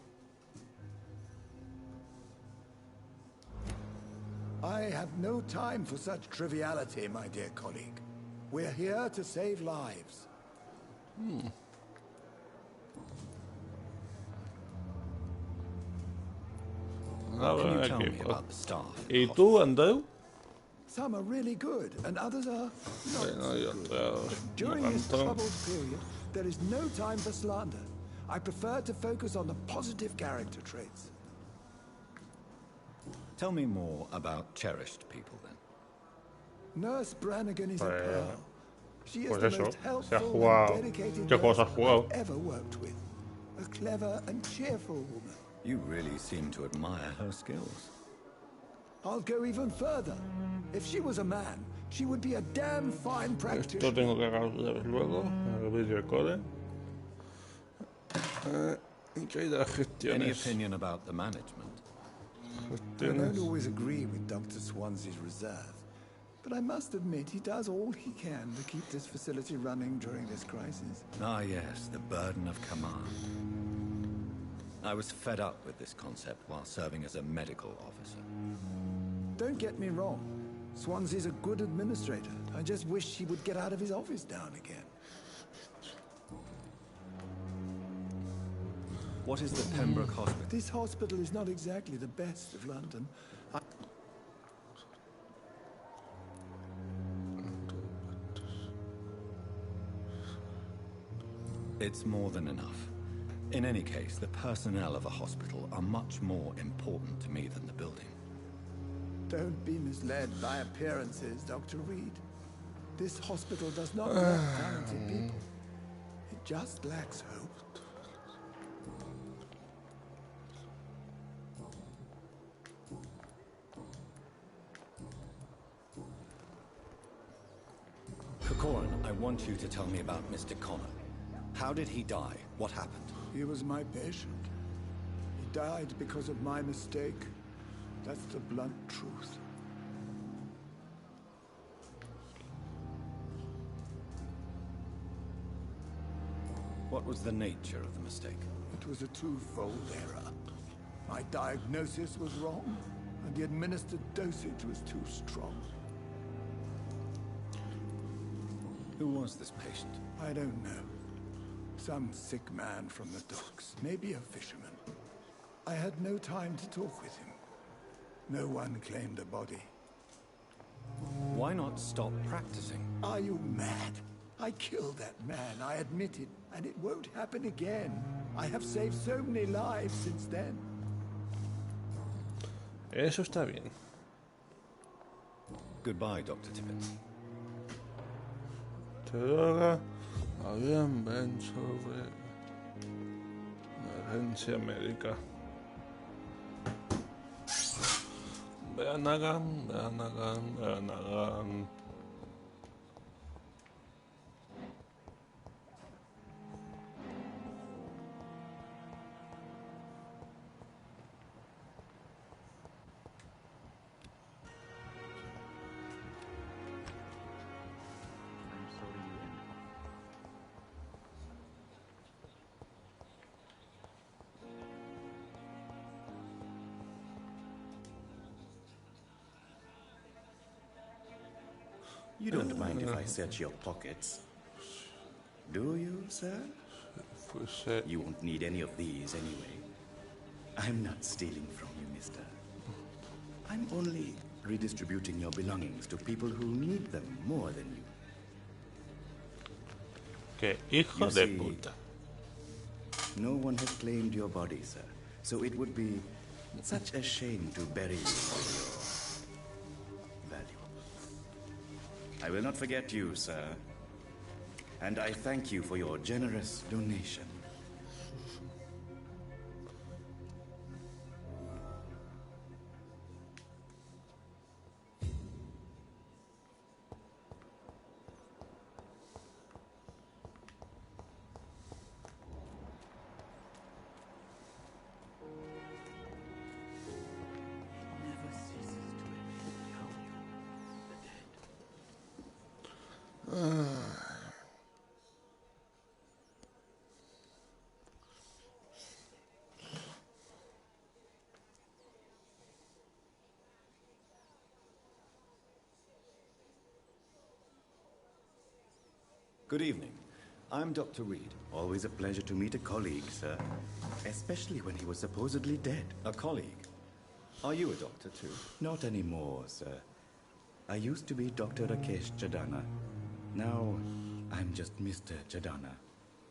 I have no time for such triviality, my dear colleague. We're here to save lives. Can you tell me about the staff? ¿Y tú, Andrew? Some are really good, and others are not Bueno, so yo good. During this troubled period, there is no time for slander. I prefer to focus on the positive character traits. Tell me more about cherished people, then. Nurse Brannigan is a pearl. She is Pues the eso, most se ha helpful jugado. and dedicated ¿Qué juegos has nurse jugado? I've ever worked with. A clever and cheerful woman. You really seem to admire her skills. I'll go even further. If she was a man, she would be a damn fine practitioner. Esto tengo que agarrar luego. El video code. Any opinion about the management? I don't always agree with Dr. Swansea's reserve, but I must admit he does all he can to keep this facility running during this crisis. Ah, yes, the burden of command. I was fed up with this concept while serving as a medical officer. Don't get me wrong. Swansea's a good administrator. I just wish he would get out of his office now and again. What is the Pembroke Hospital? This hospital is not exactly the best of London. It's more than enough. In any case, the personnel of a hospital are much more important to me than the building. Don't be misled by appearances, Dr. Reed. This hospital does not lack talented people. It just lacks hope. Corcoran, I want you to tell me about Mr. Connor. How did he die? What happened? He was my patient. He died because of my mistake. That's the blunt truth. What was the nature of the mistake? It was a twofold error. My diagnosis was wrong, and the administered dosage was too strong. Who was this patient? I don't know. Some sick man from the docks, maybe a fisherman. I had no time to talk with him. No one claimed the body. Why not stop practicing? Are you mad? I killed that man, I admit it, and it won't happen again. I have saved so many lives since then. Eso está bien. Goodbye, Dr. Tibbet. Droga, habían ven sobre emergencia médica. Vean hagan. You don't mind if I search your pockets, do you, sir? You won't need any of these anyway. I'm not stealing from you, mister. I'm only redistributing your belongings to people who need them more than you. Que hijo de puta. No one has claimed your body, sir, so it would be such a shame to bury you with your I will not forget you, sir. And I thank you for your generous donation. Good evening. I'm Dr. Reed. Always a pleasure to meet a colleague, sir. Especially when he was supposedly dead. A colleague? Are you a doctor too? Not anymore, sir. I used to be Dr. Rakesh Chadana. Now, I'm just Mr. Chadana,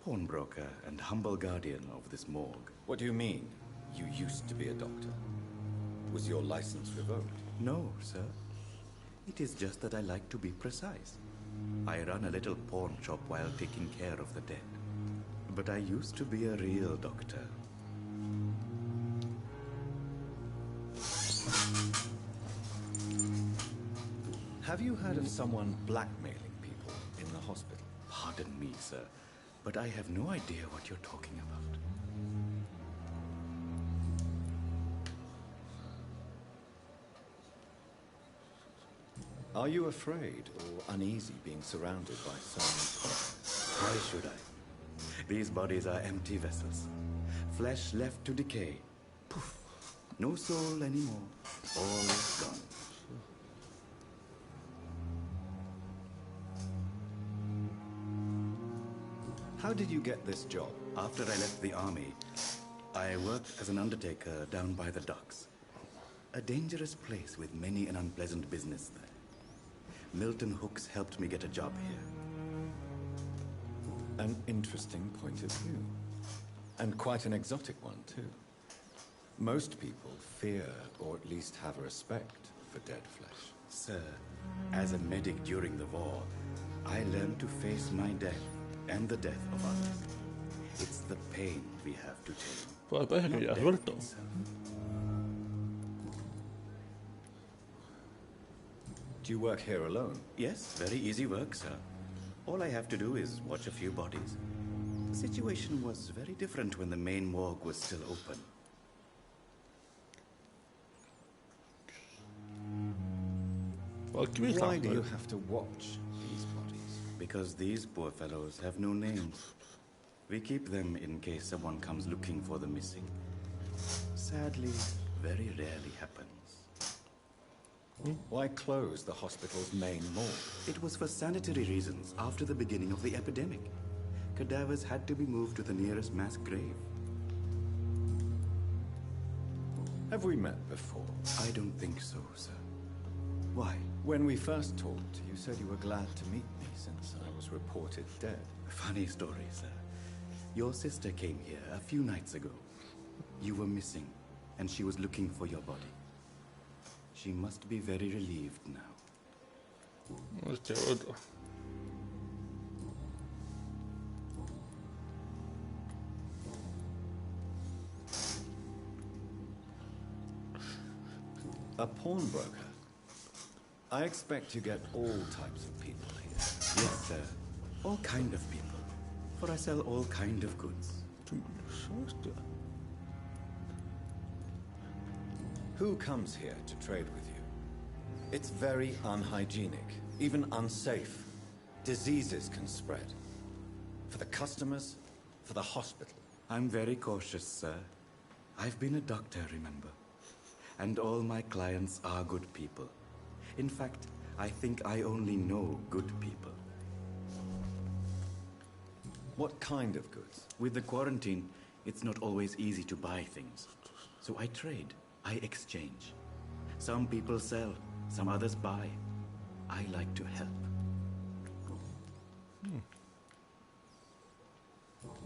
pawnbroker and humble guardian of this morgue. What do you mean, you used to be a doctor? Was your license revoked? No, sir. It is just that I like to be precise. I run a little pawn shop while taking care of the dead. But I used to be a real doctor. Have you heard of someone blackmailing people in the hospital? Pardon me, sir, but I have no idea what you're talking about. Are you afraid or uneasy being surrounded by so many? Why should I? These bodies are empty vessels. Flesh left to decay. Poof. No soul anymore. All is gone. How did you get this job? After I left the army, I worked as an undertaker down by the docks. A dangerous place with many an unpleasant business there. Milton Hooks helped me get a job here. An interesting point of view. And quite an exotic one, too. Most people fear, or at least have respect, for dead flesh. Sir, as a medic during the war, I learned to face my death and the death of others. It's the pain we have to take. Pues parece que ya has vuelto. Do you work here alone? Yes, very easy work, sir. All I have to do is watch a few bodies. The situation was very different when the main morgue was still open. Why do you have to watch these bodies? Because these poor fellows have no names. We keep them in case someone comes looking for the missing. Sadly, very rarely happens. Why close the hospital's main morgue? It was for sanitary reasons after the beginning of the epidemic. Cadavers had to be moved to the nearest mass grave. Have we met before? I don't think so, sir. Why? When we first talked, you said you were glad to meet me since I was reported dead. Funny story, sir. Your sister came here a few nights ago. You were missing, and she was looking for your body. She must be very relieved now. Este otro. A pawnbroker? I expect you get all types of people here. Yes, sir. All kind of people. For I sell all kind of goods. Who comes here to trade with you? It's very unhygienic, even unsafe. Diseases can spread. For the customers, for the hospital. I'm very cautious, sir. I've been a doctor, remember? And all my clients are good people. In fact, I think I only know good people. What kind of goods? With the quarantine, it's not always easy to buy things. So I trade. I exchange. Some people sell, some others buy. I like to help.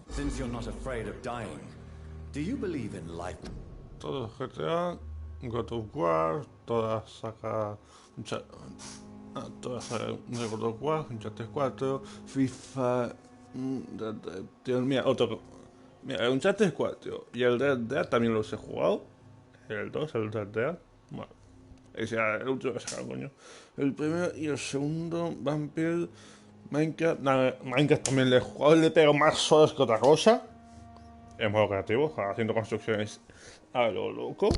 Since you're not afraid of dying, do you believe in life? Todos GTA, God of War, todas saca... todas saca de God of War, Uncharted 4, FIFA... Mira, otro... Mira, el Uncharted 4 y el Red Dead también los he jugado. El 2, el Red Dead. Bueno, ese era el último que sacaron, coño. El primero y el segundo, Vampyr, Minecraft. Minecraft también le he jugado, le pego más horas que otra cosa. En modo creativo, haciendo construcciones a lo loco.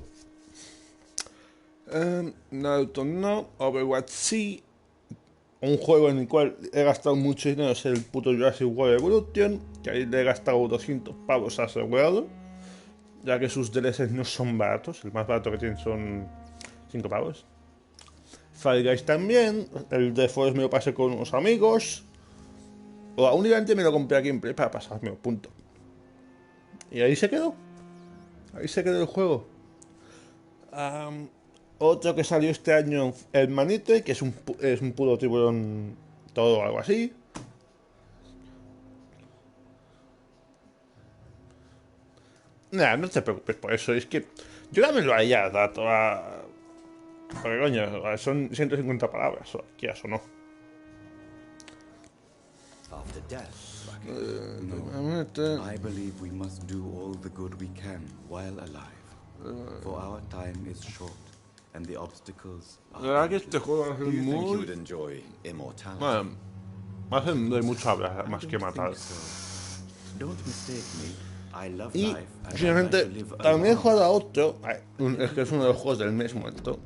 Naruto no, Overwatch sí. Un juego en el cual he gastado mucho dinero es el puto Jurassic World Evolution, que ahí le he gastado 200 pavos asegurado, ya que sus DLCs no son baratos, el más barato que tienen son 5 pavos. Fall Guys también, el de Forest me lo pasé con unos amigos, o únicamente me lo compré aquí en Play para pasarme, punto. Y ahí se quedó el juego. Otro que salió este año, el Manite, que es un puro tiburón todo o algo así. Nah, no te preocupes por eso, es que yo también lo haría dato a... Porque coño, son 150 palabras, quieras o no. After death, no. I believe we must do all the good we can while alive. For our time is short. And the obstacles la verdad que este juego va a ser muy... Bueno, va a ser de mucho hablar más que matar. Y finalmente también he jugado a otro, es que es uno de los juegos del mes muerto,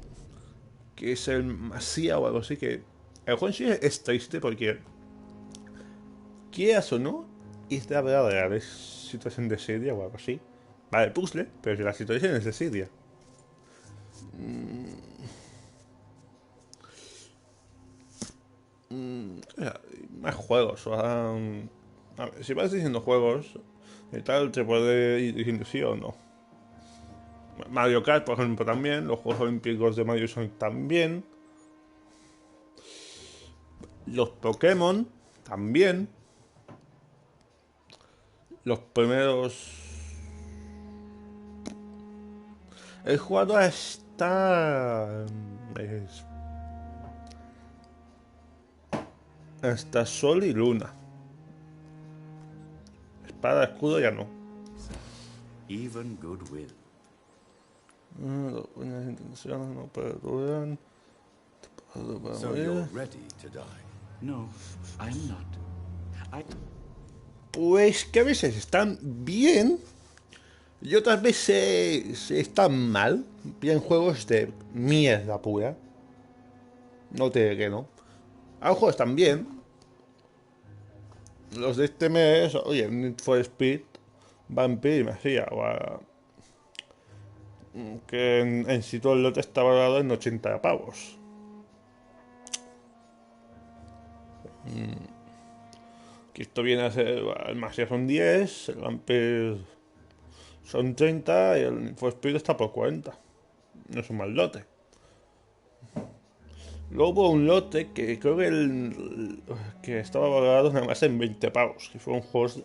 que es el Masía o algo así, que el juego en sí es triste porque quieras o no, es de verdad real, es situación de Siria o algo así. Vale, puzzle, pero que la situación es de Siria. Más juegos. A ver, si vas diciendo juegos y tal, te puede ir diciendo sí o no. Mario Kart, por ejemplo, también. Los Juegos Olímpicos de Mario Sonic también. Los Pokémon también. Los primeros... He jugado hasta Sol y Luna. Espada, escudo ya no. Even goodwill. Buenas intenciones no perduran. So you're ready to die? No, I'm not. Pues que a veces están bien y otras veces están mal. Bien, juegos de mierda pura. No te diré que no. Algunos juegos están bien. Los de este mes, oye, Need for Speed, Vampyr, me hacía, que en sí todo el lote está valorado en 80 pavos. Que esto viene a ser, el Masia son 10, el Vampyr son 30 y el Need for Speed está por 40. No es un mal lote. Luego hubo un lote que creo que estaba valorado nada más en 20 pavos. Que fueron juegos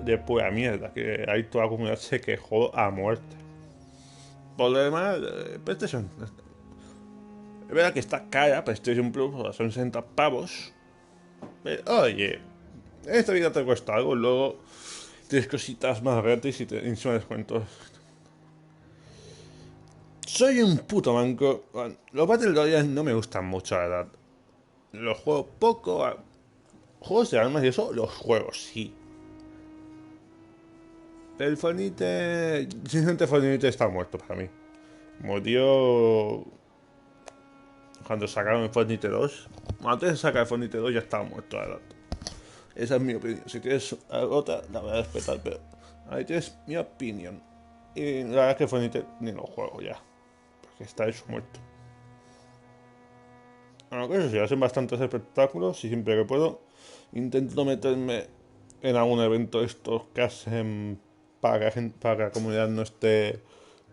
de pura mierda. Que ahí toda la comunidad se quejó a muerte. Por lo demás, PlayStation. Es verdad que está cara, PlayStation Plus, son 60 pavos. Pero, oye, en esta vida te cuesta algo. Luego tienes cositas más gratis y encima descuentos. Soy un puto manco. Los Battle Royale no me gustan mucho, la verdad. Los juego poco. Juegos de armas y eso, los juegos, sí. El Fortnite. Sinceramente, Fortnite está muerto para mí. Murió. Cuando sacaron el Fortnite 2. Antes de sacar el Fortnite 2 ya estaba muerto, la verdad. Esa es mi opinión. Si tienes otra, la voy a respetar, pero ahí tienes mi opinión. Y la verdad es que Fortnite ni lo juego ya. Porque está hecho muerto. Aunque eso sí, hacen bastantes espectáculos y siempre que puedo intento meterme en algún evento de estos que hacen para que la comunidad no esté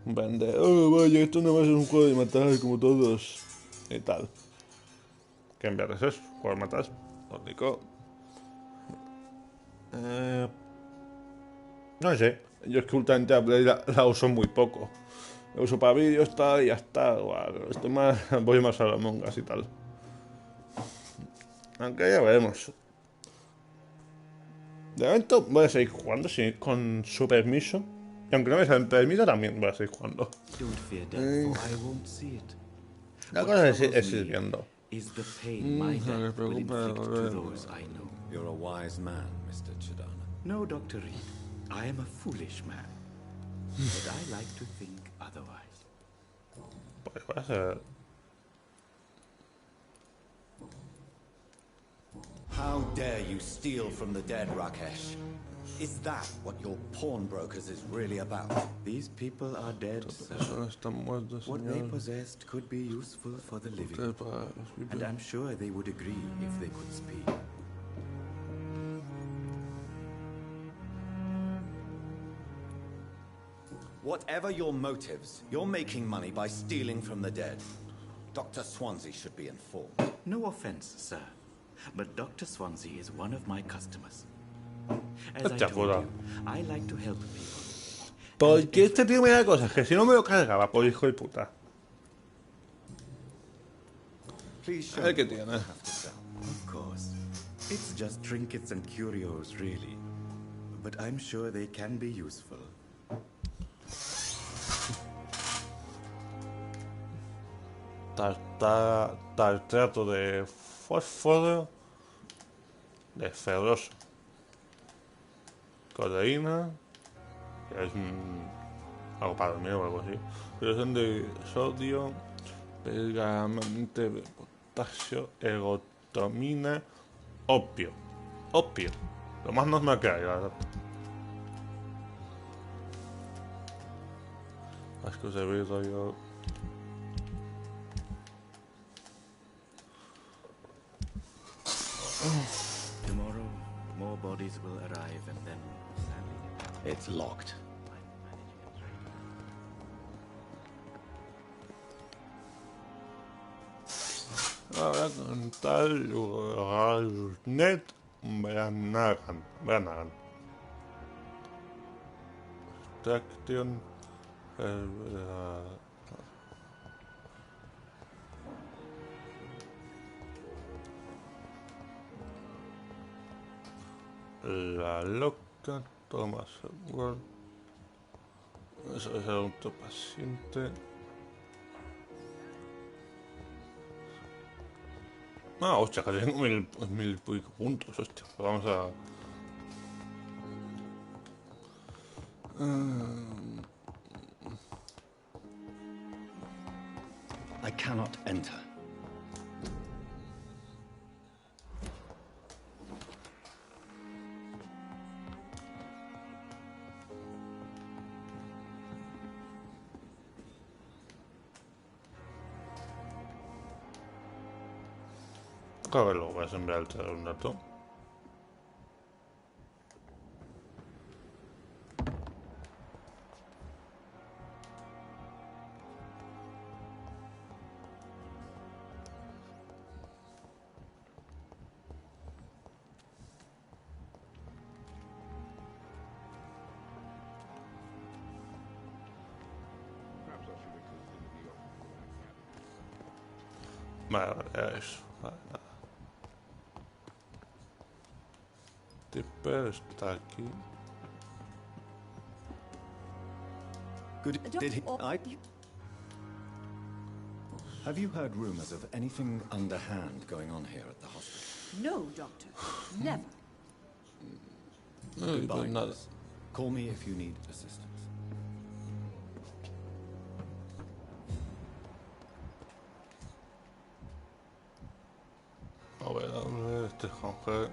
vende, oh vaya, esto no va a ser un juego de matar como todos y tal. Que en verdad es eso, juego de matar, lo único. No sé, yo es que últimamente a Play la uso muy poco. La uso para vídeos, tal, y ya está. Estoy más, voy más a las mongas y tal. Aunque ya veremos. De momento voy a seguir jugando con su permiso. Y aunque no me salga el permiso, también voy a seguir jugando. La cosa es ir viendo. No les preocupa. You're a wise man, Mr. Chidana. No, Dr. Reed. I am a foolish man. But I like to think otherwise. Pues va a ser. How dare you steal from the dead, Rakesh? Is that what your pawnbrokers is really about? These people are dead, sir. What they possessed could be useful for the living. And I'm sure they would agree if they could speak. Whatever your motives, you're making money by stealing from the dead. Dr. Swansea should be informed. No offense, sir. But Dr. Swansea is one of my customers. As I told you, I like to help people. Porque este tío me da cosas que si no me lo cargaba, por hijo de puta. A ver qué tiene. Of course. It's just trinkets and curios, really. But I'm sure they can be useful. Tartrato de fósforo de ferroso, codeína, que es algo para dormir o algo así, solución de sodio, pergamante de potasio, ergotamina, opio, lo más normal que hay, la verdad. Asco de rollo. Tomorrow, more bodies will arrive and then sadly... It's locked. Ahora con tal net Branaghan. Extraction. La loca, Thomas Word. Eso es el autopaciente. Ah, hostia, que tengo mil puntos, hostia. Vamos a... I cannot enter. Creo que luego voy a enviar un dato. Vale, eso. Vale, nada. Tipper está aquí. Have you heard rumors of anything underhand going on here at the hospital? No, Doctor. Never. Goodbye. Nurse. Call me if you need assistance. A ver, este Jorge.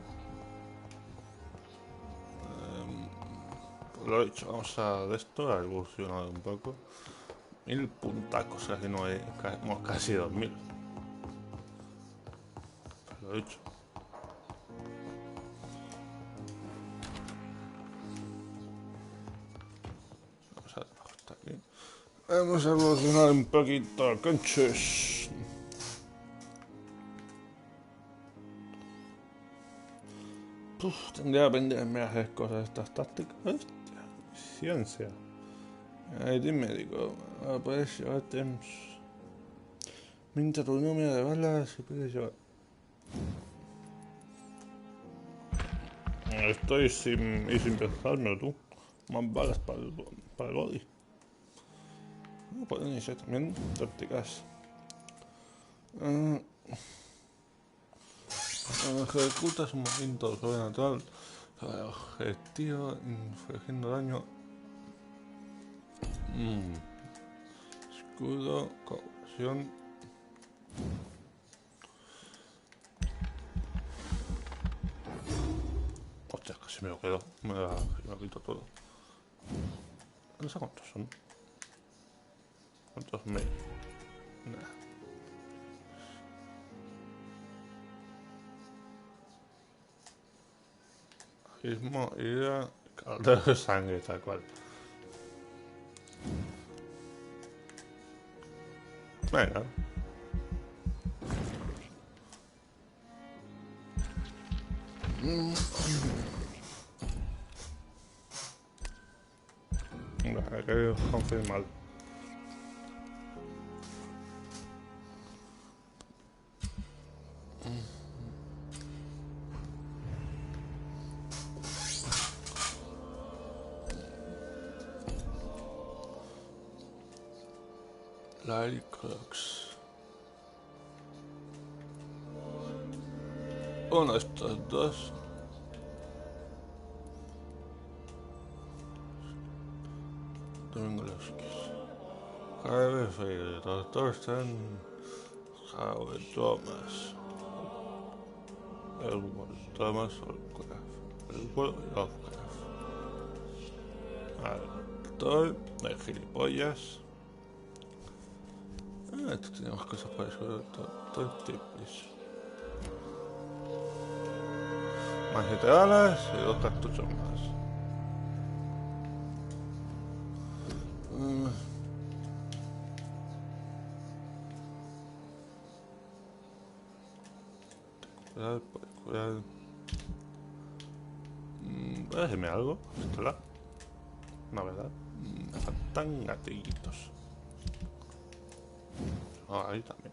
Lo he dicho, vamos a de esto, a evolucionar un poco. 1000 puntacos, casi no hay, casi 2000. Lo he dicho. Vamos a evolucionar un poquito, conches. Tendría que aprenderme a hacer cosas estas tácticas. Hostia, ciencia. ID médico. Puedes llevar temps. Minta tu número de balas y puedes llevar. Estoy sin pensármelo tú. Más balas para el body. Pueden ser también tácticas. Ejecutas un movimiento sobrenatural sobre el objetivo infligiendo daño. Escudo, conversión. Hostia, casi me lo quedo. Me lo quito todo. No sé cuántos son. ¿Cuántos me? Nah. Mismo idea, caldero de sangre, tal cual. Venga. Hay que confirmar. Clocks. Uno de estos dos. Harvey, Thorsten, Howard Thomas, Elwood Thomas, Elwood Lovecraft. Actor de gilipollas. Esto tenemos cosas para eso. Todo tipis. Más 7 balas y 2 cartuchos más. Puede curar. ¿Puede decirme algo? ¿Pistola? No, ¿verdad? Me faltan gatillitos. Ahí también.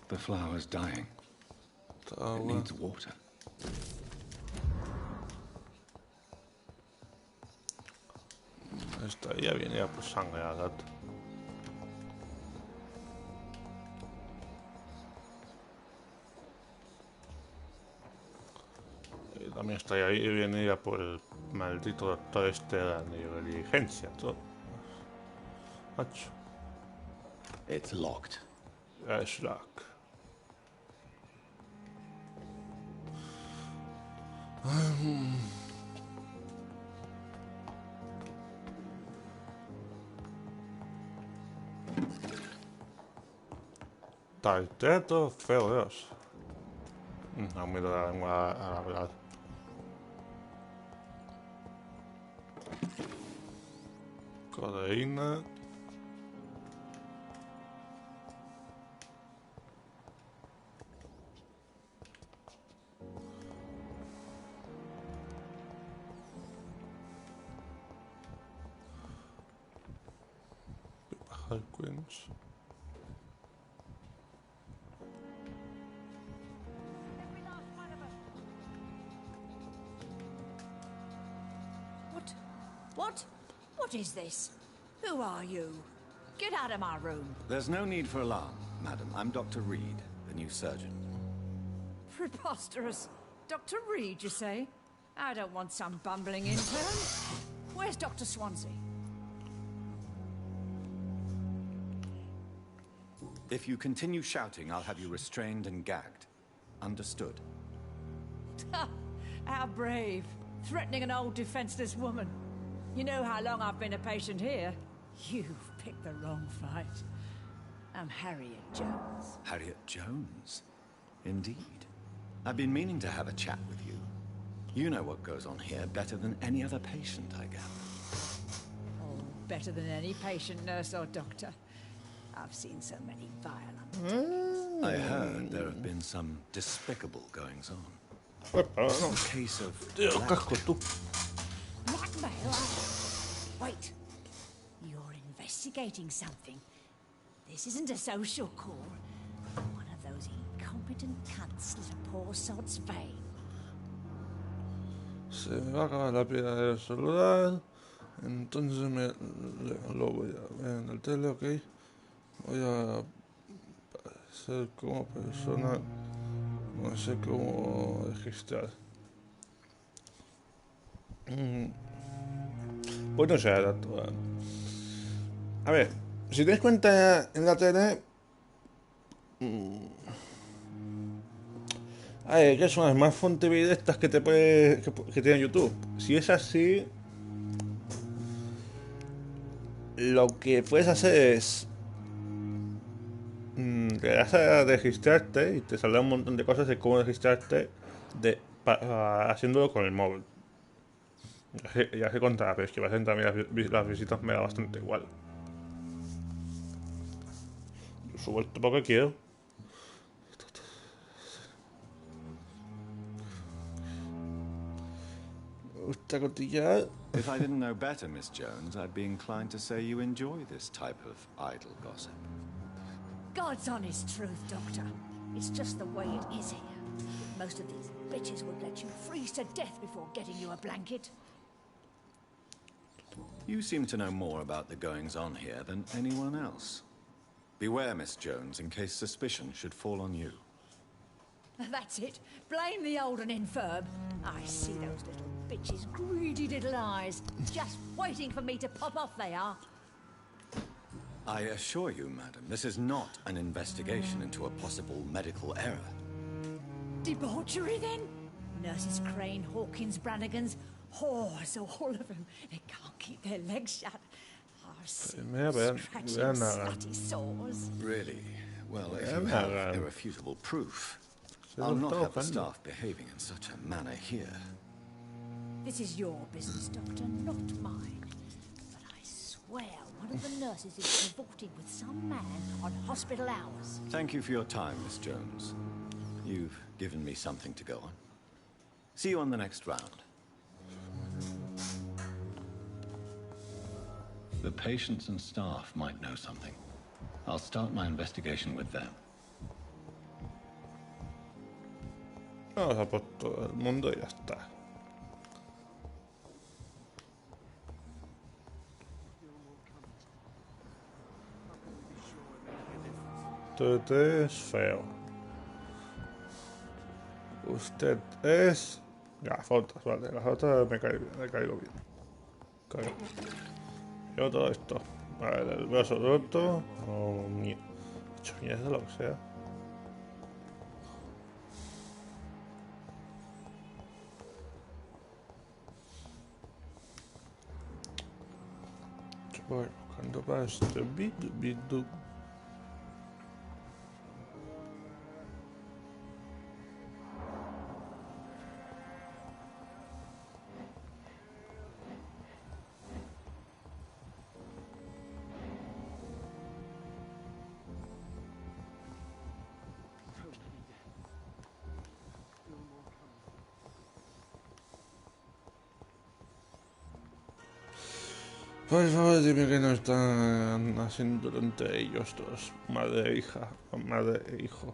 The flower's dying. It needs water. Estaría bien ya por sangre al gato. Y también estaría bien ya por el maldito doctor este de la negligencia, todo. Macho. It's locked. Es locked. Tarteto feo Dios. No me da la lengua a hablar. Codeína. Harquins. What is this? Who are you? Get out of my room. There's no need for alarm, madam. I'm Dr. Reed, the new surgeon. Preposterous. Dr. Reed, you say? I don't want some bumbling intern. Where's Dr. Swansea? If you continue shouting, I'll have you restrained and gagged. Understood? How brave. Threatening an old defenseless woman. You know how long I've been a patient here? You've picked the wrong fight. I'm Harriet Jones. Harriet Jones? Indeed. I've been meaning to have a chat with you. You know what goes on here better than any other patient, I gather. Oh, better than any patient, nurse or doctor. I've seen so many violent. I heard there have been some despicable goings-on. A case of blackmail. Blackmail? Wait. You're investigating something. This isn't a social call. One of those incompetent cunts lit a poor sod's vein. Se me va a acabar la pila del celular. Entonces lo voy a ver en el tele, ok. Voy a ser como persona. No sé cómo registrar. Pues no sé, a ver, si te das cuenta en la tele. A ver, ¿qué son las más fuentes directas que te puede que tiene YouTube? Si es así, lo que puedes hacer es te das a registrarte y te saldrá un montón de cosas de cómo registrarte haciéndolo con el móvil. Ya sé contar, pero es que bastante a mí las visitas me da bastante igual. Yo subo el topo que quiero. Me gusta cotillar. If I didn't know better, Miss Jones, I'd be inclined to say you enjoy this type of idle gossip. God's honest truth, Doctor. It's just the way it is here. Most of these bitches would let you freeze to death before getting you a blanket. You seem to know more about the goings-on here than anyone else. Beware, Miss Jones, in case suspicion should fall on you. That's it. Blame the old and infirm. I see those little bitches' greedy little eyes. Just waiting for me to pop off they are. I assure you, madam, this is not an investigation into a possible medical error. Debauchery, then? Nurses Crane, Hawkins, Brannigans, whores, all of them. They can't keep their legs shut. Scratching, sores. Really? Well, if you have irrefutable proof, I'll not have the staff behaving in such a manner here. This is your business, Doctor, not mine. But I swear one of the nurses is cavorting with some man on hospital hours. Thank you for your time, Miss Jones. You've given me something to go on. See you on the next round. The patients and staff might know something. I'll start my investigation with them. Vamos a por todo el mundo y ya está. Usted es feo. Usted es gafotas, vale. Gafotas me he caído bien. Caído. Yo todo esto. Vale, el brazo roto. O hecho mierda, lo que sea. Voy buscando para este vídeo. Por favor, dime que no están haciendo entre ellos dos, madre e hija, o madre e hijo.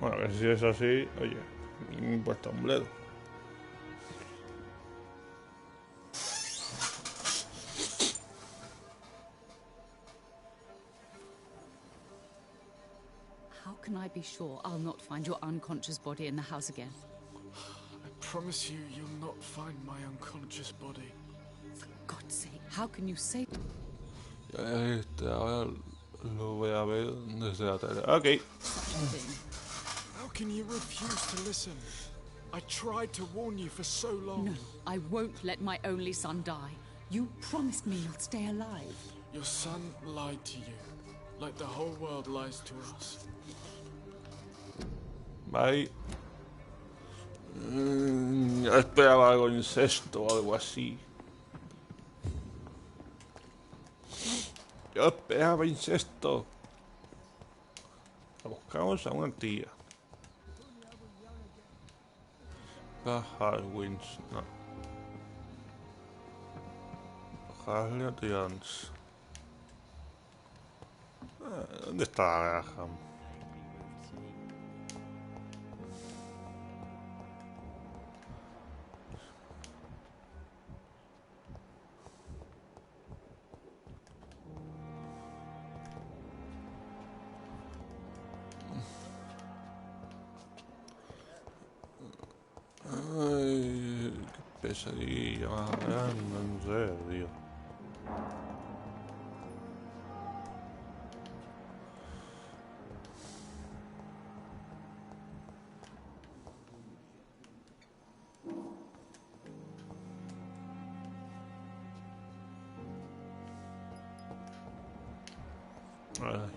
Bueno, a ver si es así, oye, me importa un bledo. How can I be sure I'll not find your unconscious body in the house again? I promise you, you'll not find my unconscious body. For God's sake, how can you say... Ahora lo voy a ver desde la tele. Ok. How can you refuse to listen? I tried to warn you for so long. No, I won't let my only son die. You promised me you'd stay alive. Your son lied to you, like the whole world lies to us. Bye. Esperaba algo incesto o algo así. Yo esperaba incesto. Buscamos a una tía. Harwins, no. Harleans. ¿Dónde está Graham? Ay, qué pesadilla más grande, en serio.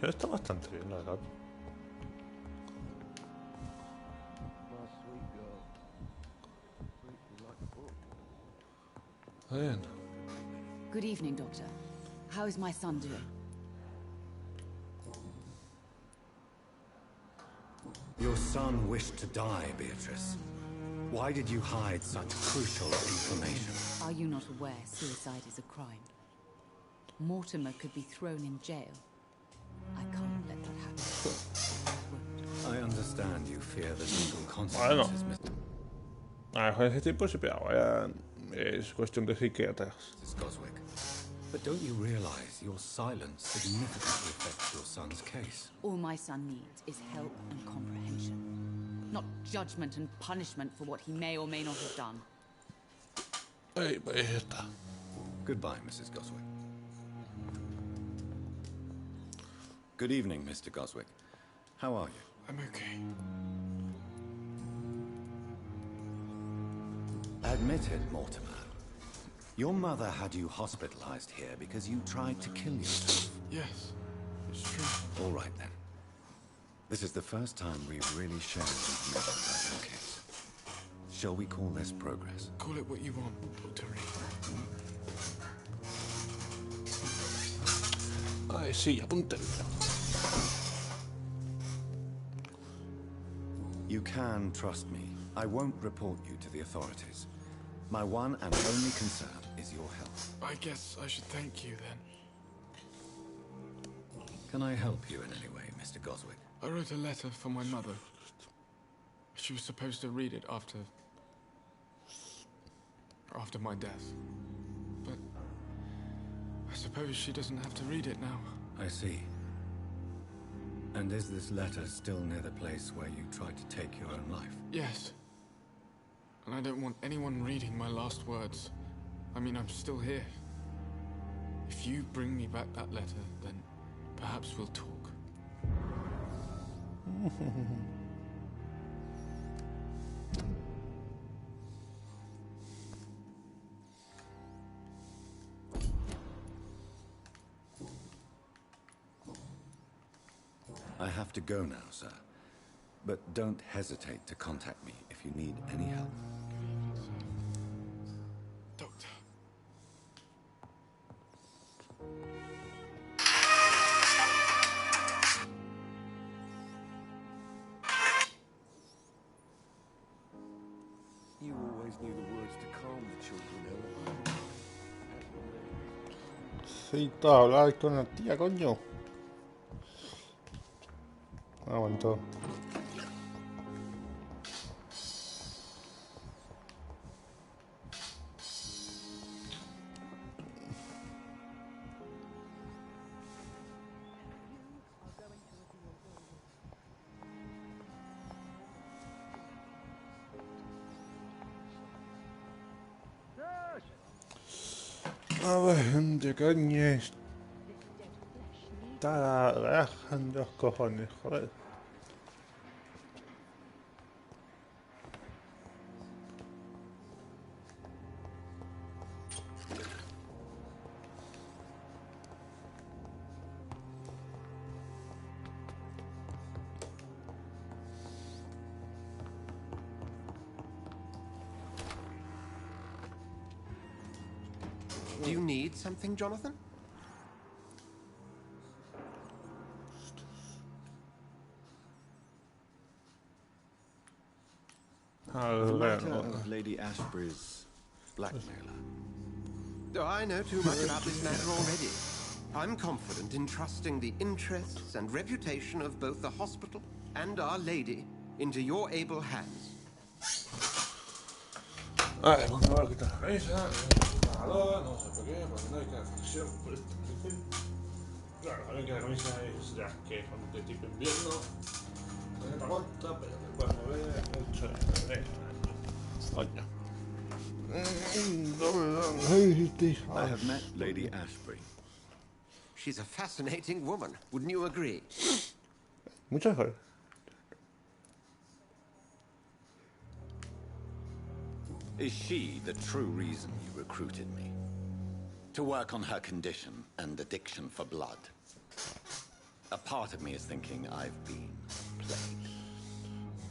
Ya está bastante bien, la verdad. Bien. Good evening, Doctor. How is my son doing? Your son wished to die, Beatrice. Why did you hide such crucial information? Are you not aware suicide is a crime? Mortimer could be thrown in jail. I can't let that happen. I understand you fear the legal consequences, Mr. A lo mejor ese tipo se pega, vaya. Es cuestión de psiquiatras. Goswick. But don't you realize your silence significantly affects your son's case? All my son needs is help and comprehension, not judgment and punishment for what he may or may not have done. Hey, pues ya está. Goodbye, Mrs. Goswick. Good evening, Mr. Goswick. How are you? I'm okay. Admit it, Mortimer. Your mother had you hospitalized here because you tried to kill yourself. Yes, it's true. All right, then. This is the first time we've really shared information about your case. Shall we call this progress? Call it what you want, Dr. Reed. Ay, sí, apunte. You can trust me. I won't report you to the authorities. My one and only concern is your health. I guess I should thank you then. Can I help you in any way, Mr. Goswick? I wrote a letter for my mother. She was supposed to read it after my death. But I suppose she doesn't have to read it now. I see. And is this letter still near the place where you tried to take your own life? Yes. And I don't want anyone reading my last words. I mean, I'm still here. If you bring me back that letter, then perhaps we'll talk. I have to go now, sir. But don't hesitate to contact me if you need any help. Doctor. You always Necesito hablar con la tía, coño. Aguantó. A ver, ¿de coño está la granja en los cojones? Joder. Do you need something, Jonathan? The matter of Lady Ashbury's blackmailer. Oh, I know too much about this matter already. I'm confident in trusting the interests and reputation of both the hospital and Our Lady into your able hands. Vale, vamos a ver qué tal la camisa. No sé por qué, porque no hay calefacción por este principio. Claro, a ver que la camisa es ya que son de tipo invierno. No está corta, pero te puedes mover mucho. Coño. I have met Lady Ashbury. She's a fascinating woman, wouldn't you agree? Muchas gracias. Is she the true reason you recruited me? To work on her condition and addiction for blood? A part of me is thinking I've been played.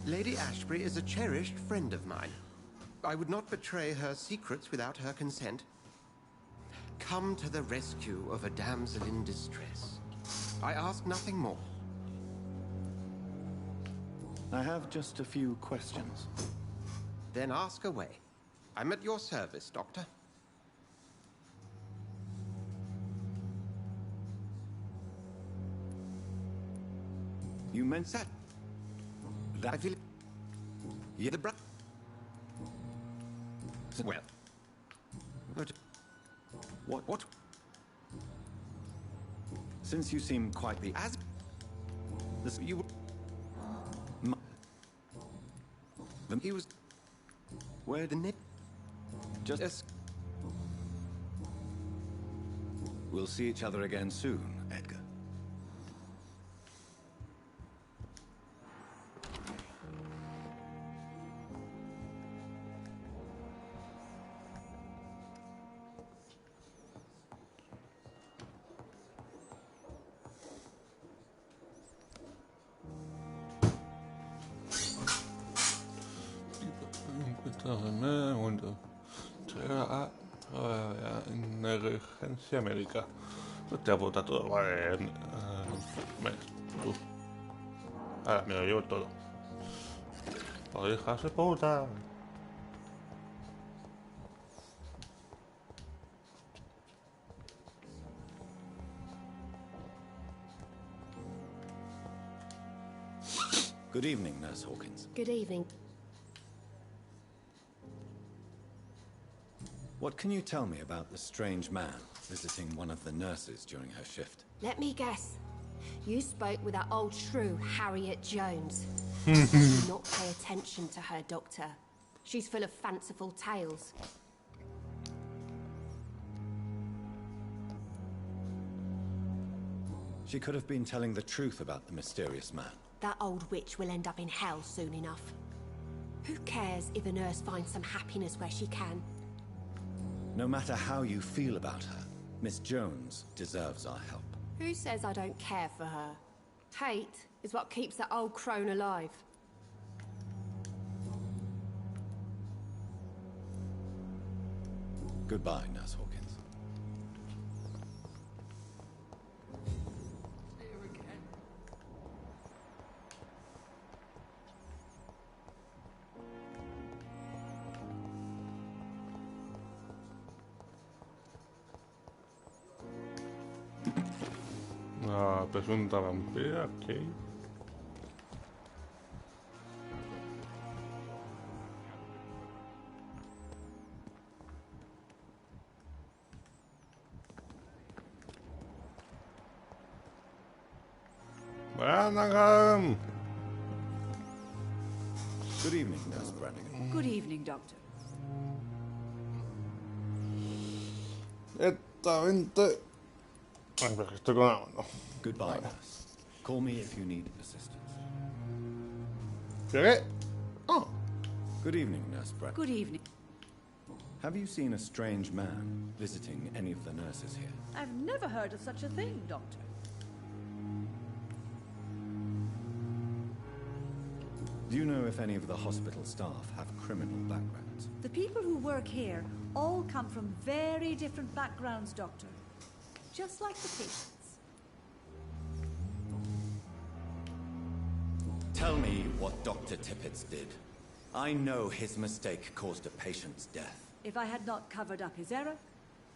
Lady Ashbury is a cherished friend of mine. I would not betray her secrets without her consent. Come to the rescue of a damsel in distress. I ask nothing more. I have just a few questions. Then ask away. I'm at your service, Doctor. You meant that? I feel... Yeah, the well. What? Since you seem quite the... As... This, you... He was... Where the nip? Just... Yes. We'll see each other again soon, Edgar. Emergencia médica. Hostia puta, todo. Vale. Tú. Ahora me lo llevo todo. Oh, hija de puta. Good evening, Nurse Hawkins. Good evening. What can you tell me about the strange man visiting one of the nurses during her shift? Let me guess. You spoke with that old shrew, Harriet Jones. Do not pay attention to her, Doctor. She's full of fanciful tales. She could have been telling the truth about the mysterious man. That old witch will end up in hell soon enough. Who cares if a nurse finds some happiness where she can? No matter how you feel about her, Miss Jones deserves our help. Who says I don't care for her? Hate is what keeps that old crone alive. Goodbye, Nurse Hawkins. La presunta vampira, ok. Branagh! Good evening, Nurse Brannigan. Good evening, Doctor. Directamente. Ay, pero estoy con la mano. Goodbye, nurse. Call me if you need assistance. ¿Qué? Oh. Good evening, Nurse Brannigan. Good evening. Have you seen a strange man visiting any of the nurses here? I've never heard of such a thing, Doctor. Do you know if any of the hospital staff have criminal backgrounds? The people who work here all come from very different backgrounds, Doctor. Just like the patients. Tell me what Dr. Tippett did. I know his mistake caused a patient's death. If I had not covered up his error,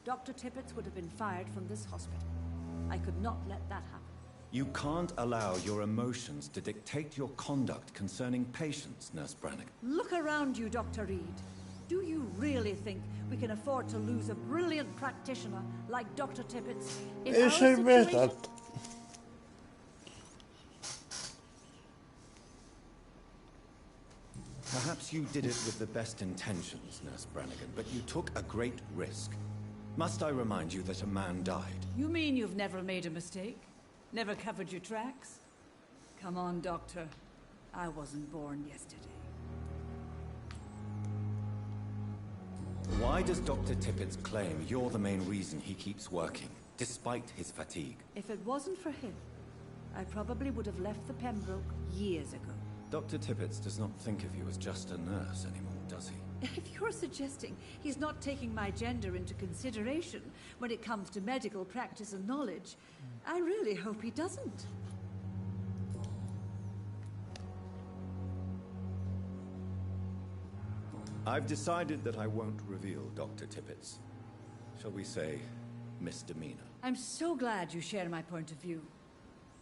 Dr. Tippett would have been fired from this hospital. I could not let that happen. You can't allow your emotions to dictate your conduct concerning patients, Nurse Brannigan. Look around you, Dr. Reed. Do you really think we can afford to lose a brilliant practitioner like Dr. Tippett in our situation? Perhaps you did it with the best intentions, Nurse Brannigan, but you took a great risk. Must I remind you that a man died? You mean you've never made a mistake? Never covered your tracks? Come on, Doctor. I wasn't born yesterday. Why does Dr. Tippett claim you're the main reason he keeps working, despite his fatigue? If it wasn't for him, I probably would have left the Pembroke years ago. Dr. Tippett does not think of you as just a nurse anymore, does he? If you're suggesting he's not taking my gender into consideration when it comes to medical practice and knowledge, I really hope he doesn't. I've decided that I won't reveal Dr. Tippett's, shall we say, misdemeanor. I'm so glad you share my point of view.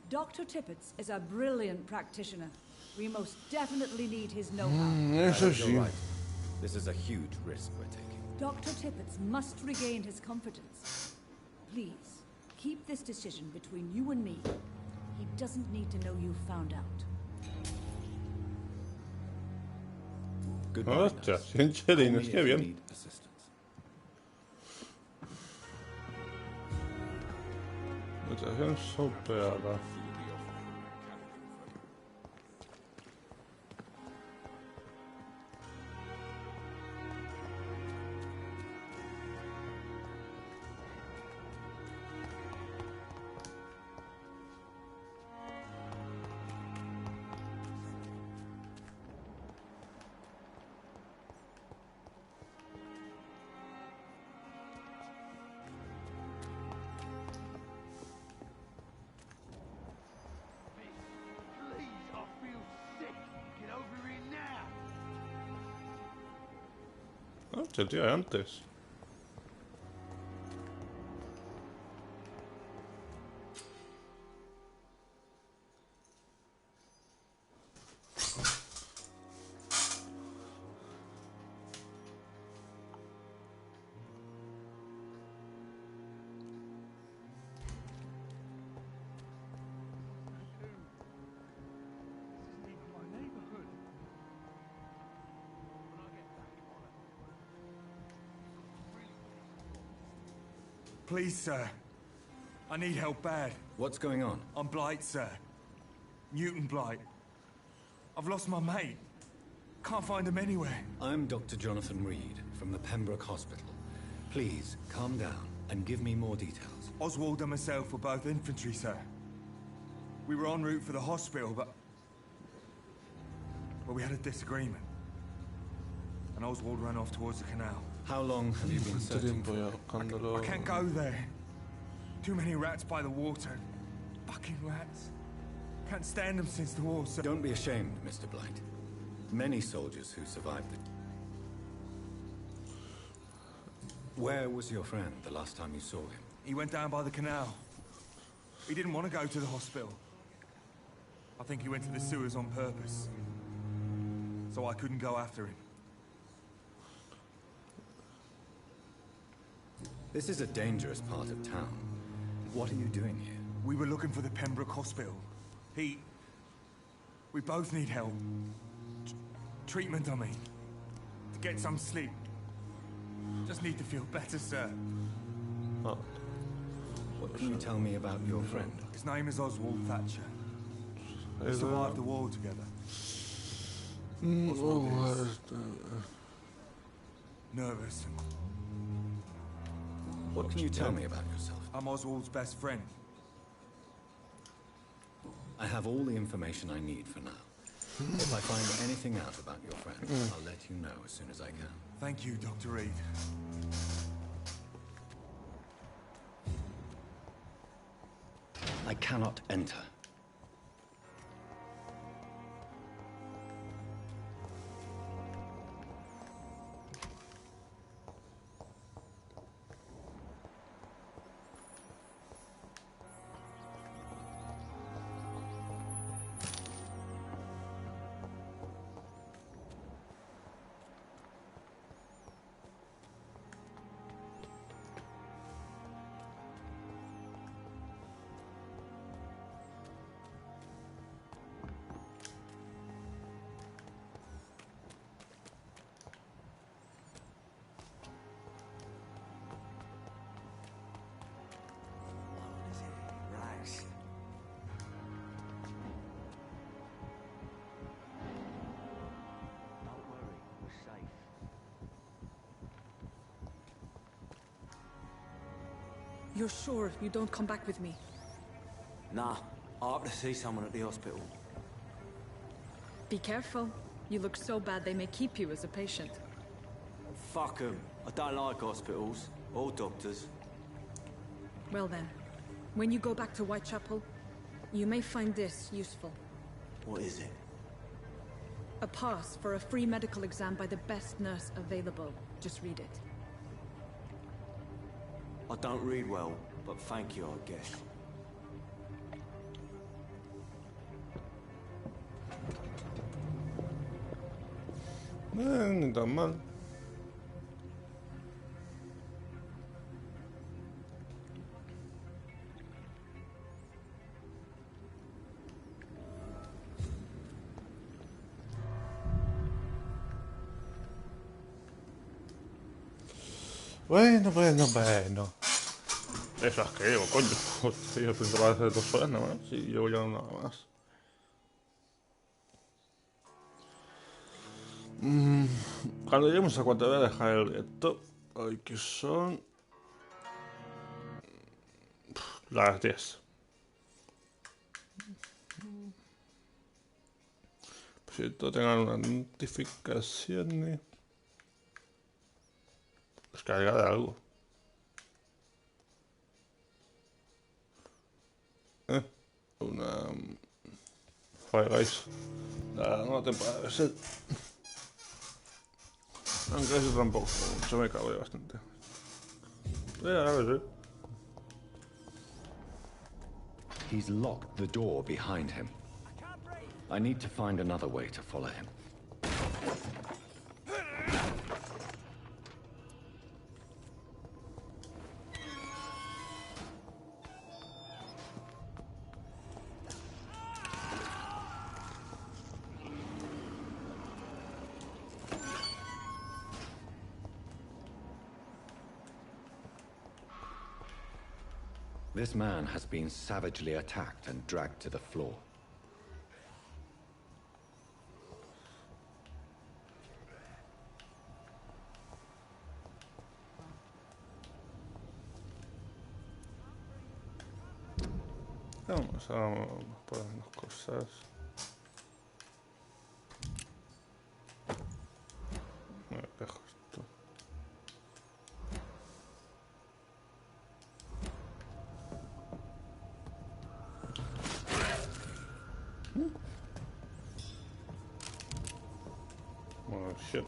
Dr. Tippett is a brilliant practitioner. We most definitely need his know-how. Eso sí. You're right. This is a huge risk we're taking. Dr. Tippett must regain his confidence. Please, keep this decision between you and me. He doesn't need to know you found out. Hostia, Chelines, qué bien. Mutación superada. El tío de antes. Please, sir. I need help bad. What's going on? I'm Blight, sir. Newton Blight. I've lost my mate. Can't find him anywhere. I'm Dr. Jonathan Reed from the Pembroke Hospital. Please, calm down and give me more details. Oswald and myself were both infantry, sir. We were en route for the hospital, but we had a disagreement. And Oswald ran off towards the canal. How long have you been searching for? I can't go there. Too many rats by the water. Fucking rats. Can't stand them since the war, sir. Don't be ashamed, Mr. Blight. Many soldiers who survived the... Where was your friend the last time you saw him? He went down by the canal. He didn't want to go to the hospital. I think he went to the sewers on purpose. So I couldn't go after him. This is a dangerous part of town. What are you doing here? We were looking for the Pembroke Hospital. We both need help. Treatment, I mean. To get some sleep. Just need to feel better, sir. Oh. What can you tell me about your friend? His name is Oswald Thatcher. We survived the war together. Oswald is nervous. What can you tell me about yourself? I'm Oswald's best friend. I have all the information I need for now. If I find anything out about your friend, I'll let you know as soon as I can. Thank you, Dr. Reed. I cannot enter. You're sure you don't come back with me? Nah, I have to see someone at the hospital. Be careful. You look so bad they may keep you as a patient. Fuck 'em. I don't like hospitals or doctors. Well then, when you go back to Whitechapel, you may find this useful. What is it? A pass for a free medical exam by the best nurse available. Just read it. I don't read well, but thank you, I guess. Ni tan mal. Bueno. Eso es que llevo, coño. Sí, el principal hace 2 horas nada más. Sí, llevo ya nada más. Cuando lleguemos a 4 voy a dejar el directo. Hoy que son las 10. Por cierto, tengan una notificación. Descarga de algo. Una... Joder, guys. La nueva temporada de ser. Aunque eso tampoco. Se me cago bastante. A ver, He's locked the door behind him. I need to find another way to follow him. This man has been savagely attacked and dragged to the floor. Vamos a ponernos cosas. Me dejo esto. Oh shit.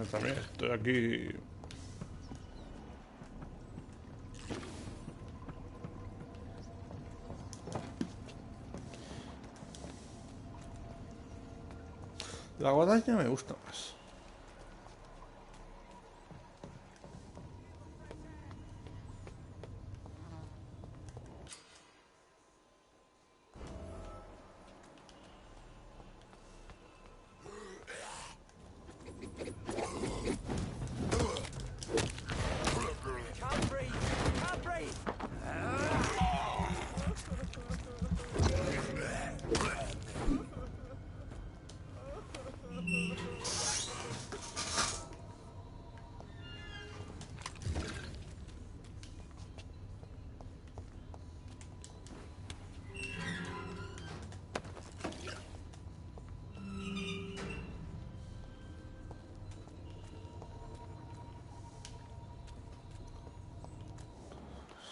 También estoy aquí. La guadaña me gusta más.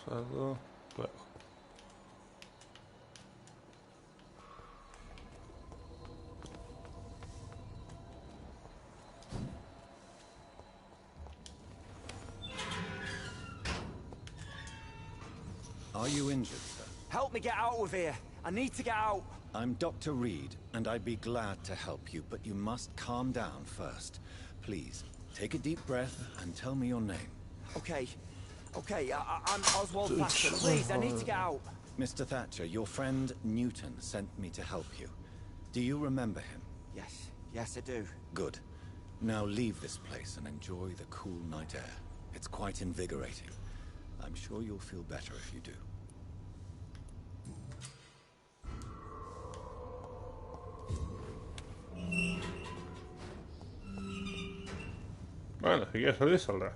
Juego. Are you injured, sir? Help me get out of here. I need to get out. I'm Dr. Reed, and I'd be glad to help you, but you must calm down first. Please, take a deep breath and tell me your name. Okay. I'm Oswald Thatcher. Please, I need to get out. Mr. Thatcher, your friend Newton sent me to help you. Do you remember him? Yes, I do. Good. Now leave this place and enjoy the cool night air. It's quite invigorating. I'm sure you'll feel better if you do. Bueno, si quieres salir, saldrá.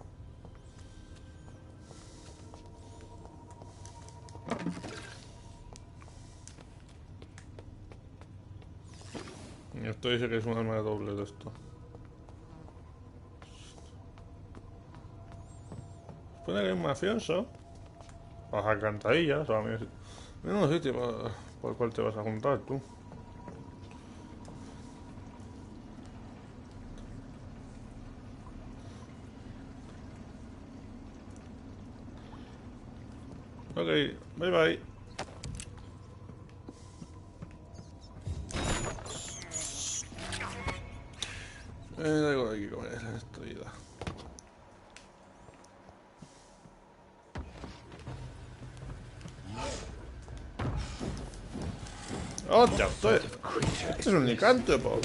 Esto dice que es un arma de doble de esto. Supone que hay un mafioso. Las alcantarillas. O sea, menudo sitio por el cual te vas a juntar tú. Ok, bye bye. Da igual aquí como es la destruida. ¡Hostia! Esto es un licántropo.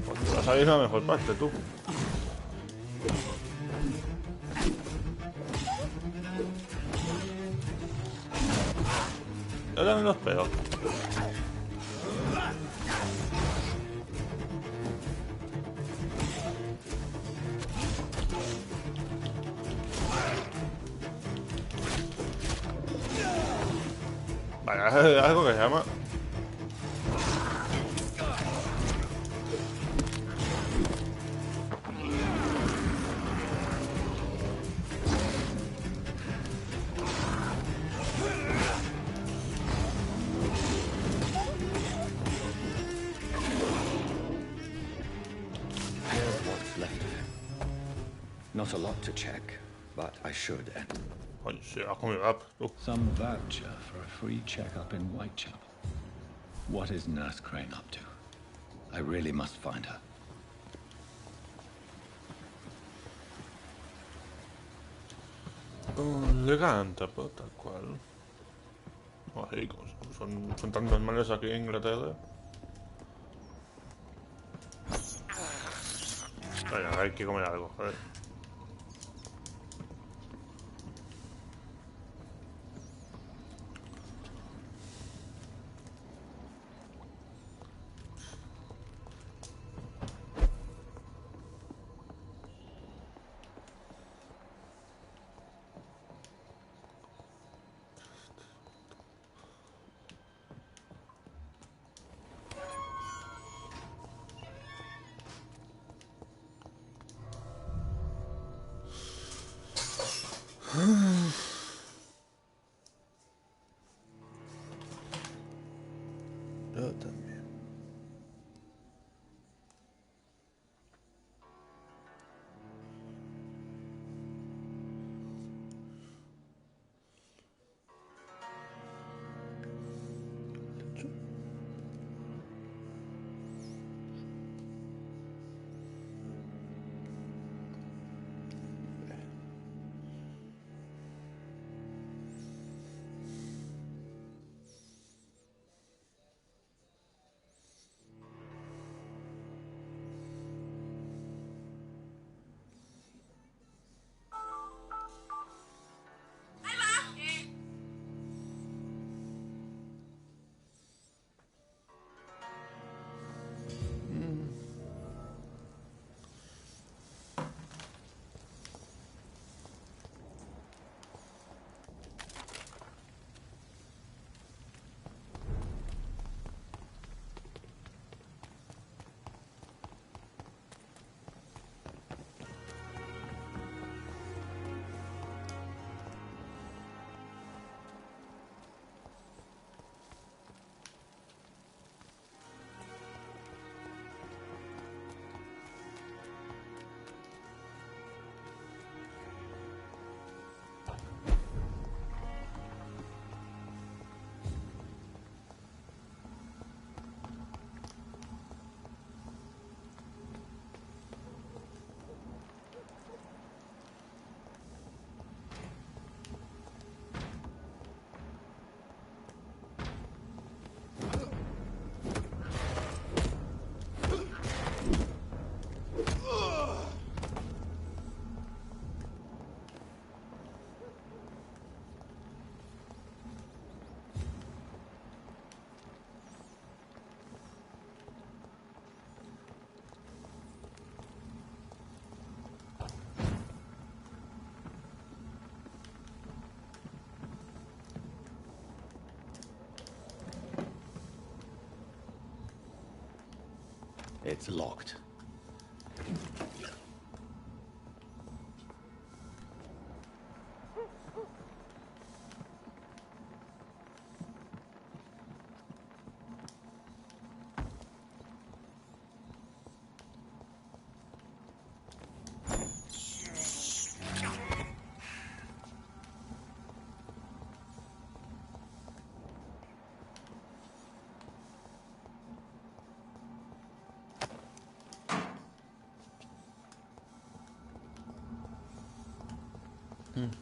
Pues vas a ir la mejor parte, tú. Yo también los pego. Vale, hay algo que se llama... Not a lot to check, but I should end. Some voucher for a free checkup in Whitechapel. What is Nurse Crane up to? I really must find her. Elegante, pero tal cual. Así, son tan normales aquí en Inglaterra. Vaya, hay que comer algo, joder. Yo también. It's locked.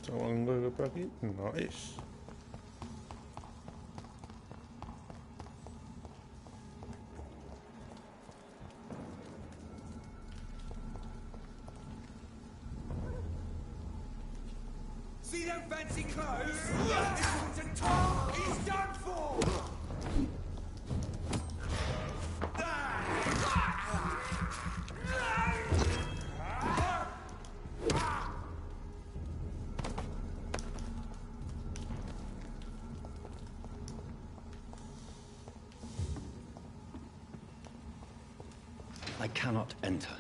Tengo por aquí. No es. See them fancy clothes? This one's a top. He's done for. I cannot enter.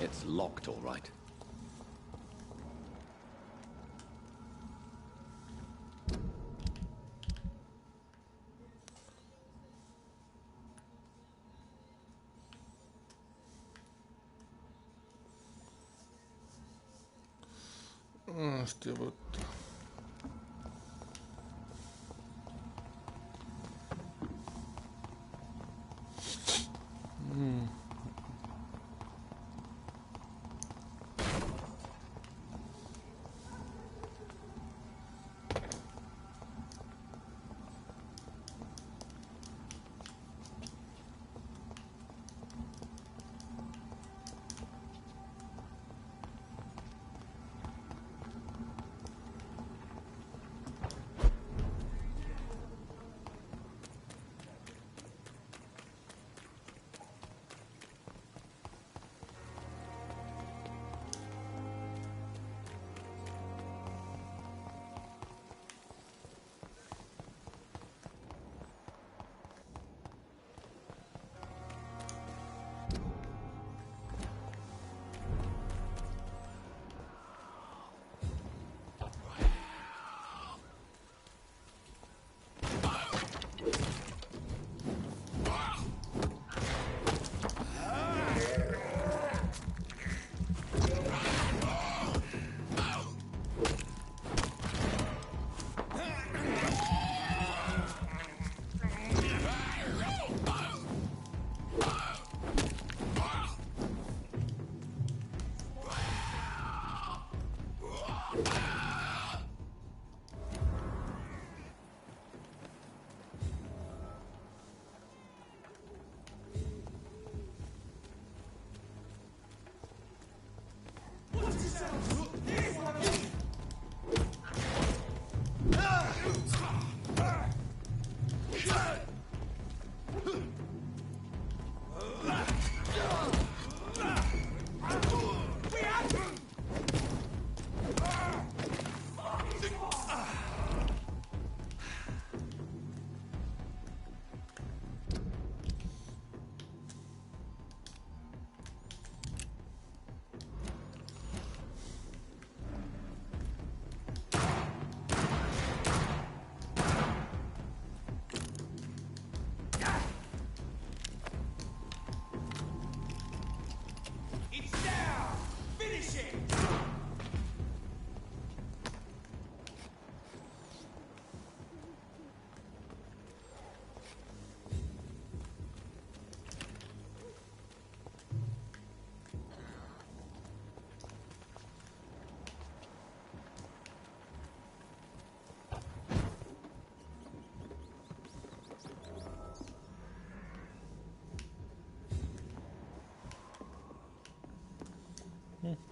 It's locked, all right. Hostia puta.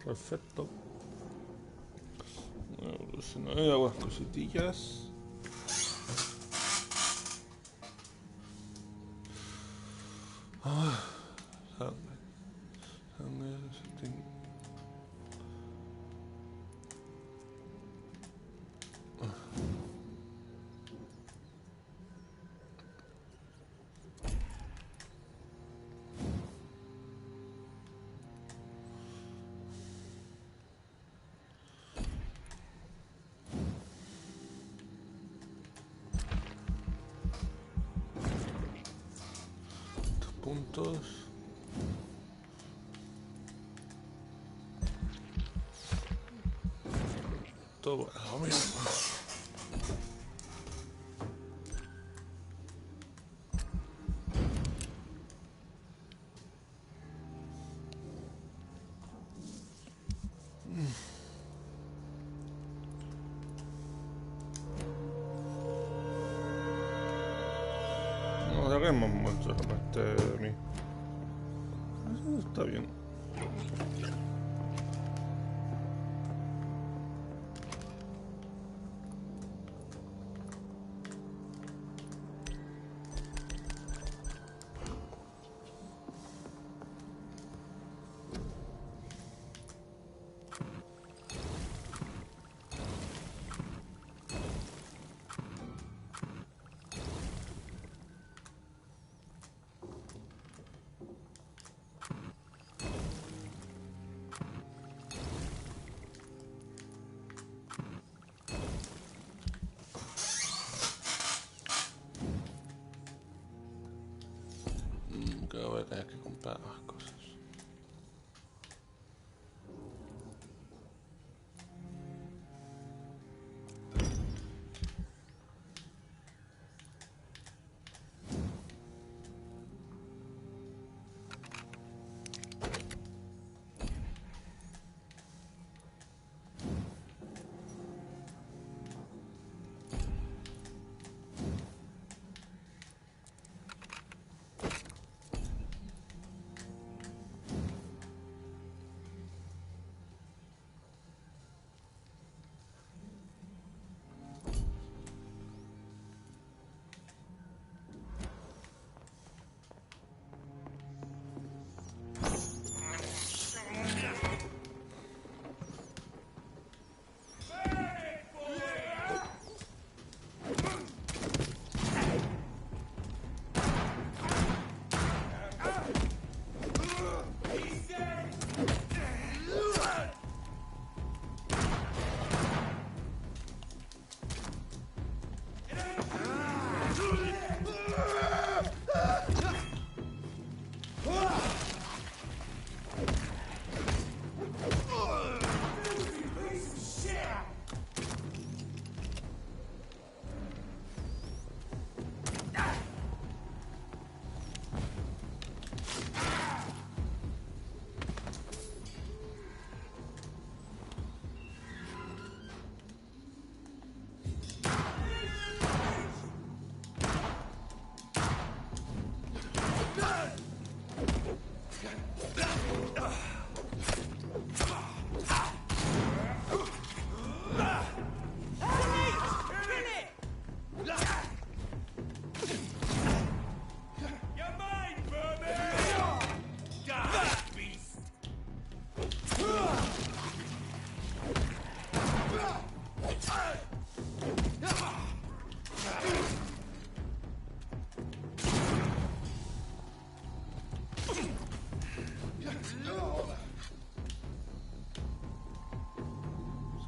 Perfecto. Evolucionaré algunas cositillas. puntos. Todo lo mismo. No sé que hemos muerto aparte de mí. Eso está bien. Que voy a tener que comprar más cosas.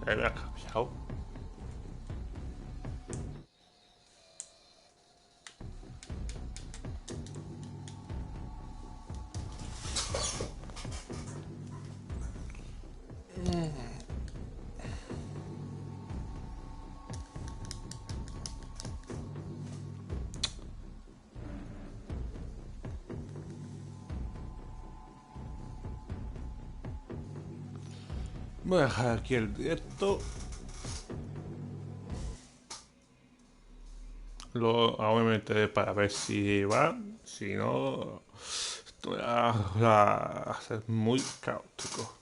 Se había cambiado. Voy a dejar aquí el directo. Luego me meteré para ver si va. Si no, esto va a ser muy caótico.